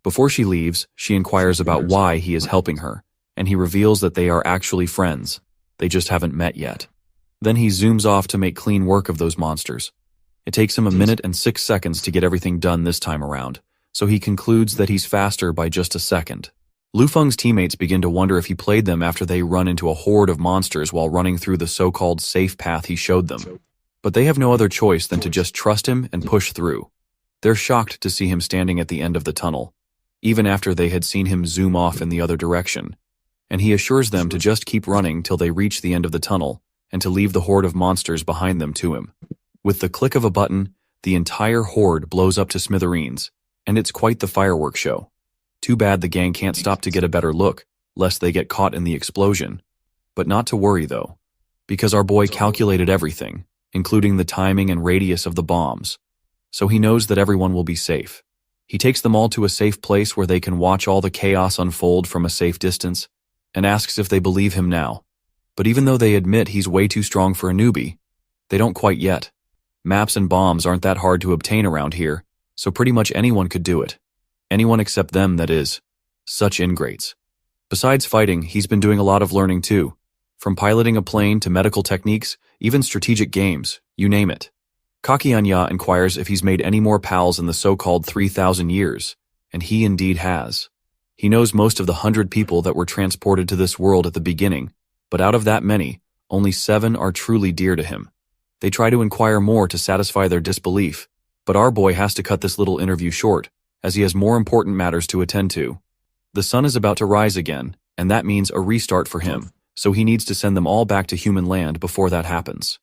Before she leaves, she inquires about why he is helping her, and he reveals that they are actually friends. They just haven't met yet. Then he zooms off to make clean work of those monsters. It takes him 1 minute and 6 seconds to get everything done this time around, so he concludes that he's faster by just a second. Lu Feng's teammates begin to wonder if he played them after they run into a horde of monsters while running through the so-called safe path he showed them. But they have no other choice than to just trust him and push through. They're shocked to see him standing at the end of the tunnel, even after they had seen him zoom off in the other direction, and he assures them to just keep running till they reach the end of the tunnel, and to leave the horde of monsters behind them to him. With the click of a button, the entire horde blows up to smithereens, and it's quite the fireworks show. Too bad the gang can't stop to get a better look, lest they get caught in the explosion. But not to worry though, because our boy calculated everything, including the timing and radius of the bombs, so he knows that everyone will be safe. He takes them all to a safe place where they can watch all the chaos unfold from a safe distance, and asks if they believe him now. But even though they admit he's way too strong for a newbie, they don't quite yet. Maps and bombs aren't that hard to obtain around here, so pretty much anyone could do it. Anyone except them, that is. Such ingrates. Besides fighting, he's been doing a lot of learning too. From piloting a plane to medical techniques, even strategic games, you name it. Kakianya inquires if he's made any more pals in the so-called 3,000 years, and he indeed has. He knows most of the 100 people that were transported to this world at the beginning, but out of that many, only 7 are truly dear to him. They try to inquire more to satisfy their disbelief, but our boy has to cut this little interview short, as he has more important matters to attend to. The sun is about to rise again, and that means a restart for him, so he needs to send them all back to human land before that happens.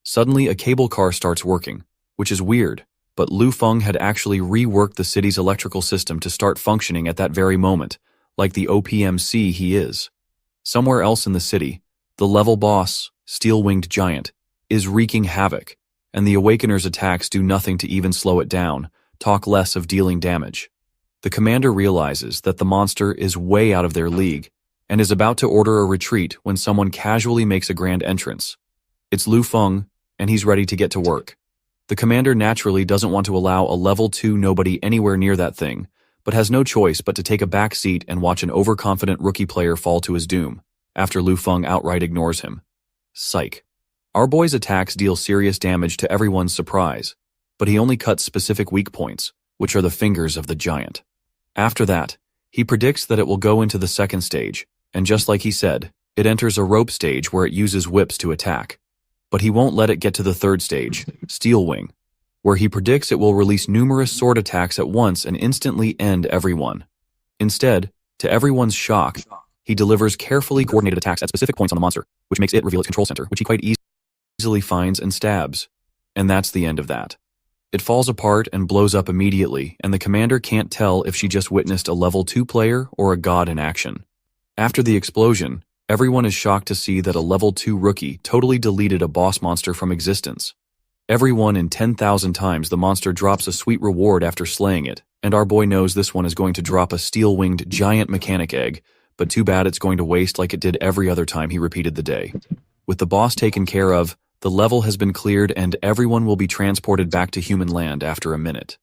Suddenly, a cable car starts working, which is weird, but Lu Feng had actually reworked the city's electrical system to start functioning at that very moment, like the OPMC he is. Somewhere else in the city, the level boss, Steel-Winged Giant, is wreaking havoc, and the Awakener's attacks do nothing to even slow it down, talk less of dealing damage. The commander realizes that the monster is way out of their league, and is about to order a retreat when someone casually makes a grand entrance. It's Lu Feng, and he's ready to get to work. The commander naturally doesn't want to allow a level 2 nobody anywhere near that thing, but has no choice but to take a back seat and watch an overconfident rookie player fall to his doom, after Lu Feng outright ignores him. Psych. Our boy's attacks deal serious damage to everyone's surprise, but he only cuts specific weak points, which are the fingers of the giant. After that, he predicts that it will go into the second stage, and just like he said, it enters a rope stage where it uses whips to attack. But he won't let it get to the third stage, Steel Wing, where he predicts it will release numerous sword attacks at once and instantly end everyone. Instead, to everyone's shock, he delivers carefully coordinated attacks at specific points on the monster, which makes it reveal its control center, which he quite easily finds and stabs. And that's the end of that. It falls apart and blows up immediately, and the commander can't tell if she just witnessed a level 2 player or a god in action. After the explosion, everyone is shocked to see that a level 2 rookie totally deleted a boss monster from existence. Everyone in 10,000 times the monster drops a sweet reward after slaying it, and our boy knows this one is going to drop a steel-winged giant mechanic egg, but too bad it's going to waste like it did every other time he repeated the day. With the boss taken care of, the level has been cleared and everyone will be transported back to human land after a minute.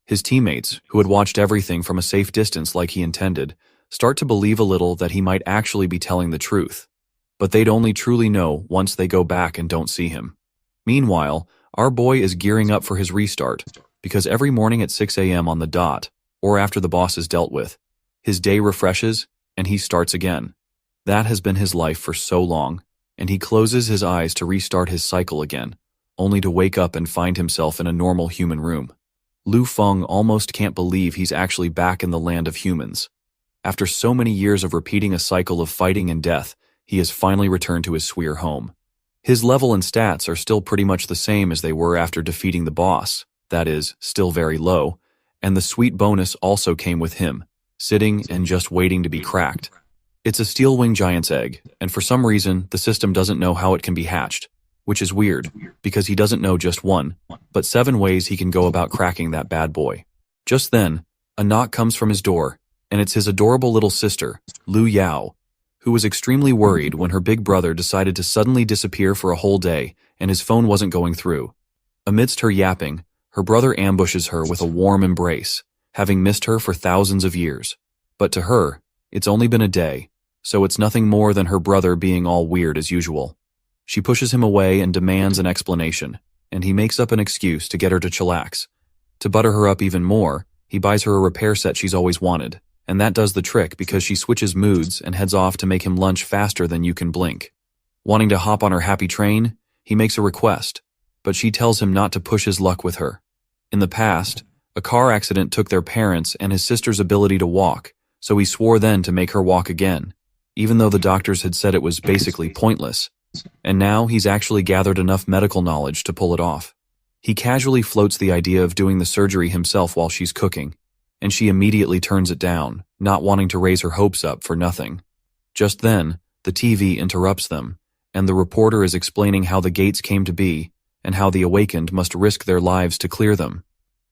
His teammates, who had watched everything from a safe distance like he intended, start to believe a little that he might actually be telling the truth. But they'd only truly know once they go back and don't see him. Meanwhile, our boy is gearing up for his restart, because every morning at 6 a.m. on the dot, or after the boss is dealt with, his day refreshes and he starts again. That has been his life for so long, and he closes his eyes to restart his cycle again, only to wake up and find himself in a normal human room. Lu Feng almost can't believe he's actually back in the land of humans. After so many years of repeating a cycle of fighting and death, he has finally returned to his Sweer home. His level and stats are still pretty much the same as they were after defeating the boss, that is, still very low, and the sweet bonus also came with him, sitting and just waiting to be cracked. It's a steel-wing giant's egg, and for some reason, the system doesn't know how it can be hatched, which is weird, because he doesn't know just one, but 7 ways he can go about cracking that bad boy. Just then, a knock comes from his door, and it's his adorable little sister, Lu Yao, who was extremely worried when her big brother decided to suddenly disappear for a whole day and his phone wasn't going through. Amidst her yapping, her brother ambushes her with a warm embrace, having missed her for thousands of years. But to her, it's only been a day, so it's nothing more than her brother being all weird as usual. She pushes him away and demands an explanation, and he makes up an excuse to get her to chillax. To butter her up even more, he buys her a repair set she's always wanted, and that does the trick because she switches moods and heads off to make him lunch faster than you can blink. Wanting to hop on her happy train, he makes a request, but she tells him not to push his luck with her. In the past, a car accident took their parents and his sister's ability to walk, so he swore then to make her walk again, even though the doctors had said it was basically pointless, and now he's actually gathered enough medical knowledge to pull it off. He casually floats the idea of doing the surgery himself while she's cooking, and she immediately turns it down, not wanting to raise her hopes up for nothing. Just then, the TV interrupts them, and the reporter is explaining how the gates came to be, and how the awakened must risk their lives to clear them.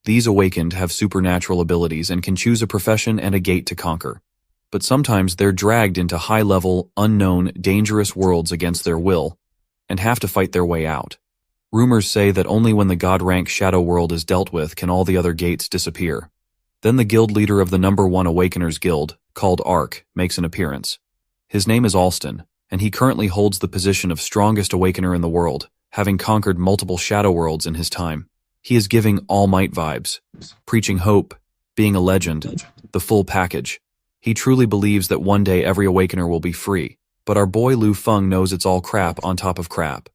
These awakened have supernatural abilities and can choose a profession and a gate to conquer. but sometimes they're dragged into high-level, unknown, dangerous worlds against their will, and have to fight their way out. Rumors say that only when the god-rank Shadow World is dealt with can all the other gates disappear. Then the guild leader of the #1 Awakeners Guild, called Ark, makes an appearance. His name is Alston, and he currently holds the position of strongest Awakener in the world, having conquered multiple Shadow Worlds in his time. He is giving All Might vibes, preaching hope, being a legend, the full package. He truly believes that one day every Awakener will be free, but our boy Lu Feng knows it's all crap on top of crap.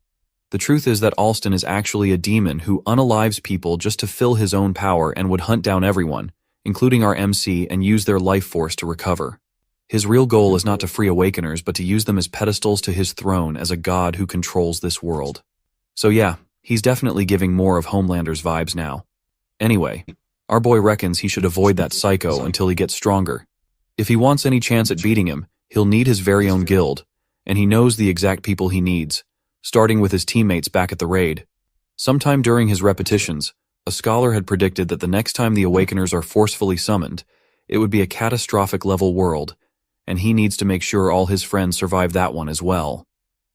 The truth is that Alston is actually a demon who unalives people just to fill his own power and would hunt down everyone, including our MC, and use their life force to recover. His real goal is not to free Awakeners, but to use them as pedestals to his throne as a god who controls this world. So yeah, he's definitely giving more of Homelander's vibes now. Anyway, our boy reckons he should avoid that psycho until he gets stronger. If he wants any chance at beating him, he'll need his very own guild, and he knows the exact people he needs, starting with his teammates back at the raid. Sometime during his repetitions, a scholar had predicted that the next time the Awakeners are forcefully summoned, it would be a catastrophic level world, and he needs to make sure all his friends survive that one as well.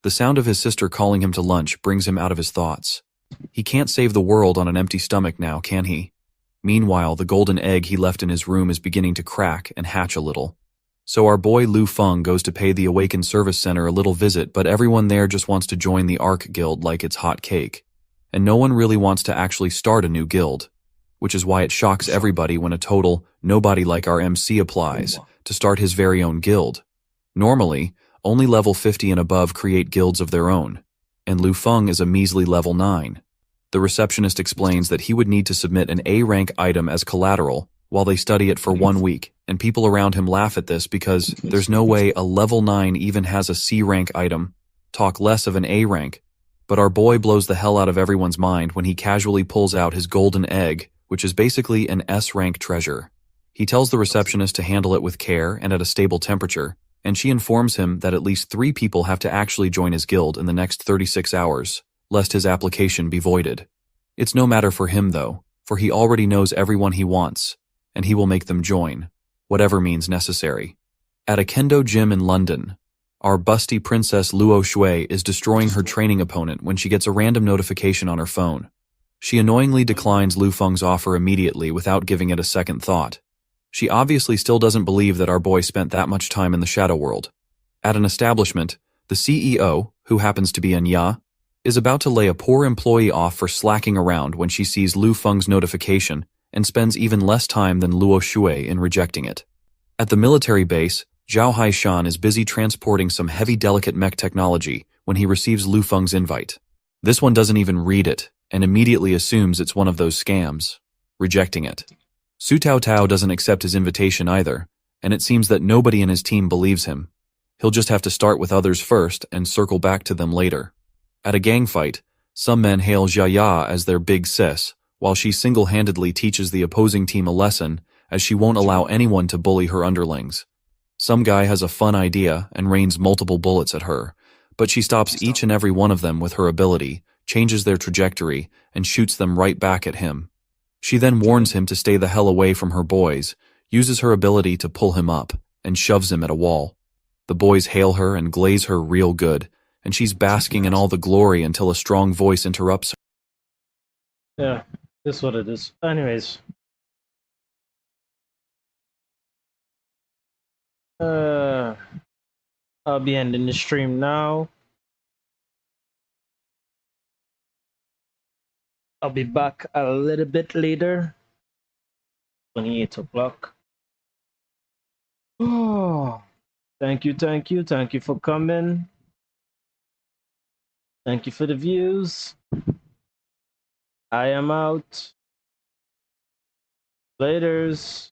The sound of his sister calling him to lunch brings him out of his thoughts. He can't save the world on an empty stomach now, can he? Meanwhile, the golden egg he left in his room is beginning to crack and hatch a little. So our boy Lu Feng goes to pay the Awakened Service Center a little visit, but everyone there just wants to join the Ark Guild like it's hot cake. And no one really wants to actually start a new guild, which is why it shocks everybody when a total nobody like our MC applies to start his very own guild. Normally, only level 50 and above create guilds of their own, and Lu Feng is a measly level 9. The receptionist explains that he would need to submit an A-rank item as collateral while they study it for 1 week, and people around him laugh at this because there's no way a level 9 even has a C-rank item, talk less of an A rank. But our boy blows the hell out of everyone's mind when he casually pulls out his golden egg, which is basically an S-rank treasure. He tells the receptionist to handle it with care and at a stable temperature, and she informs him that at least 3 people have to actually join his guild in the next 36 hours, lest his application be voided. It's no matter for him though, for he already knows everyone he wants, and he will make them join, whatever means necessary. At a kendo gym in London, our busty princess Luo Shui is destroying her training opponent when she gets a random notification on her phone. She annoyingly declines Lu Feng's offer immediately without giving it a second thought. She obviously still doesn't believe that our boy spent that much time in the Shadow World. At an establishment, the CEO, who happens to be Anya, is about to lay a poor employee off for slacking around when she sees Lu Feng's notification and spends even less time than Luo Shui in rejecting it. At the military base, Zhao Haishan is busy transporting some heavy delicate mech technology when he receives Lu Feng's invite. This one doesn't even read it and immediately assumes it's one of those scams, rejecting it. Su Tao Tao doesn't accept his invitation either, and it seems that nobody in his team believes him. He'll just have to start with others first and circle back to them later. At a gang fight, some men hail Jia Ya as their big sis, while she single-handedly teaches the opposing team a lesson as she won't allow anyone to bully her underlings. Some guy has a fun idea and rains multiple bullets at her, but she stops each and every one of them with her ability, changes their trajectory, and shoots them right back at him. She then warns him to stay the hell away from her boys, uses her ability to pull him up, and shoves him at a wall. The boys hail her and glaze her real good, and she's basking in all the glory until a strong voice interrupts her. Yeah, this is what it is. Anyways. I'll be ending the stream now. I'll be back a little bit later. 28 o'clock. Oh, thank you for coming. Thank you for the views. I am out. Laters.